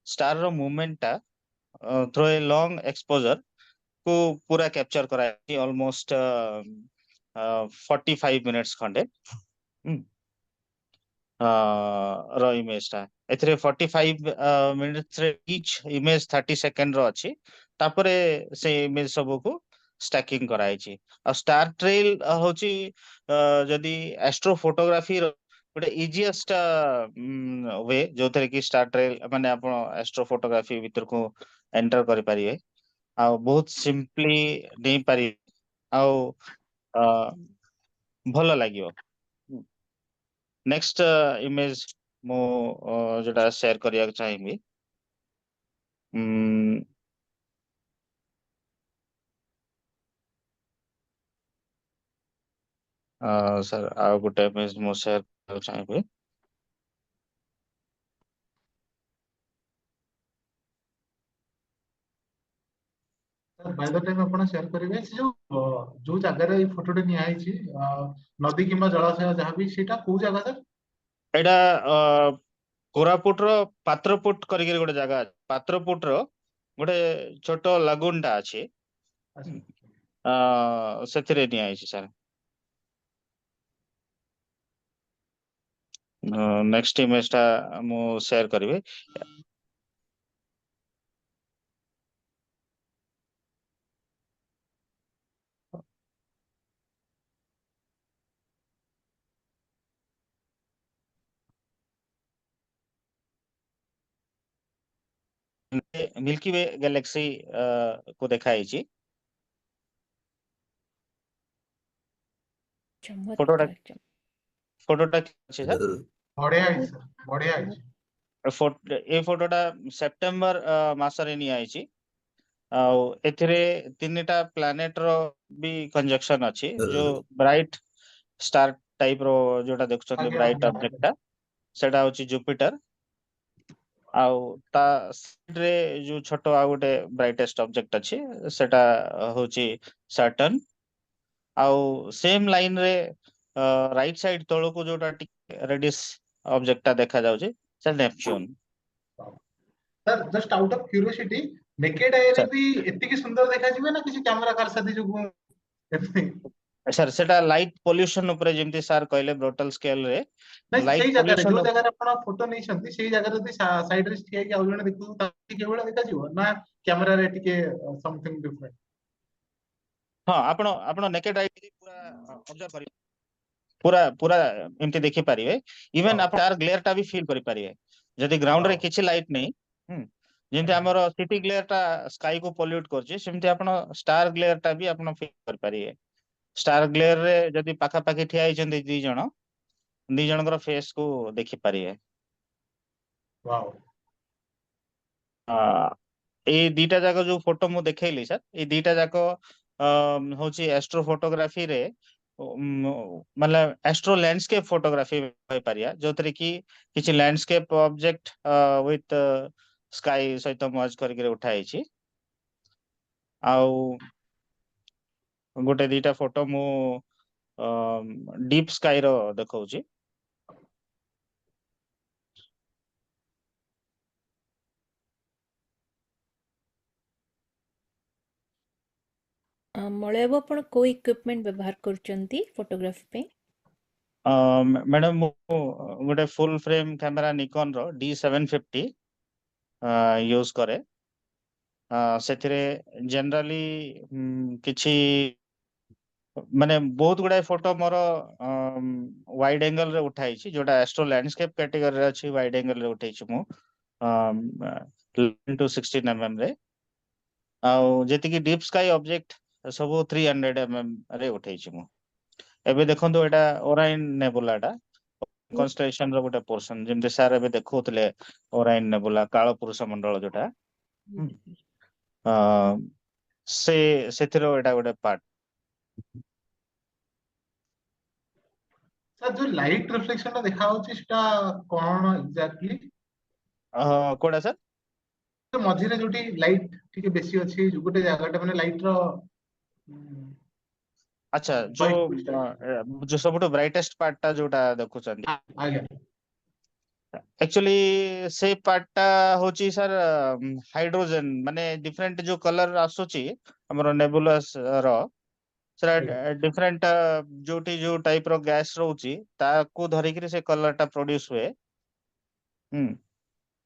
ଷ୍ଟାର ର ମୁଭମେଣ୍ଟ ଟା ଥ୍ରୋ ଏ ଲଙ୍ଗ ଏକ୍ସପୋଜର କୁ ପୁରା କ୍ୟାପଚର କରାଯାଇଛି, ଅଲମୋଷ୍ଟ 45 ମିନିଟ୍ସ ଖଣ୍ଡେ ର ଇମେଜ ଟା। ଏଥିରେ 45 ମିନିଟ୍ସ ରେ ଇଚ୍ ଇମେଜ 30 ସେକେଣ୍ଡ ର ଅଛି, ତାପରେ ସେ ଇମେଜ ସବୁକୁ ଷ୍ଟାକିଂ କରାଯାଇଛି। ଆଉ ଷ୍ଟାର ଟ୍ରେଲ୍ ହଉଛି ଯଦି ଆଷ୍ଟ୍ରୋ ଫଟୋଗ୍ରାଫି ଗୋଟେ ଇଜିଏଷ୍ଟ ୱେ ଯୋଉଥିରେ କି ଷ୍ଟାର ଟ୍ରେଲ୍ ମାନେ ଆପଣ ଆଷ୍ଟ୍ରୋ ଫଟୋଗ୍ରାଫି ଭିତରକୁ ଏଣ୍ଟର କରିପାରିବେ, ଆଉ ବହୁତ ସିମ୍ପଲି ନେଇପାରିବେ, ଆଉ ଭଲ ଲାଗିବ। ନେକ୍ସଟ ଇମେଜ ମୁଁ ଯୋଉଟା ସେୟାର କରିବାକୁ ଚାହିଁବି, ସାର୍ ଆଉ ଗୋଟେ ଇମେଜ ମୁଁ ସେୟାର କରିବାକୁ ଚାହିଁବି। ବାଇ ଦ ଟାଇମ୍ ଆପଣ ସେୟାର କରିବେ, ସେ ଯୋଉ ଜାଗାରେ ଏଇ ଫଟୋଟି ନିଆ ହେଇଛି, ନଦୀ କିମ୍ବା ଜଳାଶୟ ଯାହାବି, ସେଇଟା କୋଉ ଜାଗା ସାର୍? ଏଇଟା କୋରାପୁଟର ପାତ୍ରପୁଟ କରିକି ଗୋଟେ ଜାଗା ଅଛି। ପାତ୍ରପୁଟର ଗୋଟେ ଛୋଟ ଲାଗୁନ ଟା ଅଛି, ସେଥିରେ ନିଆ ହେଇଛି ସାର୍। ନେକ୍ସଟ ଇମେଜ ଟା ମୁଁ ସେୟାର କରିବି। ମିଲ୍କି ୱେ ଗ୍ୟାଲେକ୍ସି କୁ ଦେଖା ହେଇଛି। ଫଟୋଟା ଚମତ୍କାର। ଫଟୋଟା ଅଛି ସାର୍। ବଢିଆ ହେଇଛି ସାର୍, ବଢିଆ ହେଇଛି। ଏଇ ଫଟୋଟା ସେପ୍ଟେମ୍ବର ମାସରେ ନିଆ ହେଇଛି, ଆଉ ଏଥିରେ 3ଟା ପ୍ଲାନେଟ ର ବି କଞ୍ଜକ୍ସନ ଅଛି। ଯୋଉ ବ୍ରାଇଟ୍ ଷ୍ଟାର ଟାଇପ ର ଯୋଉଟା ଦେଖୁଛନ୍ତି, ଆଜ୍ଞା ବ୍ରାଇଟ୍ ଆଜ୍ଞା ଅବଜେକ୍ଟ ଟା, ସେଟା ହଉଛି ଜୁପିଟର। ଆଉ ତା ସାଇଡରେ ଯୋଉ ଛୋଟ ଆଉ ଗୋଟେ ବ୍ରାଇଟେଷ୍ଟ ଅବଜେକ୍ଟ ଅଛି, ସେଟା ହଉଛି ସାଟର୍ନ। ଆଉ ସେମ ଲାଇନ ରେ ରାଇଟ ସାଇଡ ତଳକୁ ଯୋଉଟା ଟିକେ ରେଡିସ୍ ଅବଜେକ୍ଟ ଟା ଦେଖା ଯାଉଛି, ସେ Neptune. Sir just out of curiosity, naked ଆଇରେ ବି ଏତିକି ସୁନ୍ଦର ଦେଖାଯିବେ ନା କିଛି କ୍ୟାମେରା କାରସାଦି ଯୋଗୁଁ ଏମିତି? ସାର୍ ସେଟା ଲାଇଟ୍ ପଲ୍ୟୁସନ ଉପରେ, ଯେମିତି ସାର୍ କହିଲେ ବ୍ରୋଟାଲ ସ୍କେଲ ରେ ନାଇଁ, ଲାଇଟ୍ ସେଇ ଜାଗାରେ ଯୋଉ ପଲ୍ୟୁସନ। ଜାଗାରେ ଆପଣ ଫଟୋ ନେଇଛନ୍ତି, ସେଇ ଜାଗାରେ ଯଦି ସାଇଡରେ ଠିଆ ହେଇକି ଆଉ ଜଣେ ଦେଖୁଥିବ, ତାକୁ ଟିକେ ଭଳିଆ ଦେଖାଯିବ ନା କ୍ୟାମେରାରେ ଟିକେ ସମଥିଙ୍ଗ ଡିଫରେଣ୍ଟ? ହଁ, ଆପଣ ଆପଣ ନେକେଡ ଆଇ ପୁରା ଅବଜର୍ଭ କରିବେ, ପୁରା ପୁରା ଏମିତି ଦେଖିପାରିବେ। ଇଭେନ ଆପଣ ତାର ଗ୍ଲେୟର ଟା ବି ଫିଲ୍ କରିପାରିବେ ଯଦି ଗ୍ରାଉଣ୍ଡ ରେ କିଛି ଲାଇଟ୍ ନେଇ। ଯେମିତି ଆମର ସିଟି ଗ୍ଲେୟର ଟା ସ୍କାଇ କୁ ପଲ୍ୟୁଟ କରୁଛି, ସେମିତି ଆପଣ ଷ୍ଟାର ଗ୍ଲେୟର ଟା ବି ଆପଣ ଫିଲ୍ କରିପାରିବେ। ଷ୍ଟାର ଗ୍ଲେୟର ରେ ଯଦି ପାଖାପାଖି ଠିଆ ହେଇଛନ୍ତି ଦି ଜଣଙ୍କର ଫେସ କୁ ଦେଖିପାରିବେ। ଏଇ ଦିଟା ଯାକ ଯୋଉ ଫଟୋ ମୁଁ ଦେଖେଇଲି ସାର୍, ଏଇ ଦିଟା ଯାକ ହଉଛି ଆଷ୍ଟ୍ରୋ ଫଟୋଗ୍ରାଫିରେ ମାନେ ଆଷ୍ଟ୍ରୋ ଲ୍ୟାଣ୍ଡସ୍କେପ ଫଟୋଗ୍ରାଫି କହିପାରିବା, ଯୋଉଥିରେ କି କିଛି ଲ୍ୟାଣ୍ଡସ୍କେପ ଅବଜେକ୍ଟ ୱିଥ ସ୍କାଇ ସହିତ ମର୍ଜ କରିକି ଉଠା ହେଇଛି। ଆଉ ଗୋଟେ ଦିଟା ଫଟୋ ମୁଁ ଡିପ୍ ସ୍କାଇ ର ଦେଖଉଛି। ମଳୟ ବାବୁ ଆପଣ କୋଉ ଇକ୍ୱିପମେଣ୍ଟ ବ୍ୟବହାର କରୁଛନ୍ତି ଫଟୋଗ୍ରାଫି ପାଇଁ? ମ୍ୟାଡାମ ମୁଁ ଗୋଟେ ଫୁଲ ଫ୍ରେମ୍ କ୍ୟାମେରା ନିକନ ର D750 ୟୁଜ କରେ। ସେଥିରେ ଜେନେରାଲି କିଛି ମାନେ ବହୁତ ଗୁଡାଏ ଫଟୋ ମୋର ୱାଇଡ ଆଙ୍ଗେଲ ରେ ଉଠାଇଛି, ଯୋଉଟା ଆଷ୍ଟ୍ରୋ ଲ୍ୟାଣ୍ଡସ୍କେପ କ୍ୟାଟେଗୋରୀରେ ଅଛି। ୱାଇଡ ଆଙ୍ଗେଲ ରେ ଉଠେଇଛି ମୁଁ 11 to 16 mm ରେ। ଆଉ ଯେତିକି ଡିପ୍ ସ୍କାଇ ଅବଜେକ୍ଟ ସବୁ 300 mm ରେ ଉଠେଇଛି ମୁଁ। ଏବେ ଦେଖନ୍ତୁ ଏଇଟା ଓରାଇନ୍ ନେବୁଲାଟା କନଷ୍ଟେଲେସନ ର ଗୋଟେ ପୋର୍ସନ, ଯେମିତି ସାର୍ ଏବେ ଦେଖଉଥିଲେ ଓରାଇନ୍ ନେବୁଲା କାଳ ପୁରୁଷ ମଣ୍ଡଳ ଯୋଉଟା ଅ, ସେ ସେଥିର ଏଇଟା ଗୋଟେ ପାର୍ଟ। ସାର୍ ଯୋଉ ଲାଇଟ୍ ରିଫ୍ଲେକ୍ସନ ଟା ଦେଖା ଯାଉଛି ସେଟା କଣ ଏକ୍ଜାକ୍ଟଲି? କୋଉଟା ସାର୍? ମଝିରେ ଯୋଉଠି ଲାଇଟ୍ ଟିକେ ବେଶୀ ଅଛି, ଗୋଟେ ଜାଗାଟା ମାନେ ଲାଇଟ୍ ର ଆଚ୍ଛା, ହ୍ୱାଇଟ୍ ଯୋଉ ସବୁଠୁ ବ୍ରାଇଟେଷ୍ଟ ପାର୍ଟଟା ଯୋଉଟା ଦେଖୁଛନ୍ତି, ଆଜ୍ଞା ଆକ୍ଚୁଆଲି ସେଇ ପାର୍ଟଟା ହଉଛି ସାର୍ ହାଇଡ୍ରୋଜେନ, ମାନେ ଡିଫରେଣ୍ଟ ଯୋଉ କଲର ଆସୁଛି ଆମର ନେବୁଲାସ ର, ସେଟା ଡିଫରେଣ୍ଟ ଯୋଉଠି ଯୋଉ ଟାଇପ ର ଗ୍ୟାସ ରହୁଛି ତାକୁ ଧରିକିରି ସେ କଲର ଟା ପ୍ରୋଡ୍ୟୁସ ହୁଏ। ହୁଁ।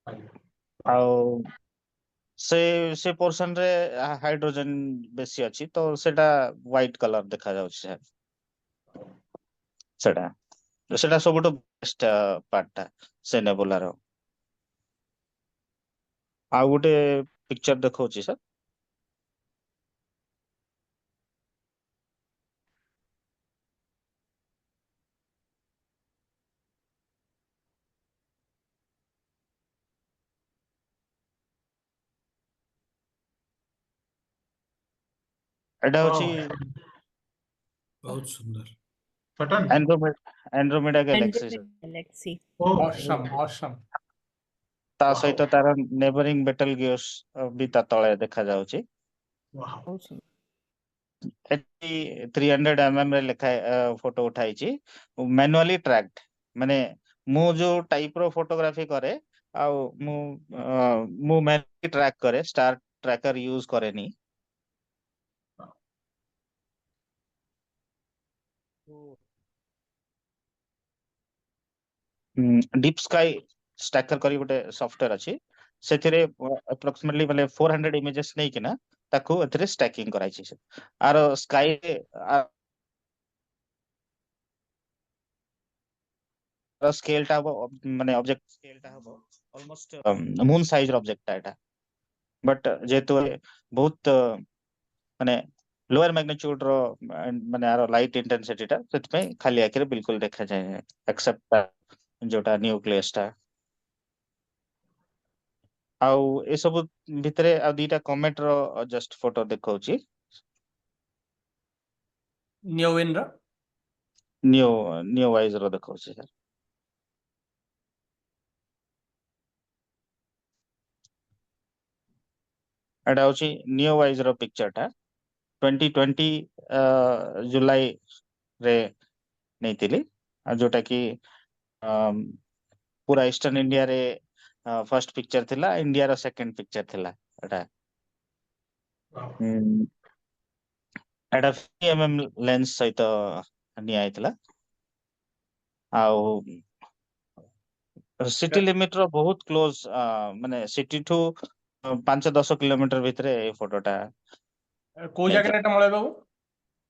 ଆଜ୍ଞା ଆଉ ସେ ସେ ପୋର୍ସନ ରେ ହାଇଡ୍ରୋଜେନ ବେଶୀ ଅଛି, ତ ସେଟା ହ୍ୱାଇଟ କଲର ଦେଖାଯାଉଛି ସାର୍। ସେଟା ସେଟା ସବୁଠୁ ବେଷ୍ଟ ପାର୍ଟଟା ସେ ନେବୁଲାର। ଆଉ ଗୋଟେ ପିକ୍ଚର ଦେଖଉଛି ସାର୍। ଏଟା ହଉଛି ବହୁତ ସୁନ୍ଦର। ସଟନ୍ Andromeda galaxy Android sir. Galaxy। ଓ ଅସମ୍ ଅସମ୍। ତା Wow. ସହିତ ତାର ନେବରିଂ ବେଟଲ ଗିୟର୍ସ ବି ତା ତଳେ ଦେଖାଯାଉଛି। wow. ବହୁତ ସୁନ୍ଦର। ଏଠି 300 mm ରେ ଲେଖା ଫଟୋ ଉଠାଇଛି, ମ୍ୟାନୁଆଲି ଟ୍ରାକ୍ଡ। ମାନେ ମୁଁ ଯୋଉ ଟାଇପ ର ଫଟୋଗ୍ରାଫି କରେ, ଆଉ ମୁଁ ମ୍ୟାନୁଆଲି ଟ୍ରାକ୍ କରେ, ଷ୍ଟାର ଟ୍ରାକର ୟୁଜ କରେନି। ଡିପ୍ ସ୍କାଇ ଷ୍ଟାକର କରି ଗୋଟେ ସଫ୍ଟୱେର ଅଛି, ସେଥିରେ ଆପ୍ରୋକ୍ସିମେଟଲି ମାନେ 400 ଇମେଜେସ୍ ନେଇକିନା ତାକୁ ଏଥିରେ ଷ୍ଟାକିଂ କରାଯାଇଛି। ଆର ସ୍କାଇ ସ୍କେଲ ଟା ହବ, ମାନେ ଅବଜେକ୍ଟ ସ୍କେଲ ଟା ହବ ଅଲମୋଷ୍ଟ ମୁନ୍ ସାଇଜ ର ଅବଜେକ୍ଟ ଟା। ବଟ୍ ଯେହେତୁ ବହୁତ ମାନେ ଲୋୟର ମ୍ୟାଗ୍ନିଚ୍ୟୁଡ ର ମାନେ ଆର ଲାଇଟ୍ ଇଣ୍ଟେନ୍ସିଟି ଟା, ସେଥିପାଇଁ ଖାଲି ଆଖିରେ ବିଲକୁଲ ଦେଖାଯାଏ, ଏକ୍ସେପ୍ଟ ଯୋଉଟା ନ୍ୟୁକ୍ଲିୟସ ଟା। ଆଉ ଏସବୁ ଭିତରେ ଆଉ ଦିଟା କମେଟ ର ଜଷ୍ଟ ଫଟୋ ଦେଖଉଛି। ନିଓୱେନ୍ ର ନିଓ ନିଓ ୱାଇଜ ର ଦେଖଉଛି ସାର୍। ଏଟା ହଉଛି ନିଓ ୱାଇଜ ର ପିକ୍ଚର ଟା 2020 ଜୁଲାଇ ରେ ନେଇଥିଲି, ଆଉ ଯୋଉଟା କି ପୁରା ଇଷ୍ଟର୍ନ ଇଣ୍ଡିଆରେ ଫର୍ଷ୍ଟ ପିକ୍ଚର ଥିଲା, ଇଣ୍ଡିଆର ସେକେଣ୍ଡ ପିକ୍ଚର ଥିଲା ଏଟା। ହୁଁ, ଏଟା 50 mm ଲେନ୍ସ ସହିତ ନିଆ ହେଇଥିଲା। ଆଉ ସିଟି ଲିମିଟ ର ବହୁତ କ୍ଲୋଜ, ମାନେ ସିଟି ଠୁ 5-10 କିଲୋମିଟର ଭିତରେ ଏଇ ଫଟୋଟା କୋଉ ନେଇଥିଲା। ଜାଗାରେ ଏଟା ମଳୟ ବାବୁ?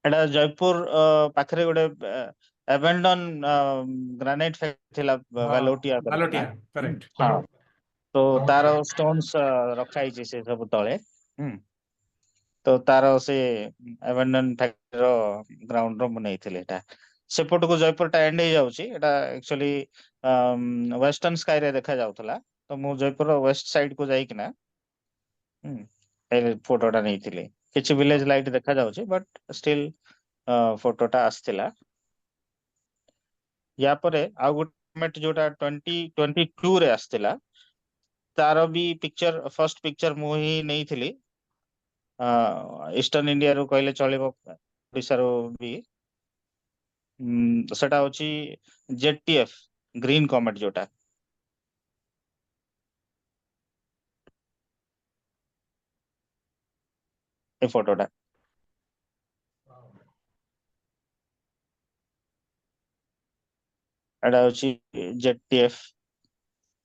ଏଟା ଜୟପୁର ପାଖରେ ଗୋଟେ ଆବାଣ୍ଡନ ଗ୍ରାନାଇଟ ଫ୍ୟାକ୍ଟ୍ରି ଥିଲା, ହଁ ବାଲୋଟିଆ କରିକିନା। ବାଲୋଟିଆ କରେକ୍ଟ। ହଁ, ତ ତାର ଷ୍ଟୋନ୍ସ ରଖା ହେଇଛି ସେ ସବୁ ତଳେ। ହୁଁ, ତ ତାର ସେ ଆବାଣ୍ଡନ ଫ୍ୟାକ୍ଟ୍ରି ର ଗ୍ରାଉଣ୍ଡ ର ମୁଁ ନେଇଥିଲି ଏଟା। ସେପଟକୁ ଜୟପୁର ଟା ଏଣ୍ଡ ହେଇଯାଉଛି, ଏଟା ଆକ୍ଚୁଆଲି ୱେଷ୍ଟର୍ଣ୍ଣ ସ୍କାଏ ରେ ଦେଖା ଯାଉଥିଲା, ତ ମୁଁ ଜୟପୁର ୱେଷ୍ଟ ସାଇଡ କୁ ଯାଇକିନା ଏଇ ଫଟୋଟା ନେଇଥିଲି। କିଛି ଭିଲେଜ ଲାଇଟ ଦେଖା ଯାଉଛି, ବଟ୍ ଷ୍ଟିଲ୍ ଫଟୋଟା ଆସିଥିଲା। ୟା ପରେ ଆଉ ଗୋଟେ ଯୋଉଟା 2022 ରେ ଆସିଥିଲା, ତାର ବି ପିକ୍ଚର, ଫର୍ଷ୍ଟ ପିକ୍ଚର ମୁଁ ହିଁ ନେଇଥିଲି। ଇଷ୍ଟର୍ଣ୍ଣ ଇଣ୍ଡିଆରୁ କହିଲେ ଚଳିବ, ଓଡିଶାରୁ ବି। ସେଟା ହଉଛି ଜେଟିଏଫ ଗ୍ରୀନ କମେଟ ଯୋଉଟା। ଏ ଫଟୋଟା ଏଟା ହଉଛି ZTF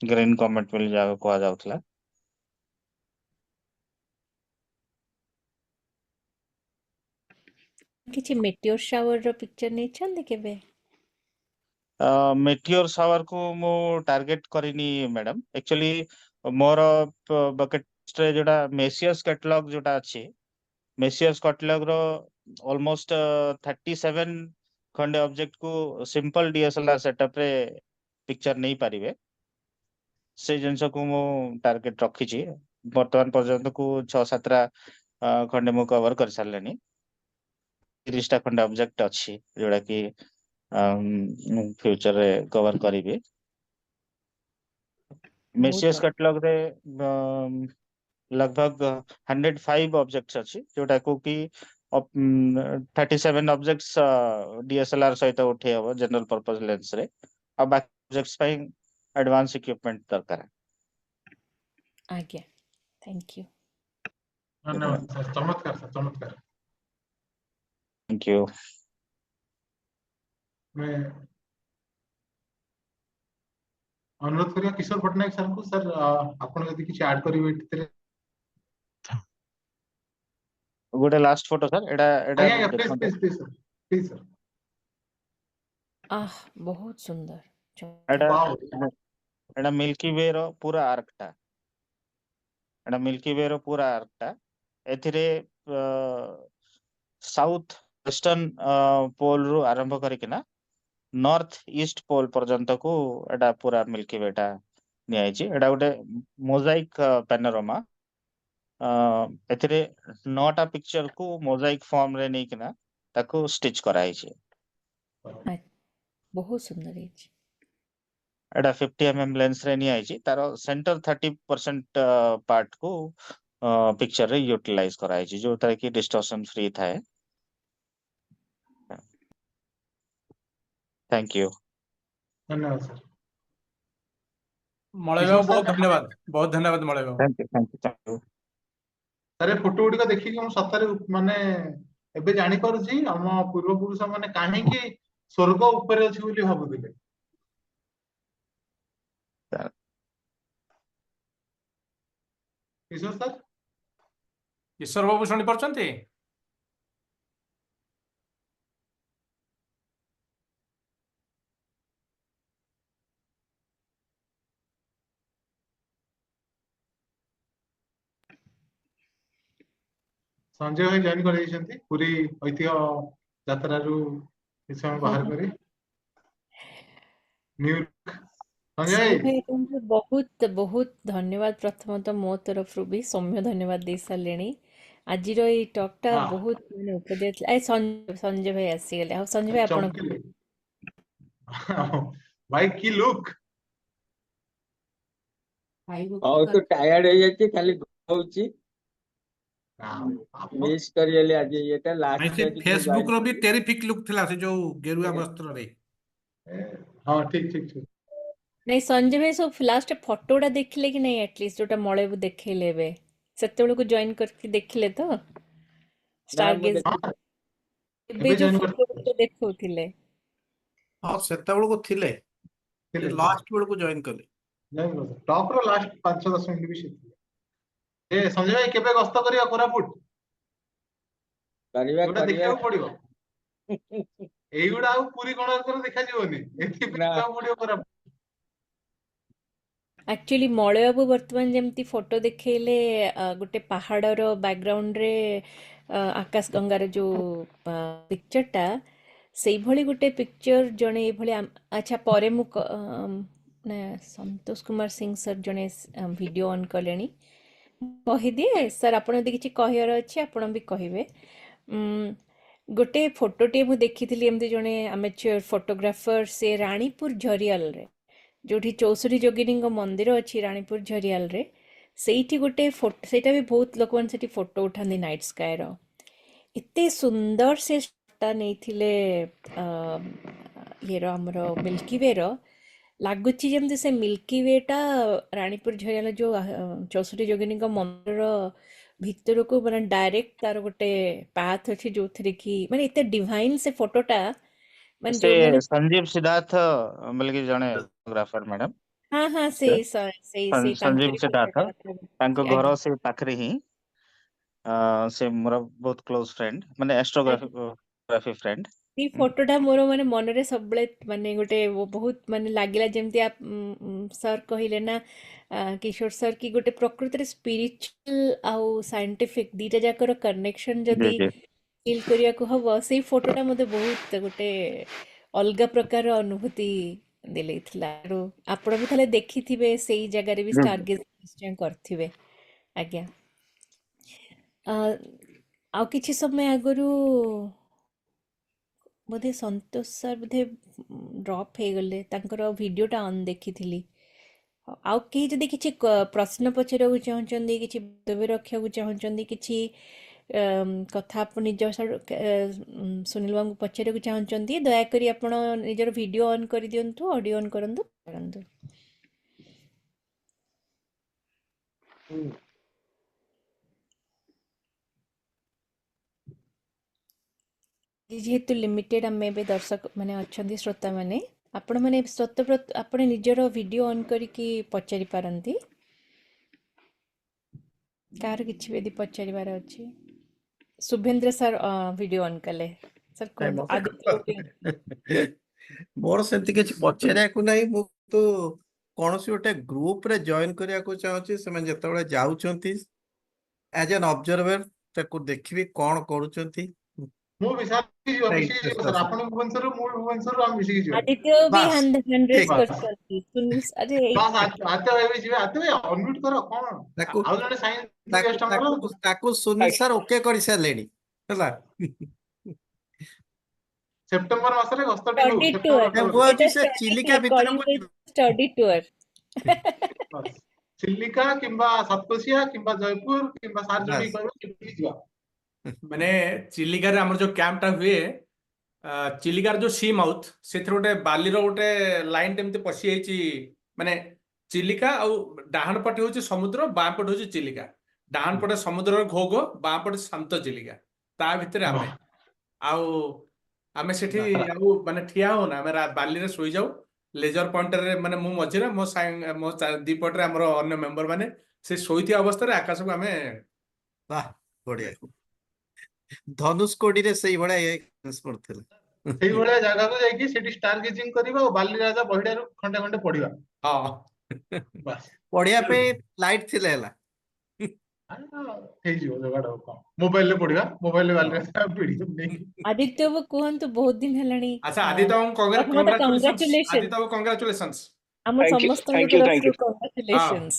ଗ୍ରୀନ କମେଟ ବୋଲି ଯାହାକୁ କୁହାଯାଉଥିଲା। କିଛି meteor shower ର picture ନେଇଛନ୍ତି କେବେ? मेटियोर शावर को मु टार्गेट करिनी मैडम। एक्चुअली मोर बकेट लिस्ट रे जोटा मेसियस कैटलॉग जोटा अछि, मेसियस कैटलॉग रो ऑलमोस्ट 37 खंडे ऑब्जेक्ट को सिंपल DSLR सेटअप रे पिक्चर नहीं पारिबे, से जिनस को मु टार्गेट रखी छी। वर्तमान पर्यंत को 6-7 खंडे मु कवर कर सारलेनी। 30 टा खंडे ऑब्जेक्ट अछि जोटा कि फ्यूचर रे कवर करिबे। ବହୁତ मेसियस ଭଲ। कैटलॉग रे लगभग 105 ऑब्जेक्ट्स अछि जोटा को कि 37 ऑब्जेक्ट्स DSLR सहित उठे हबो जनरल पर्पस लेंस रे, आ बाकी ऑब्जेक्ट्स पई एडवांस इक्विपमेंट दरकार। ଆଜ୍ଞା, thank you। ଧନ୍ୟବାଦ ସାର୍, ଚମତ୍କାର ସାର୍, ଚମତ୍କାର। Thank you. मैं अनुरोध करिया किशोर पटनायक सर को, सर आपण यदि किछि ऐड करिवे एथिरे। गोटे लास्ट फोटो सर, एडा एडा आज्ञा प्लीज देखंतु। Please please sir, please sir. आह बहुत सुंदर, एडा वाओ, एडा मिल्की वे रो पूरा आर्क टा, एडा मिल्की वे रो पूरा आर्क टा। एथिरे साउथ वेस्टर्न पोल रु आरंभ करिकिना नॉर्थ ईस्ट पोल पर्यंत को एडा पूरा मिल्की वे टा नियाइछि। एडा गोटे मोजाइक पैनोरामा। एथिरे 9टा पिक्चर को मोजाइक फॉर्म रे नै किना ताको स्टिच कराइछि। बहुत सुंदर ହେଇଛି। एडा 50 mm लेंस रे नियाइछि। तारो सेंटर 30% पार्ट को पिक्चर रे यूटिलाइज कराइछि, जो तरह की डिस्टॉर्शन फ्री थाए। Thank you. धन्यवाद सर। मलय किशोर बाबू सर, बहुत धन्यवाद मलय बाबू। Thank you, thank you, thank you. Sir photo गुड़िक देखिक मु सତରେ माने एबे जानि पारुछि हम पूर्व पुरुष माने काहेकि स्वर्ग ऊपर अछि बोली भाबुथिले। किशोर सर, ईश्वर बाबू शुଣି ପାରୁଛନ୍ତି? संजय भाई जॉइन कर जाइछन्ती पूरी ऐतिह्य यात्रा रु କିଛି ସମୟ ବାହାର କରି। ନ୍ୟୁୟର୍କ संजय ସଞ୍ଜୟ भाई, ଭାଇ ଆପଣଙ୍କୁ ବହୁତ ବହୁତ ଧନ୍ୟବାଦ। ପ୍ରଥମତଃ ମୋ ତରଫରୁ ବି ସୌମ୍ୟ ଧନ୍ୟବାଦ ଦେଇ ସାରିଲେଣି। ଆଜିର ଏଇ ଟକ୍ ଟା हाँ ବହୁତ ମାନେ ଉପଦେଶ ଥିଲା। ଏ ସଞ୍ଜୟ ଭାଇ ଆସିଗଲେ। ଆଉ ସଞ୍ଜୟ ଭାଇ ଆପଣ चमकीले भाई की लुक। ହଉ ତୁ ଟାୟାର୍ଡ ହେଇଯାଇଛି ଖାଲି ହଉଛି आप ମିସ୍ କରିଗଲି ଆଜି ଇଏଟା ଭାଇ ଲାଷ୍ଟ ସେ ଡେଟ୍ ମୁଁ ଫେସବୁକ ଜଏନ୍ ର ବି ଟେରିଫିକ ଲୁକ୍ ଥିଲା ସେ ଯୋଉ ଗେରୁଆ ବସ୍ତ୍ରରେ। हाँ ठीक ठीक ठीक। ନାଇଁ ସଞ୍ଜୟ ଭାଇ ସବୁ ଲାଷ୍ଟ ଫଟୋଟା ଦେଖିଲେ କି ନାଇଁ? ଆଟଲିଷ୍ଟ ଯୋଉଟା ମଳୟକୁ ଦେଖେଇଲେ ଏବେ, ସେତେବେଳକୁ ଜଏନ୍ କରିକି ଦେଖିଲେ ତ ନା ଷ୍ଟାର ମୁଁ ଗେଜ୍? हाँ ଏବେ एबे ଯୋଉ जॉइन कर ଫଟୋ ଦେଖଉଥିଲେ। ହଁ ସେତେବେଳକୁ ଥିଲେ, थिले ଲାଷ୍ଟ ବେଳକୁ ଜଏନ୍ କଲେ। जॉइन कर टॉप रो लास्ट 5-10 मिनिट भी शिथिले। ए संजय भाई केबे गस्त करिया कोरापुट କରିବା जोटा କରିବା देखिବାକୁ पड़िबो। ଏଇଗୁଡା ଆଉ ପୁରୀ କୋଣାର୍କରେ ଦେଖାଯିବନି, ଏଥିପାଇଁ ନା ଯିବାକୁ ପଡିବ କୋରାପୁଟ। ଆକ୍ଚୁଆଲି ମଳୟବାବୁ ବର୍ତ୍ତମାନ ଯେମିତି ଫଟୋ ଦେଖେଇଲେ ଗୋଟେ ପାହାଡର ବ୍ୟାକଗ୍ରାଉଣ୍ଡରେ ଆକାଶ ଗଙ୍ଗାର ଯୋଉ ପିକ୍ଚରଟା, ସେଇଭଳି ଗୋଟେ ପିକ୍ଚର ଜଣେ ଏଇଭଳି ଆଚ୍ଛା ପରେ ମୁଁ ନା ସନ୍ତୋଷ କୁମାର ସିଂ ସାର୍ ଜଣେ ଭିଡ଼ିଓ ଅନ୍ କଲେଣି। କହିଦିଏ ସାର୍, ଆପଣ ଯଦି କିଛି କହିବାର ଅଛି ଆପଣ ବି କହିବେ। ଗୋଟେ ଫଟୋଟିଏ ମୁଁ ଦେଖିଥିଲି, ଏମିତି ଜଣେ ଆମେଚର ଫଟୋଗ୍ରାଫର, ସେ ରାଣୀପୁର ଝରିଆଲରେ ଯୋଉଠି 64 ଯୋଗିନୀଙ୍କ ମନ୍ଦିର ଅଛି ରାଣୀପୁର ଝରିଆଲରେ, ସେଇଠି ଗୋଟେ ଫଟୋ, ସେଇଟା ବି ବହୁତ ଲୋକମାନେ ସେଠି ଫଟୋ ଉଠାନ୍ତି ନାଇଟ୍ ସ୍କାଏର। ଏତେ ସୁନ୍ଦର ସେ ଟା ନେଇଥିଲେ ଇଏର ଆମର ମିଲ୍କି ୱେର। ଲାଗୁଛି ଯେମିତି ସେ ମିଲ୍କି ୱେଟା ରାଣୀପୁର ଝରିଆଲ ଯୋଉ 64 ଯୋଗିନୀଙ୍କ ମନ୍ଦିର ଭିତରକୁ ମାନେ ଡାଇରେକ୍ଟ ତାର ଗୋଟେ ପାଥ ଅଛି, ଯୋଉଥିରେ କି ମାନେ ଏତେ ଡିଭାଇନ ସେ ଫଟୋଟା ମାନେ से ଯୋଉମାନେ संजीव सिद्धार्थ बोले कि जड़े फोटोग्राफर मैडम ହଁ ହଁ ସେଇ संजीव ତାଙ୍କରି सिद्धार्थ ଫଟୋଟା କଥା तांको କହୁଛି। घर ଆଜ୍ଞା से पाखरे ही से मोर बहुत क्लोज फ्रेंड माने ଆଜ୍ଞା एस्ट्रोग्राफी फ्रेंड ସେଇ ଫଟୋଟା ମୋର ମାନେ ମନରେ ସବୁବେଳେ ମାନେ ଗୋଟେ ବହୁତ ମାନେ ଲାଗିଲା ଯେମିତି ସାର୍ କହିଲେ ନା କିଶୋର ସାର୍ କି ଗୋଟେ ପ୍ରକୃତରେ ସ୍ପିରିଚୁଆଲ ଆଉ ସାଇଣ୍ଟିଫିକ ଦିଟା ଯାକର କନେକ୍ସନ जी ଯଦି जी ଫିଲ୍ କରିବାକୁ ହବ ସେଇ ଫଟୋଟା ମୋତେ ବହୁତ ଗୋଟେ ଅଲଗା ପ୍ରକାର ଅନୁଭୂତି ଦିଲେଇଥିଲା। ଆଉ ଆପଣ ବି ତାହେଲେ ଦେଖିଥିବେ ସେଇ ଜାଗାରେ ବି जी ଷ୍ଟାରଗେଜ ନିଶ୍ଚୟ କରିଥିବେ। ଆଜ୍ଞା ଆ, ଆଉ କିଛି ସମୟ ଆଗରୁ ବୋଧେ ସନ୍ତୋଷ ସାର୍ ବୋଧେ ଡ୍ରପ୍ ହେଇଗଲେ ତାଙ୍କର ଭିଡ଼ିଓଟା ଅନ୍ ଦେଖିଥିଲି। ଆଉ କେହି ଯଦି କିଛି ପ୍ରଶ୍ନ ପଚାରିବାକୁ ଚାହୁଁଛନ୍ତି କିଛି ବକ୍ତବ୍ୟ ରଖିବାକୁ ଚାହୁଁଛନ୍ତି କିଛି କଥା ଆପଣ ନିଜ ସୁନୀଲ ବାବୁଙ୍କୁ ପଚାରିବାକୁ ଚାହୁଁଛନ୍ତି ଦୟାକରି ଆପଣ ନିଜର ଭିଡ଼ିଓ ଅନ୍ କରିଦିଅନ୍ତୁ ଅଡ଼ିଓ ଅନ୍ କରନ୍ତୁ କରନ୍ତୁ। ଯେହେତୁ ଲିମିଟେଡ୍ ଆମେ ଏବେ ଦର୍ଶକ ମାନେ ଅଛନ୍ତି ଶ୍ରୋତାମାନେ ଆପଣମାନେ ସ୍ୱତଃପ୍ରତ ଆପଣ ନିଜର ଭିଡ଼ିଓ ଅନ୍ କରିକି ପଚାରି ପାରନ୍ତି କାହାର କିଛି ବି ଯଦି ପଚାରିବାର ଅଛି। ଶୁଭେନ୍ଦ୍ର ସାର୍ ଭିଡ଼ିଓ ଅନ୍ କଲେ ସାର୍ ନାଇଁ କୁହନ୍ତୁ ଆଦିତ୍ୟ ଗୋପୀ ମତେ ମୋର ସେମିତି କିଛି ପଚାରିବାକୁ ନାହିଁ। ମୁଁ ତ କୌଣସି ଗୋଟେ ଗ୍ରୁପରେ ଜଏନ କରିବାକୁ ଚାହୁଁଛି। ସେମାନେ ଯେତେବେଳେ ଯାଉଛନ୍ତି ଆଜ ଏନ୍ ଅବଜର୍ଭର ତାକୁ ଦେଖିବି କଣ କରୁଛନ୍ତି। ମୁଁ ବି ସାର୍ ଯିବ ପୁରା ମିଶିକି ଯିବ ଇଣ୍ଟରେଷ୍ଟ ସାର୍ ଅଛି। ଆପଣ ଭୁବନେଶ୍ୱରରୁ ମୁଁ ଭୁବନେଶ୍ୱରରୁ ଆମେ ମିଶିକି ଯିବା। ଆଦିତ୍ୟ ବି ବାସ୍ ହ୍ୟାଣ୍ଡ ରେଜ୍ ଠିକ ବାସ୍ କରିଛନ୍ତି ସୁନୀଲ ଆରେ ବାସ୍ ଆଦିତ୍ୟ ଭାଇ ବି ଯିବେ। ଆଦିତ୍ୟ ଭାଇ ଅନମ୍ୟୁଟ କର କଣ ତାକୁ ଆଉ ଜଣେ ସାଇନ୍ସ ତାକୁ ଗେଷ୍ଟ ଆମର ତାକୁ ତାକୁ ସୁନୀଲ ସାର୍ ଓକେ କରିସାରିଲେଣି ହେଲା। ସେପ୍ଟେମ୍ବର ମାସରେ ଗସ୍ତଟି ହଉ ଷ୍ଟଡି ସେପ୍ଟେମ୍ବର ଟୁର ନାଇଁ, ମୁଁ 18 ରୁ। ଭାବୁଛି ଏଟା ସେ ଷ୍ଟଡି ଚିଲିକା ଟୁର ଭିତରକୁ କଳିଙ୍ଗ ଯିବ। ଷ୍ଟଡି ଟୁର ବାସ୍ ଚିଲିକା କିମ୍ବା ସାତକୋଶିଆ କିମ୍ବା ଜୟପୁର କିମ୍ବା ସାର୍ ଯୋଉଠିକି ବାସ୍ କହିବେ ସେଠିକି ଯିବା। ମାନେ ଚିଲିକାରେ ଆମର ଯୋଉ କ୍ୟାମ୍ପଟା ହୁଏ ଚିଲିକାର ଯୋଉ ସି ମାଉଥ ସେଥିରେ ଗୋଟେ ବାଲିର ଗୋଟେ ଲାଇନ ଏମିତି ପଶି ଯାଇଛି ମାନେ ଚିଲିକା ଆଉ ଡାହାଣ ପଟେ ହଉଛି ସମୁଦ୍ର ବାଁ ପଟେ ହଉଛି ଚିଲିକା ଡାହାଣ ପଟେ ସମୁଦ୍ରର ଘୋ ଘୋ ବାଁ ପଟେ ଶାନ୍ତ ଚିଲିକା ତା ଭିତରେ ଆମେ ବାଃ ଆଉ ଆମେ ସେଠି ବାସ୍ ଆଉ ମାନେ ଠିଆ ହଉନା ଆମେ ବାଲିରେ ଶୋଇଯାଉ ଲେଜର ପଏଣ୍ଟରେ ମାନେ ମୁଁ ମଝିରେ ମୋ ଦି ପଟରେ ଆମର ଅନ୍ୟ ମେମ୍ବର ମାନେ ସେ ଶୋଇଥିବା ଅବସ୍ଥାରେ ଆକାଶକୁ ଆମେ ବାህ ବଢିଆ। ଧନୁଷକୋଡିରେ ସେଇଭଳିଆ ଏକ୍ସପିରିଏନ୍ସ ପଡିଥିଲା। ସେଇଭଳିଆ ଜାଗାକୁ ଯାଇକି ସେଠି ଷ୍ଟାର ଗେଜିଂ କରିବା ଆଉ ବାଲି ରାଜା ବହିଟାରୁ ଖଣ୍ଡେ ଖଣ୍ଡେ ପଢିବା। ହଁ ବାସ୍ ପଢିବା ପାଇଁ ଲାଇଟ୍ ଥିଲେ ହେଲା। ହେଇଯିବ ଯୋଗାଡ଼ ଆଉ କଣ ମୋବାଇଲରେ ପଢିବା ମୋବାଇଲରେ ବାଲି ହଁ। ରାଜା ପିଡିଏଫ୍ ନେଇକି। ଆଦିତ୍ୟ ବାବୁ କୁହନ୍ତୁ ବହୁତ ଦିନ ହେଲାଣି ଆଚ୍ଛା ଆଦିତ୍ୟ ବାବୁଙ୍କୁ ପ୍ରଥମତଃ କଂଗ୍ରାଚୁଲେସନ୍ସ କଂଗ୍ରାଚୁଲେସନ ଆଦିତ୍ୟ ବାବୁ କଂଗ୍ରାଚୁଲେସନ୍ସ ଆମ ସମସ୍ତଙ୍କ ତରଫରୁ ହଁ କଂଗ୍ରାଚୁଲେସନ୍ସ।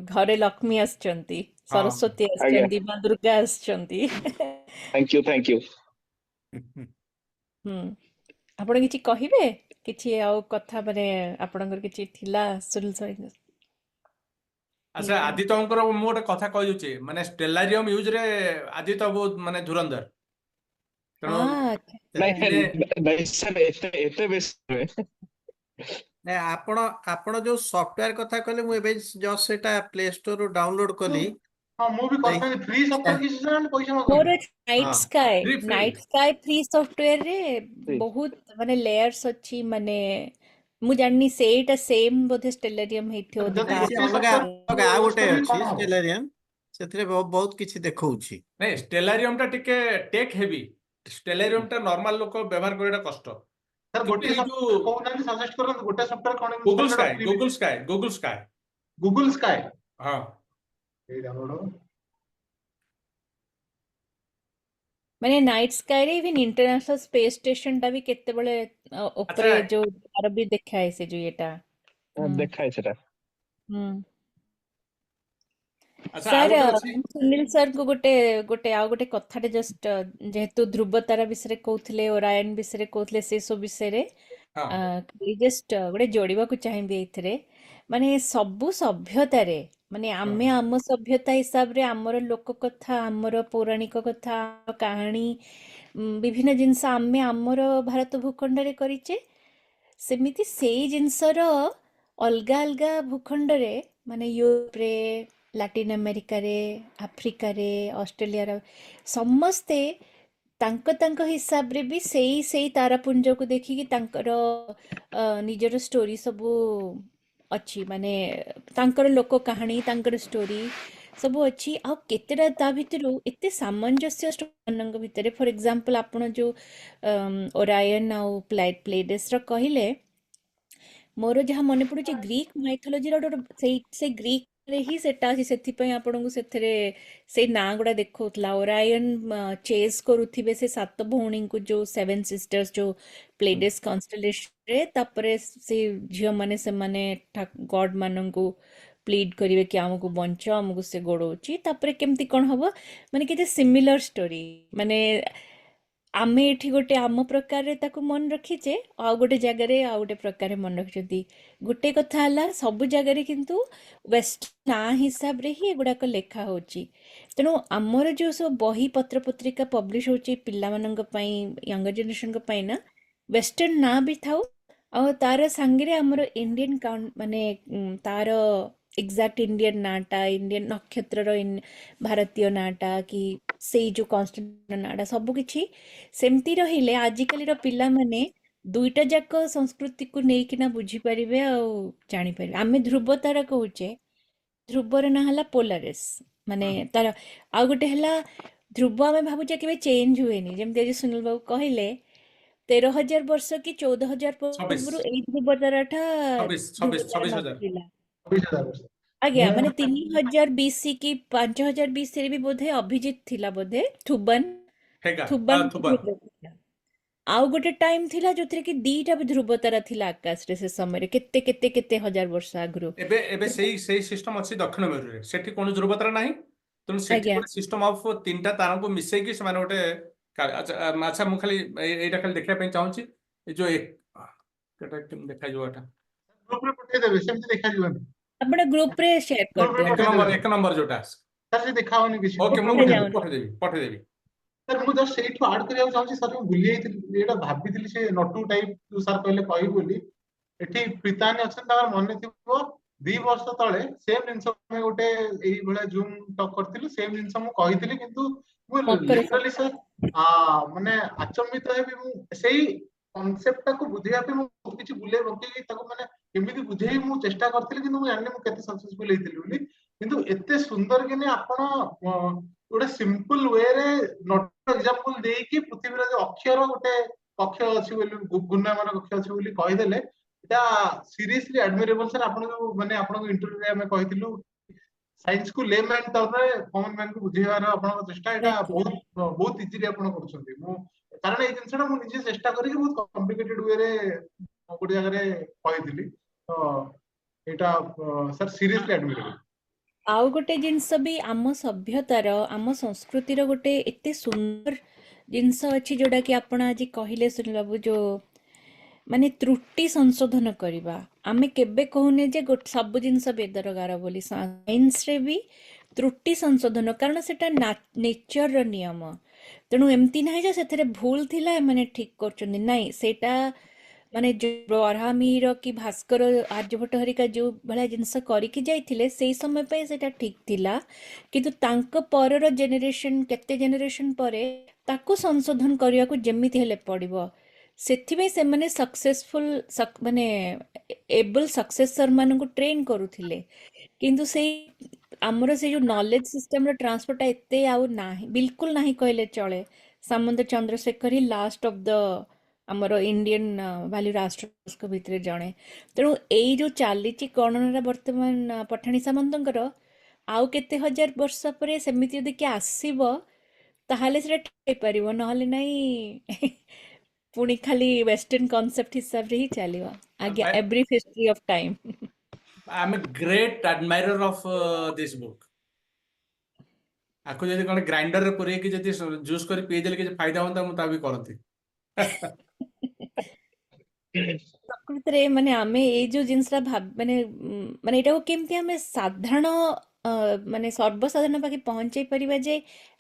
ଘରେ ଲକ୍ଷ୍ମୀ ଆସିଛନ୍ତି ହଁ ସରସ୍ଵତୀ ଆସିଛନ୍ତି ମା ଦୁର୍ଗା ଆସିଛନ୍ତି। ହୁଁ ଆପଣ କିଛି କହିବେ କିଛି ଆଉ କଥା ମାନେ ଆପଣଙ୍କର କିଛି ଥିଲା ସୁନୀଲ ସାର୍ ଆଚ୍ଛା ଆଦିତ୍ୟ ବାବୁଙ୍କର ମୁଁ ଗୋଟେ କଥା କହିଦଉଛି ମାନେ ଷ୍ଟେଲାରିୟମ ୟୁଜରେ ଆଦିତ୍ୟ ବହୁତ ମାନେ ଧୁରନ୍ଧର ତେଣୁ ଦିନେ ନାଇଁ ଆପଣ ଆପଣ ଯୋଉ ସଫ୍ଟୱେର କଥା କହିଲେ ମୁଁ ଏବେ ଜଷ୍ଟ ସେଇଟା ପ୍ଲେ ଷ୍ଟୋରରୁ ଡାଉନଲୋଡ କଲି। ହଁ ମୁଁ ବି ସେଇ କରିଥାନ୍ତି ଫ୍ରି ସଫ୍ଟୱେର କିଛି ସେମାନେ ପଇସା ମାଗୁନି। ମୋର free free night sky free ସଫ୍ଟୱେରରେ ବହୁତ ମାନେ ଲେୟର୍ସ ଅଛି ମାନେ ମୁଁ ଜାଣିନି ସେଇଟା ସେମ୍ ବୋଧେ ଷ୍ଟେଲାରିୟମ ହେଇଥିବ ବୋଧେ ଯଦି ନାଇଁ ସେ ଗୋଟିଏ ଅଲଗା ସଫ୍ଟୱେର ଅଲଗା ଆଉ ୟୁଜ ଗୋଟେ କରିବି ଅଛି କଣ ହବ? ଷ୍ଟେଲାରିୟମ। ସେଥିରେ ବହୁତ କିଛି ଦେଖଉଛି। ନାଇଁ ଷ୍ଟେଲାରିୟମ ଟା ଟିକେ ଟେକ୍ ହେଭି ଷ୍ଟେଲାରିୟମ ଟା ନର୍ମାଲ ଲୋକ ବ୍ୟବହାର କରିବା କଷ୍ଟ ସାର୍ କିନ୍ତୁ ଗୋଟିଏ ଏଇ ଯୋଉ ସଫ୍ଟୱେର କହୁନାହାନ୍ତି ସଜେଷ୍ଟ କରନ୍ତୁ ଗୋଟେ ସଫ୍ଟୱେର କଣ ୟୁଜ କଲେ ସେଟା free Google sky Google sky ହଁ ଏଇ ଡାଉନଲୋଡ ମାନେ ନାଇଟ୍ ସ୍କାଏରେ ଇଭେନ୍ ଇଣ୍ଟରନ୍ୟାସନାଲ ସ୍ପେସ୍ ଷ୍ଟେସନ ଟା ବି କେତେବେଳେ ଉପରେ ଆଚ୍ଛା ଯୋଉ ତାର ବି ଦେଖାଏ ସେ ଯୋଉ ଇଏଟା ହୁଁ ଆଚ୍ଛା ଆଉ ସାର୍ ଗୋଟେ ଅଛି ମୁଁ ସୁନୀଲ ସାର୍ଙ୍କୁ ଗୋଟେ ଗୋଟେ ଆଉ ଗୋଟେ କଥାଟେ ଜଷ୍ଟ ଯେହେତୁ ଧ୍ରୁବ ତାରା ବିଷୟରେ କହୁଥିଲେ ଓରାୟନ ବିଷୟରେ କହୁଥିଲେ ସେ ସବୁ ବିଷୟରେ ହଁ ଜଷ୍ଟ ଗୋଟେ ଯୋଡ଼ିବାକୁ ଚାହିଁବି ଏଇଥିରେ ମାନେ ସବୁ ସଭ୍ୟତାରେ ମାନେ ହଁ ଆମେ ଆମ ସଭ୍ୟତା ହିସାବରେ ଆମର ଲୋକ କଥା ଆମର ପୌରାଣିକ କଥା ଆମର କାହାଣୀ ବିଭିନ୍ନ ଜିନିଷ ଆମେ ଆମର ଭାରତ ଭୂଖଣ୍ଡରେ କରିଛେ ସେମିତି ସେଇ ଜିନିଷର ଅଲଗା ଅଲଗା ଭୂଖଣ୍ଡରେ ମାନେ ୟୁରୋପରେ ଲାଟିନ ଆମେରିକାରେ ଆଫ୍ରିକାରେ ଅଷ୍ଟ୍ରେଲିଆର ସମସ୍ତେ ତାଙ୍କ ହିସାବରେ ବି ସେଇ ତାରାପୁଞ୍ଜକୁ ଦେଖିକି ତାଙ୍କର ନିଜର ଷ୍ଟୋରି ସବୁ ଅଛି, ମାନେ ତାଙ୍କର ଲୋକ କାହାଣୀ, ତାଙ୍କର ଷ୍ଟୋରି ସବୁ ଅଛି। ଆଉ କେତେଟା ତା ଭିତରୁ ଏତେ ସାମଞ୍ଜସ୍ୟ ମାନଙ୍କ ଭିତରେ, ଫର ଏକ୍ଜାମ୍ପଲ ଆପଣ ଯୋଉ ଓରାୟନ ଆଉ ପ୍ଲେଇଡେସର କହିଲେ, ମୋର ଯାହା ମନେ ପଡୁଛି ଗ୍ରୀକ୍ ମାଇଥୋଲୋଜିର ସେଇ ଗ୍ରୀକ୍ ରେ ହିଁ ସେଟା ଅଛି, ସେଥିପାଇଁ ଆପଣଙ୍କୁ ସେଥିରେ ସେଇ ନାଁ ଗୁଡା ଦେଖଉଥିଲା। ଓରାୟନ ଚେସ୍ କରୁଥିବେ ସେ 7 ଭଉଣୀଙ୍କୁ, ଯୋଉ 7 ସିଷ୍ଟର୍ସ, ଯୋଉ ପ୍ଲେଇଡେସ କନଷ୍ଟେଲେସନରେ। ତାପରେ ସେ ଝିଅମାନେ ସେମାନେ ଗଡ ମାନଙ୍କୁ ପ୍ଲିଡ୍ କରିବେ କି ଆମକୁ ବଞ୍ଚ, ଆମକୁ ସେ ଗୋଡଉଛି। ତାପରେ କେମିତି କଣ ହବ, ମାନେ କେତେ ସିମିଲର ଷ୍ଟୋରି। ମାନେ ଆମେ ଏଠି ଗୋଟେ ଆମ ପ୍ରକାରରେ ତାକୁ ମନେ ରଖିଛେ, ଆଉ ଗୋଟେ ଜାଗାରେ ଆଉ ଗୋଟେ ପ୍ରକାରରେ ମନେ ରଖିଛନ୍ତି। ଗୋଟେ କଥା ହେଲା, ସବୁ ଜାଗାରେ କିନ୍ତୁ ୱେଷ୍ଟ ନାଁ ହିସାବରେ ହିଁ ଏଗୁଡାକ ଲେଖା ହଉଛି। ତେଣୁ ଆମର ଯୋଉ ସବୁ ବହି ପତ୍ର ପତ୍ରିକା ପବ୍ଲିଶ ହଉଛି ପିଲାମାନଙ୍କ ପାଇଁ, ୟଙ୍ଗର ଜେନେରେସନଙ୍କ ପାଇଁ ନା, ୱେଷ୍ଟର୍ନ ନାଁ ବି ଥାଉ, ଆଉ ତାର ସାଙ୍ଗରେ ଆମର ଇଣ୍ଡିଆନ ମାନେ ତାର ଏକ୍ଜାକ୍ଟ ଇଣ୍ଡିଆନ ନାଁଟା, ଇଣ୍ଡିଆନ ନକ୍ଷତ୍ରର ଭାରତୀୟ ନାଁଟା, କି ସେଇ ଯୋଉ କନଷ୍ଟିଟ୍ୟୁସନ ନାଁଟା, ସବୁ କିଛି ସେମିତି ରହିଲେ ଆଜିକାଲିର ପିଲାମାନେ ଦୁଇଟା ଯାକ ସଂସ୍କୃତିକୁ ନେଇକିନା ବୁଝିପାରିବେ ଆଉ ଜାଣିପାରିବେ। ଆମେ ଧ୍ରୁବ ତାରା କହୁଛେ, ଧ୍ରୁବର ନାଁ ହେଲା ପୋଲାରିସ୍, ମାନେ ତାର। ଆଉ ଗୋଟେ ହେଲା ଧ୍ରୁବ, ଆମେ ଭାବୁଛେ କେବେ ଚେଞ୍ଜ ହୁଏନି। ଯେମିତି ଆଜି ସୁନିଲ ବାବୁ କହିଲେ, 13,000 ବର୍ଷ କି 14,000 ପୂର୍ବରୁ 26 ଏଇ ଧ୍ରୁବ ତାରାଟା 26 ଧ୍ରୁବ ତାରା 26,000 ନଥିଲା। 20,000 ବର୍ଷ। ଆଜ୍ଞା, ମୁଁ ମାନେ 3,000 BC କି 5,000 BC ରେ ବି ବୋଧେ ଅଭିଜିତ ଥିଲା, ବୋଧେ ଥୁବନ ହେଗା ଥୁବନ ଥୁବାନ। ଧ୍ରୁବ ଥିଲା। ଆଉ ଗୋଟେ ଟାଇମ ଥିଲା ଯୋଉଥିରେ କି 2ଟା ବି ଧ୍ରୁବ ତାରା ଥିଲା ଆକାଶରେ, ସେ ସମୟରେ କେତେ କେତେ କେତେ ହଜାର ବର୍ଷ ଆଗରୁ। ଏବେ ଏବେ ସେଇ ସିଷ୍ଟମ ଅଛି ଦକ୍ଷିଣ ମେରୁରେ, ସେଠି କୌଣସି ଧ୍ରୁବ ତାରା ନାହିଁ। ତେଣୁ ସେଠି ଆଜ୍ଞା, ଗୋଟେ ସିଷ୍ଟମ ଅଫ 3ଟା ତାରାଙ୍କୁ ମିଶେଇକି ସେମାନେ ଗୋଟେ ଆଚ୍ଛା, ମୁଁ ଖାଲି ଏଇଟା ଖାଲି ଦେଖିବା ପାଇଁ ଚାହୁଁଛି, ଏଇ ଯୋଉ ଏଟା କେମିତି ଦେଖାଯିବ ଏଟା, ଗ୍ରୁପରେ ପଠେଇଦେବେ, ସେମିତି ଦେଖାଯିବନି। ଆପଣ ଗ୍ରୁପରେ ସେୟାର ଗ୍ରୁପରେ କରିଦିଅନ୍ତୁ। ପଠେଇଦେବେ। ଏକ ନମ୍ବର ଯୋଉଟା। ସାର୍ ସେ ଦେଖା ହଉନି କିଛି। ଓକେ, ମୁଁ ଦେଖା ପଠେଇଦେବି ଯାଉନି। ପଠେଇଦେବି ପଠେଇଦେବି। ସାର୍ ମୁଁ ଜଷ୍ଟ ସେଇଠୁ ଆଡ୍ କରିବାକୁ ଚାହୁଁଛି। ସାର୍ ମୁଁ ଭୁଲି ଯାଇଥିଲି, ଏଇଟା ଭାବିଥିଲି ସେ ନଟୁ ଟାଇପ ଯୋଉ ସାର୍ କହିଲେ କହିବି ବୋଲି। ଏଠି ପ୍ରୀତାନି ଅଛନ୍ତି, ତାଙ୍କର ମନେ ଥିବ 2 ବର୍ଷ ତଳେ ସେମ୍ ଜିନିଷ ଆମେ ଗୋଟେ ଏଇଭଳିଆ ଜୁମ୍ ଟକ୍ କରିଥିଲୁ। ସେମ୍ ଜିନିଷ ମୁଁ କହିଥିଲି, କିନ୍ତୁ ମୁଁ ମକର ଲିଟରାଲି ସାର୍ ମାନେ ଆଚମ୍ବିତ ହେବି। ମୁଁ ସେଇ କନସେପ୍ଟ ଟାକୁ ବୁଝେଇବା ପାଇଁ ମୁଁ ବହୁତ କିଛି ବୁଲେଇ ପକେଇକି ତାକୁ ମାନେ କେମିତି ବୁଝେଇ ମୁଁ ଚେଷ୍ଟା କରିଥିଲି, କିନ୍ତୁ ମୁଁ ଜାଣିନି ମୁଁ କେତେ ସକ୍ସେସଫୁଲ ହେଇଥିଲି ବୋଲି। କିନ୍ତୁ ଏତେ ସୁନ୍ଦର କିନି ଆପଣ ଗୋଟେ ସିମ୍ପଲ ୱେରେ ନଟ ଏକ୍ସାମ୍ପଲ ଦେଇକି ପୃଥିବୀର ଯୋଉ ଅକ୍ଷର ଗୋଟେ କକ୍ଷ ଅଛି ବୋଲି, ଗୁଣମାନ କକ୍ଷ ଅଛି ବୋଲି କହିଦେଲେ, ଏଟା ସିରିୟସଲି ଆଡମିରେବଲ ସାର୍। ଆପଣ ଯୋଉ ମାନେ ଆପଣଙ୍କ ଇଣ୍ଟରଭ୍ୟୁରେ ଆମେ କହିଥିଲୁ, ସାଇନ୍ସ କୁ ଲେମ୍ୟାନ ଟର୍ମରେ କମନ ମ୍ୟାନ କୁ ବୁଝେଇବାର ଆପଣଙ୍କ ଚେଷ୍ଟା, ଏଇଟା Exactly. ବହୁତ ଇଜିଲି ଆପଣ କରୁଛନ୍ତି। ମୁଁ କାରଣ ଏଇ ଜିନିଷଟା ମୁଁ ନିଜେ ଚେଷ୍ଟା କରିକି ବହୁତ କମ୍ପ୍ଲିକେଟେଡ ୱେରେ ଗୋଟେ ଜାଗାରେ କହିଥିଲି। ତ ଏଇଟା ସାର୍ ସିରିୟସଲି ଆଡମିରେବଲ। ଆଉ ଗୋଟେ ଜିନିଷ ବି, ଆମ ସଭ୍ୟତାର, ଆମ ସଂସ୍କୃତିର ଗୋଟେ ଏତେ ସୁନ୍ଦର ଜିନିଷ ଅଛି, ଯୋଉଟା କି ଆପଣ ଆଜି କହିଲେ ସୁନିଲ ବାବୁ, ଯୋଉ ମାନେ ତ୍ରୁଟି ସଂଶୋଧନ କରିବା। ଆମେ କେବେ କହୁନେ ଯେ ସବୁ ଜିନିଷ ବେଦର ଗାର ବୋଲି। ସାଇନ୍ସରେ ବି ତ୍ରୁଟି ସଂଶୋଧନ, କାରଣ ସେଟା ନେଚରର ନିୟମ। ତେଣୁ ଏମିତି ନାହିଁ ଯେ ସେଥିରେ ଭୁଲ ଥିଲା ଏମାନେ ଠିକ କରୁଛନ୍ତି, ନାଇଁ। ସେଇଟା ମାନେ ଯୋଉ ବରାହମିହିର କି ଭାସ୍କର, ଆର୍ଯ୍ୟଭଟ୍ଟ ହରିକା ଯୋଉ ଭଳିଆ ଜିନିଷ କରିକି ଯାଇଥିଲେ, ସେଇ ସମୟ ପାଇଁ ସେଇଟା ଠିକ ଥିଲା। କିନ୍ତୁ ତାଙ୍କ ପରର ଜେନେରେସନ, କେତେ ଜେନେରେସନ ପରେ ତାକୁ ସଂଶୋଧନ କରିବାକୁ ଯେମିତି ହେଲେ ପଡିବ। ସେଥିପାଇଁ ସେମାନେ ସକ୍ସେସଫୁଲ, ମାନେ ଏବଲ ସକ୍ସେସର ମାନଙ୍କୁ ଟ୍ରେନ କରୁଥିଲେ। କିନ୍ତୁ ସେଇ ଆମର ସେଇ ଯୋଉ ନଲେଜ ସିଷ୍ଟମର ଟ୍ରାନ୍ସଫରଟା ଏତେ ଆଉ ନାହିଁ, ବିଲକୁଲ ନାହିଁ କହିଲେ ଚଳେ। ସାମନ୍ତ ଚନ୍ଦ୍ରଶେଖର ହିଁ ଲାଷ୍ଟ ଅଫ ଦ ଆମର ଇଣ୍ଡିଆନ ଭାଲ୍ୟୁ ରାଷ୍ଟ୍ରଙ୍କ ଭିତରେ ଜଣେ। ତେଣୁ ଏଇ ଯୋଉ ଚାଲିଛି ଗଣନାଟା ବର୍ତ୍ତମାନ ପଠାଣି ସାମନ୍ତଙ୍କର, ଆଉ କେତେ ହଜାର ବର୍ଷ ପରେ ସେମିତି ଯଦି କିଏ ଆସିବ, ତାହେଲେ ସେଟା ଠିକ ହେଇପାରିବ, ନହେଲେ ନାଇଁ ପୁଣି ଖାଲି ୱେଷ୍ଟର୍ଣ୍ଣ କନସେପ୍ଟ ହିସାବରେ ହିଁ ଚାଲିବ। ଆଜ୍ଞା, I every history of time. am a great admirer of this book. ଆକୁ ଯଦି କଣ ଗ୍ରାଇଣ୍ଡରରେ ପୁରେଇକି ଯଦି ଜୁସ୍ କରି ପିଇଦେଲେ କିଛି ଫାଇଦା ହୁଅନ୍ତା, ମୁଁ ତା ବି କରନ୍ତି। ପ୍ରକୃତରେ ମାନେ ଆମେ ଏଇ ଯୋଉ ଜିନିଷଟା ମାନେ ଏଇଟାକୁ କେମିତି ଆମେ ସାଧାରଣ ମାନେ ସର୍ବସାଧାରଣ ପାଖେ ପହଞ୍ଚେଇ ପାରିବା, ଯେ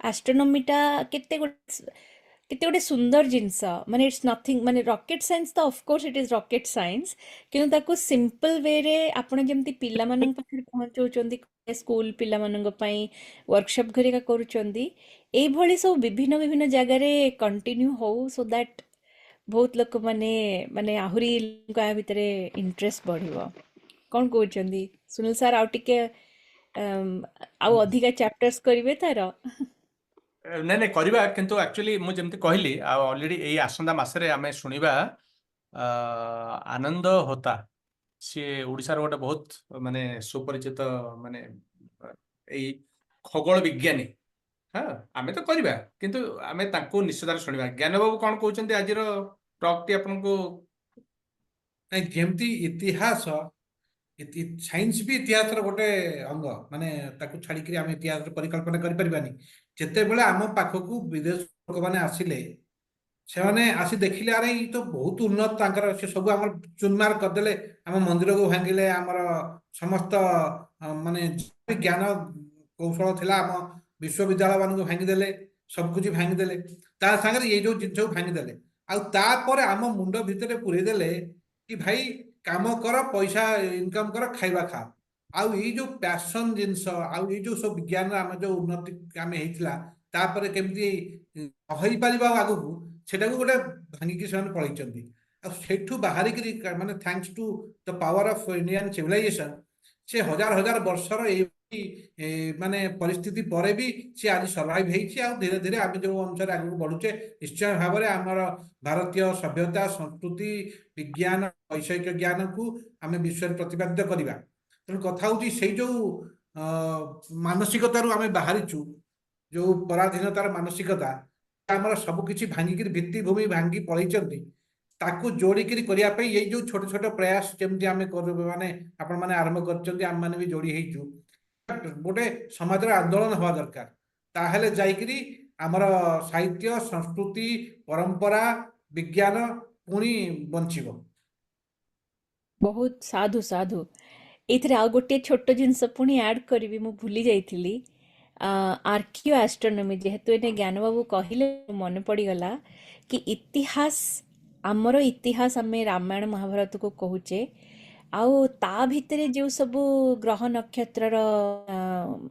ଆଷ୍ଟ୍ରୋନୋମିଟା କେତେ ଗୋଟେ କେତେ ଗୋଟେ ସୁନ୍ଦର ଜିନିଷ ମାନେ ଇଟ୍ସ ନଥିଙ୍ଗ ମାନେ ରକେଟ୍ ସାଇନ୍ସ ତ of course eat is rocket science କିନ୍ତୁ ତାକୁ ସିମ୍ପଲ ୱେରେ ଆପଣ ଯେମିତି ପିଲାମାନଙ୍କ ପାଖରେ ପହଞ୍ଚଉଛନ୍ତି ସ୍କୁଲ ପିଲାମାନଙ୍କ ପାଇଁ ୱାର୍କସପ୍ ଘରିକା କରୁଛନ୍ତି ଏଇଭଳି ସବୁ ବିଭିନ୍ନ ବିଭିନ୍ନ ଜାଗାରେ କଣ୍ଟିନ୍ୟୁ ହଉ ସୋ ଦ୍ୟାଟ୍ ବହୁତ ଲୋକମାନେ ମାନେ ଆହୁରି ଲୋକଙ୍କ ଆ ଭିତରେ ଇଣ୍ଟରେଷ୍ଟ ବଢିବ କଣ କହୁଛନ୍ତି ସୁନିଲ ସାର୍ ଆଉ ଟିକେ ଆଉ ଅଧିକା ଚାପ୍ଟର୍ସ କରିବେ ତାର ନାଇଁ ନାଇଁ କରିବା କିନ୍ତୁ ଆକ୍ଚୁଆଲି ମୁଁ ଯେମିତି କହିଲି ଆଉ ଅଲରେଡି ଏଇ ଆସନ୍ତା ମାସରେ ଆମେ ଶୁଣିବା ଆନନ୍ଦ ହୋତା ସିଏ ଓଡ଼ିଶାର ଗୋଟେ ବହୁତ ମାନେ ସୁପରିଚିତ ମାନେ ଏଇ ଖଗୋଳ ବିଜ୍ଞାନୀ ହଁ ଆମେ ତ କରିବା କିନ୍ତୁ ଆମେ ତାଙ୍କୁ ନିଶ୍ଚିତ ଶୁଣିବା ଜ୍ଞାନ ବାବୁ କଣ କହୁଛନ୍ତି ଆଜିର ଟକ୍ଟି ଆପଣଙ୍କୁ ନାଇଁ ଯେମିତି ଇତିହାସ ସାଇନ୍ସ ବି ଇତିହାସର ଗୋଟେ ଅଙ୍ଗ ମାନେ ତାକୁ ଛାଡିକିରି ଆମେ ଇତିହାସର ପରିକଳ୍ପନା କରିପାରିବାନି ଯେତେବେଳେ ଆମ ପାଖକୁ ବିଦେଶ ଲୋକମାନେ ଆସିଲେ ସେମାନେ ଆସି ଦେଖିଲେ ଆରେ ଏଇ ତ ବହୁତ ଉନ୍ନତ ତାଙ୍କର ସେ ସବୁ ଆମର ଚୁନମାର କରିଦେଲେ ଆମ ମନ୍ଦିରକୁ ଭାଙ୍ଗିଲେ ଆମର ସମସ୍ତ ମାନେ ଯାହା ବି ଜ୍ଞାନ କୌଶଳ ଥିଲା ଆମ ବିଶ୍ୱବିଦ୍ୟାଳୟ ମାନଙ୍କୁ ଭାଙ୍ଗିଦେଲେ ସବୁକିଛି ଭାଙ୍ଗିଦେଲେ ତା ସାଙ୍ଗରେ ଏଇ ଯୋଉ ଜିନିଷକୁ ଭାଙ୍ଗିଦେଲେ ଆଉ ତାପରେ ଆମ ମୁଣ୍ଡ ଭିତରେ ପୁରେଇ ଦେଲେ କି ଭାଇ କାମ କର ପଇସା ଇନକମ କର ଖାଇବା ଖାଅ ଆଉ ଏଇ ଯୋଉ ପ୍ୟାସନ ଜିନିଷ ଆଉ ଏଇ ଯୋଉ ସବୁ ବିଜ୍ଞାନର ଆମ ଯୋଉ ଉନ୍ନତି ଆମେ ହେଇଥିଲା ତାପରେ କେମିତି ହେଇପାରିବ ଆଉ ଆଗକୁ ସେଟାକୁ ଗୋଟେ ଭାଙ୍ଗିକି ସେମାନେ ପଳେଇଛନ୍ତି ଆଉ ସେଠୁ ବାହାରିକିରି ମାନେ thanks to the power of Indian civilisation ସେ ହଜାର ହଜାର ବର୍ଷର ଏଇ ମାନେ ପରିସ୍ଥିତି ପରେ ବି ସେ ଆଜି ସର୍ଭାଇଭ ହେଇଛି ଆଉ ଧୀରେ ଧୀରେ ଆମେ ଯୋଉ ଅନୁସାରେ ଆଗକୁ ବଢୁଛେ ନିଶ୍ଚୟ ଭାବରେ ଆମର ଭାରତୀୟ ସଭ୍ୟତା ସଂସ୍କୃତି ବିଜ୍ଞାନ ବୈଷୟିକ ଜ୍ଞାନକୁ ଆମେ ବିଶ୍ୱରେ ପ୍ରତିପାଦିତ କରିବା ତେଣୁ କଥା ହଉଛି ସେଇ ଯୋଉ ମାନସିକତାରୁ ଆମେ ବାହାରିଛୁ ଯୋଉ ପରାଧୀନତାର ମାନସିକତା ଆମର ସବୁ କିଛି ଭାଙ୍ଗିକିରି ଭିତ୍ତିଭୂମି ଭାଙ୍ଗି ପଳେଇଛନ୍ତି ତାକୁ ଯୋଡ଼ିକିରି କରିବା ପାଇଁ ଏଇ ଯୋଉ ଛୋଟ ଛୋଟ ପ୍ରୟାସ ଯେମିତି ଆମେ ମାନେ ଆପଣମାନେ ଆରମ୍ଭ କରିଛନ୍ତି ଆମମାନେ ବି ଯୋଡ଼ି ହେଇଛୁ ଗୋଟେ ସମାଜର ଆନ୍ଦୋଳନ ହବା ଦରକାର ତାହେଲେ ଯାଇକିରି ଆମର ସାହିତ୍ୟ ସଂସ୍କୃତି ପରମ୍ପରା ବିଜ୍ଞାନ ପୁଣି ବଞ୍ଚିବ ବହୁତ ସାଧୁ ସାଧୁ ଏଇଥିରେ ଆଉ ଗୋଟିଏ ଛୋଟ ଜିନିଷ ପୁଣି ଆଡ୍ କରିବି ମୁଁ ଭୁଲି ଯାଇଥିଲି ଆର୍କିଓ ଆଷ୍ଟ୍ରୋନୋମି ଯେହେତୁ ଏନେ ଜ୍ଞାନବାବୁ କହିଲେ ମନେ ପଡ଼ିଗଲା କି ଇତିହାସ ଆମର ଇତିହାସ ଆମେ ରାମାୟଣ ମହାଭାରତକୁ କହୁଛେ ଆଉ ତା ଭିତରେ ଯେଉଁ ସବୁ ଗ୍ରହ ନକ୍ଷତ୍ରର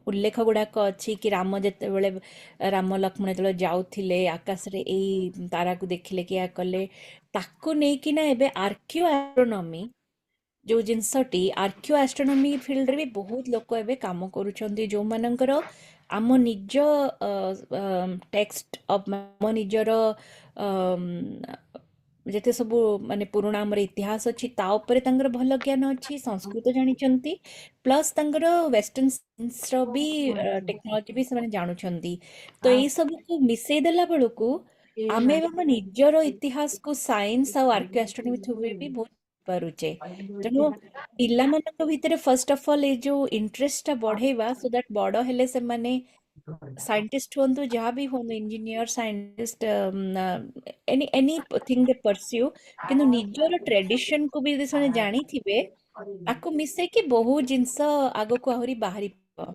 ଉଲ୍ଲେଖ ଗୁଡ଼ାକ ଅଛି କି ରାମ ଯେତେବେଳେ ରାମ ଲକ୍ଷ୍ମଣ ଯେତେବେଳେ ଯାଉଥିଲେ ଆକାଶରେ ଏଇ ତାରାକୁ ଦେଖିଲେ କି ଏହା କଲେ ତାକୁ ନେଇକିନା ଏବେ ଆର୍କିଓ ଆଷ୍ଟ୍ରୋନୋମି ଯେଉଁ ଜିନିଷଟି ଆର୍କିଓ ଆଷ୍ଟ୍ରୋନୋମି ଫିଲ୍ଡରେ ବି ବହୁତ ଲୋକ ଏବେ କାମ କରୁଛନ୍ତି ଯେଉଁମାନଙ୍କର ଆମ ନିଜ ଟେକ୍ସଟ ଆମ ନିଜର ଯେତେ ସବୁ ମାନେ ପୁରୁଣା ଆମର ଇତିହାସ ଅଛି ତା ଉପରେ ତାଙ୍କର ଭଲ ଜ୍ଞାନ ଅଛି ସଂସ୍କୃତ ଜାଣିଛନ୍ତି ପ୍ଲସ୍ ତାଙ୍କର ୱେଷ୍ଟର୍ଣ୍ଣ ସାଇନ୍ସର ବି ଟେକ୍ନୋଲୋଜି ବି ସେମାନେ ଜାଣୁଛନ୍ତି ତ ଏଇ ସବୁକୁ ମିଶେଇ ଦେଲା ବେଳକୁ ଆମେ ଆମ ନିଜର ଇତିହାସକୁ ସାଇନ୍ସ ଆଉ ଆର୍କିଓ ଆଷ୍ଟ୍ରୋନୋମି ଥ୍ରୁରେ ବି ବହୁତ ପାରୁଛେ ତେଣୁ ପିଲାମାନଙ୍କ ଭିତରେ ଫାର୍ଷ୍ଟ ଅଫ୍ ଅଲ୍ ଏଇ ଯୋଉ ଇଣ୍ଟରେଷ୍ଟଟା ବଢେଇବା ସୋ ଦ୍ୟାଟ୍ ବଡ଼ ହେଲେ ସେମାନେ ସାଇଣ୍ଟିଷ୍ଟ ହୁଅନ୍ତୁ ଯାହା ବି ହୁଅନ୍ତୁ ଇଞ୍ଜିନିୟର ସାଇଣ୍ଟିଷ୍ଟ ଏନି ଥିଙ୍ଗ ଦେ ପରସ୍ୟୁ କିନ୍ତୁ ନିଜର ଟ୍ରେଡିସନକୁ ବି ଯଦି ସେମାନେ ଜାଣିଥିବେ ତାକୁ ମିଶେଇକି ବହୁ ଜିନିଷ ଆଗକୁ ଆହୁରି ବାହାରିବ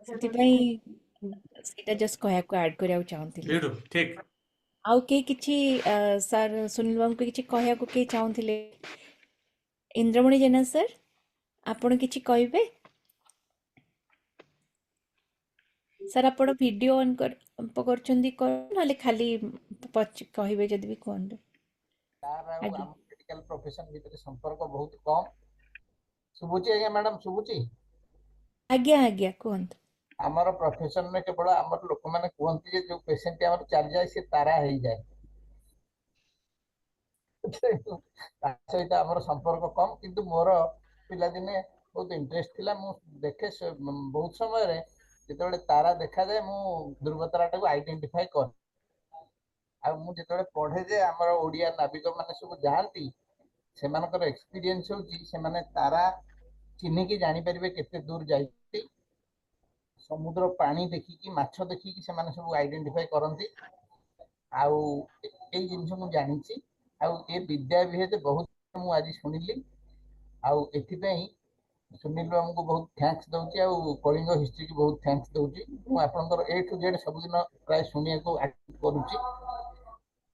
ସେଥିପାଇଁ ସେଇଟା ଜଷ୍ଟ କହିବାକୁ ଆଡ୍ କରିବାକୁ ଚାହୁଁଥିଲି ଠିକ ଆଉ କେହି କିଛି ସାର୍ ସୁନିଲ ବାବୁଙ୍କୁ କିଛି କହିବାକୁ କେହି ଚାହୁଁଥିଲେ ଇନ୍ଦ୍ରମଣି ଜେନା ସାର୍ ଆପଣ କିଛି କହିବେ ସାର୍ ଆପଣ ଭିଡ଼ିଓ ଅନ୍ କରୁଛନ୍ତି ନହେଲେ ଖାଲି କହିବେ ଯଦି ବି କୁହନ୍ତୁ ତାର ଆଉ ଆଜ୍ଞା ଆମ ମେଡିକାଲ ପ୍ରଫେସନ ଭିତରେ ସମ୍ପର୍କ ବହୁତ କମ ଶୁଭୁଛି ଆଜ୍ଞା ମ୍ୟାଡାମ ଶୁଭୁଛି ଆଜ୍ଞା ଆଜ୍ଞା କୁହନ୍ତୁ ଆମର ପ୍ରଫେସନରେ କେବଳ ଆମର ଲୋକମାନେ କୁହନ୍ତି ଯେ ଯୋଉ ପେସେଣ୍ଟ ଆମର ଚାଲିଯାଏ ସେ ତାରା ହେଇଯାଏ ତା ସହିତ ଆମର ସମ୍ପର୍କ କମ କିନ୍ତୁ ମୋର ପିଲାଦିନେ ବହୁତ ଇଣ୍ଟରେଷ୍ଟ ଥିଲା ମୁଁ ଦେଖେ ବହୁତ ସମୟରେ ଯେତେବେଳେ ତାରା ଦେଖାଯାଏ ମୁଁ ଧ୍ରୁବତାରାଟାକୁ ଆଇଡେଣ୍ଟିଫାଏ କରେ ଆଉ ମୁଁ ଯେତେବେଳେ ପଢେ ଯେ ଆମର ଓଡିଆ ନାବିକ ମାନେ ସବୁ ଯାଆନ୍ତି ସେମାନଙ୍କର ଏକ୍ସପିରିଏନ୍ସ ହଉଛି ସେମାନେ ତାରା ଚିହ୍ନିକି ଜାଣିପାରିବେ କେତେ ଦୂର ଯାଇଛି ସମୁଦ୍ର ପାଣି ଦେଖିକି ମାଛ ଦେଖିକି ସେମାନେ ସବୁ ଆଇଡେଣ୍ଟିଫାଇ କରନ୍ତି ଆଉ ଏଇ ଜିନିଷ ମୁଁ ଜାଣିଛି ଆଉ ଏ ବିଦ୍ୟା ବିହେତ ବହୁତ ମୁଁ ଆଜି ଶୁଣିଲି ଆଉ ଏଥିପାଇଁ ସୁନିଲ ବାବୁଙ୍କୁ ବହୁତ ଥ୍ୟାଙ୍କ୍ସ ଦଉଛି ଆଉ କଳିଙ୍ଗ ହିଷ୍ଟ୍ରି କି ବହୁତ ଥ୍ୟାଙ୍କ୍ସ ଦଉଛି ମୁଁ ଆପଣଙ୍କର A to Z ସବୁଦିନ ପ୍ରାୟ ଶୁଣିବାକୁ କରୁଛି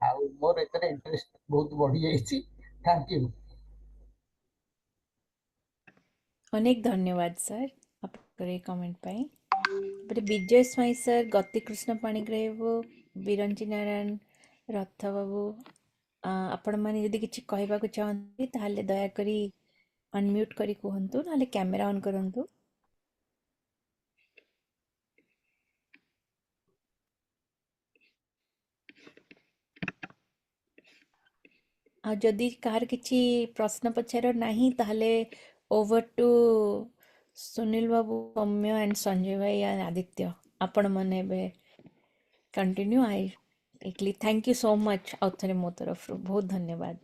ଆଉ ମୋର ଏଥିରେ ଇଣ୍ଟରେଷ୍ଟ ବହୁତ ବଢିଯାଇଛି। Thank you. ଅନେକ ଧନ୍ୟବାଦ ସାର୍ ଆପଣଙ୍କର ଏଇ କମେଣ୍ଟ ପାଇଁ। ତାପରେ ବିଜୟ ସ୍ୱାଇଁ ସାର୍, ଗତିକୃଷ୍ଣ ପାଣିଗ୍ରାହୀ, ବିରଞ୍ଚି ନାରାୟଣ, ରଥ ବାବୁ, ଆପଣମାନେ ଯଦି କିଛି କହିବାକୁ ଚାହାନ୍ତି ତାହେଲେ ଦୟାକରି ଅନମ୍ୟୁଟ୍ କରି କୁହନ୍ତୁ, ନହେଲେ କ୍ୟାମେରା ଅନ୍ କରନ୍ତୁ। ଆଉ ଯଦି କାହାର କିଛି ପ୍ରଶ୍ନ ପଚାର ନାହିଁ ତାହେଲେ ଓଭର ଟୁ ସୁନୀଲ ବାବୁ, ସୌମ୍ୟ ଆଣ୍ଡ ସଞ୍ଜୟ ଭାଇ ଆଣ୍ଡ ଆଦିତ୍ୟ, ଆପଣମାନେ ଏବେ continue. Thank you so much ଆଉ ଥରେ ମୋ ତରଫରୁ ବହୁତ ଧନ୍ୟବାଦ।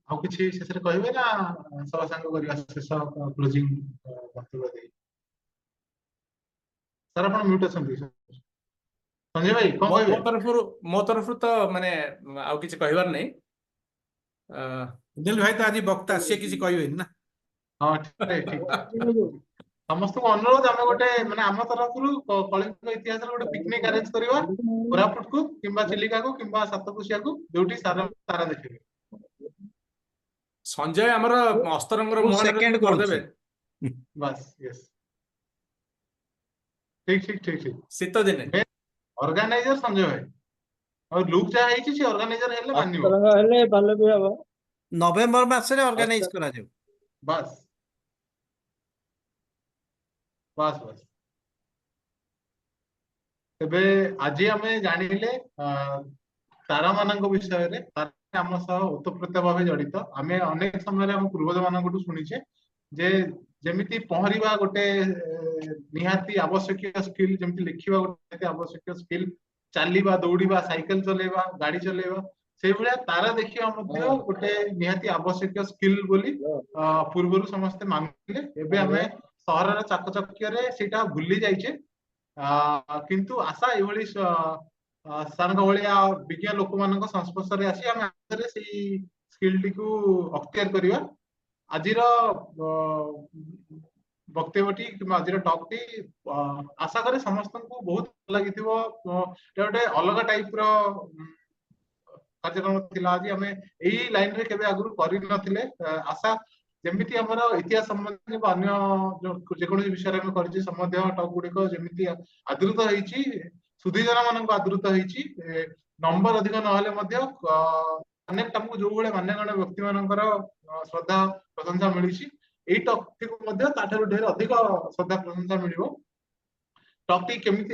ଆଉ କିଛି ଶେଷରେ କହିବେ ନା ସଭା ସାଙ୍ଗ କରିବା ଶେଷ କ୍ଲୋଜିଂ ବକ୍ତବ୍ୟ ଦେଇ? ସାର୍ ଆପଣ ମ୍ୟୁଟ୍ ଅଛନ୍ତି। ସଞ୍ଜୟ ଭାଇ କଣ କହିବେ? ମୋ ତରଫରୁ ତ ମାନେ ଆଉ କିଛି କହିବାର ନାହିଁ। ସୁନୀଲ ଭାଇ ତ ଆଜି ବକ୍ତା, ସିଏ କିଛି କହିବେନି ନା। ହଁ ଠିକ। ସମସ୍ତଙ୍କୁ ଅନୁରୋଧ, ଆମେ ଗୋଟେ ମାନେ ଆମ ତରଫରୁ କଳିଙ୍ଗ ଇତିହାସରେ ଗୋଟେ ପିକନିକ ଆରେଞ୍ଜ କରିବା, କୋରାପୁଟକୁ କିମ୍ବା ଚିଲିକାକୁ କିମ୍ବା ସାତକୋଶିଆକୁ, ଯୋଉଠି ତାରା ଦେଖିବେ। ସଞ୍ଜୟ ଆମର ଅସ୍ତରଙ୍ଗର ମୁଁ ମୋହନରେ ସେକେଣ୍ଡ ଯଦି କରିଦେବେ, ବାସ୍ ୟେସ୍, ଠିକ। ଶୀତ ଦିନେ ଅର୍ଗାନାଇଜର ସଞ୍ଜୟ ଭାଇ, ଆଉ ଲୁକ୍ ଯାହା ହେଇଛି ସେ ଅର୍ଗାନାଇଜର ହେଲେ ମାନିବ। ଅସ୍ତରଙ୍ଗ ହେଲେ ଭଲ ବି ହବ। ନଭେମ୍ବର ମାସରେ ଅର୍ଗାନାଇଜ କରାଯିବ। ବାସ୍। ତେବେ ଆଜି ଆମେ ଜାଣିଲେ ତାରା ମାନଙ୍କ ବିଷୟରେ। ତାରା ଆମ ସହ ଓତପ୍ରୋତ ଭାବେ ଜଡିତ। ଆମେ ଅନେକ ସମୟରେ ଆମ ପୂର୍ବଜ ମାନଙ୍କଠୁ ଶୁଣିଛେ ଯେ ଯେମିତି ପହଁରିବା ଗୋଟେ ନିହାତି ଆବଶ୍ୟକୀୟ ସ୍କିଲ, ଯେମିତି ଲେଖିବା ଗୋଟେ ନିହାତି ଆବଶ୍ୟକୀୟ ସ୍କିଲ, ଚାଲିବା, ଦୌଡ଼ିବା, ସାଇକେଲ ଚଲେଇବା, ଗାଡି ଚଲେଇବା, ସେଇଭଳିଆ ତାରା ଦେଖିବା ମଧ୍ୟ ଗୋଟେ ନିହାତି ଆବଶ୍ୟକୀୟ ସ୍କିଲ ବୋଲି ପୂର୍ବରୁ ସମସ୍ତେ ମାନୁଥିଲେ। ଏବେ ଆମେ ସହରର ଚାକଚକ୍ୟରେ ସେଇଟା ଭୁଲି ଯାଇଛେ। କିନ୍ତୁ ଆଶା ଏଇଭଳି ସାରଙ୍କ ଭଳିଆ ବିଜ୍ଞ ଲୋକମାନଙ୍କ ସଂସ୍ପର୍ଶରେ ଆସି ଆମେ ସେଇ ସ୍କିଲଟିକୁ ଅକ୍ତିଆର କରିବା। ଆଜିର ବକ୍ତବ୍ୟଟି କିମ୍ବା ଆଜିର ଟକ୍ଟି ଆଶା କରେ ସମସ୍ତଙ୍କୁ ବହୁତ ଭଲ ଲାଗିଥିବ। ଏଟା ଗୋଟେ ଅଲଗା ଟାଇପର କାର୍ଯ୍ୟକ୍ରମ ଥିଲା। ଆଜି ଆମେ ଏଇ ଲାଇନରେ କେବେ ଆଗରୁ କରିନଥିଲେ। ଆଶା ଯେମିତି ଆମର ଇତିହାସ ସମ୍ବନ୍ଧୀୟ ବା ଅନ୍ୟ ଯେକୌଣସି ବିଷୟରେ ଆମେ କରିଛେ ସମ୍ବନ୍ଧୀୟ ଟକ୍ ଗୁଡିକ ଯେମିତି ଆଦୃତ ହେଇଛି, ସୁଧୀଜନ ମାନଙ୍କୁ ଆଦୃତ ହେଇଛି, ନମ୍ବର ଅଧିକ ନହେଲେ ମଧ୍ୟ ଅନେକ ଆମକୁ ଯୋଉ ଭଳିଆ ମାନ୍ୟଗଣ୍ୟ ବ୍ୟକ୍ତି ମାନଙ୍କର ଶ୍ରଦ୍ଧା ପ୍ରଶଂସା ମିଳିଛି, ଏଇ ଟକ୍ଟିକୁ ମଧ୍ୟ ତାଠାରୁ ଢେର ଅଧିକ ଶ୍ରଦ୍ଧା ପ୍ରଶଂସା ମିଳିବ। ଟକ୍ଟି କେମିତି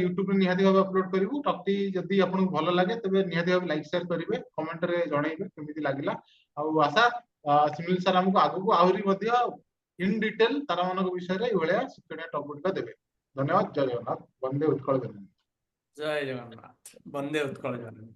ୟୁଟ୍ୟୁବରେ ନିହାତି ଭାବେ ଅପଲୋଡ କରିବୁ। ଟକ୍ଟି ଯଦି ଆପଣଙ୍କୁ ଭଲ ଲାଗେ ତେବେ ନିହାତି ଭାବେ ଲାଇକ୍ ସେୟାର କରିବେ, କମେଣ୍ଟରେ ଜଣେଇବେ କେମିତି ଲାଗିଲା। ଆଉ ଆଶା ସୁନୀଲ ସାର୍ ଆମକୁ ଆଗକୁ ଆହୁରି ମଧ୍ୟ ଇନ୍ ଡିଟେଲ ତାରା ମାନଙ୍କ ବିଷୟରେ ଏଇଭଳିଆ ଶିକ୍ଷଣୀୟ ଟକ୍ ଗୁଡିକ ଦେବେ। ଧନ୍ୟବାଦ। ଜୟ ଜଗନ୍ନାଥ। ବନ୍ଦେ ଉତ୍କଳ ଜନନୀ। ଜୟ ଜଗନ୍ନାଥ। ବନ୍ଦେ ଉତ୍କଳ ଜନନୀ।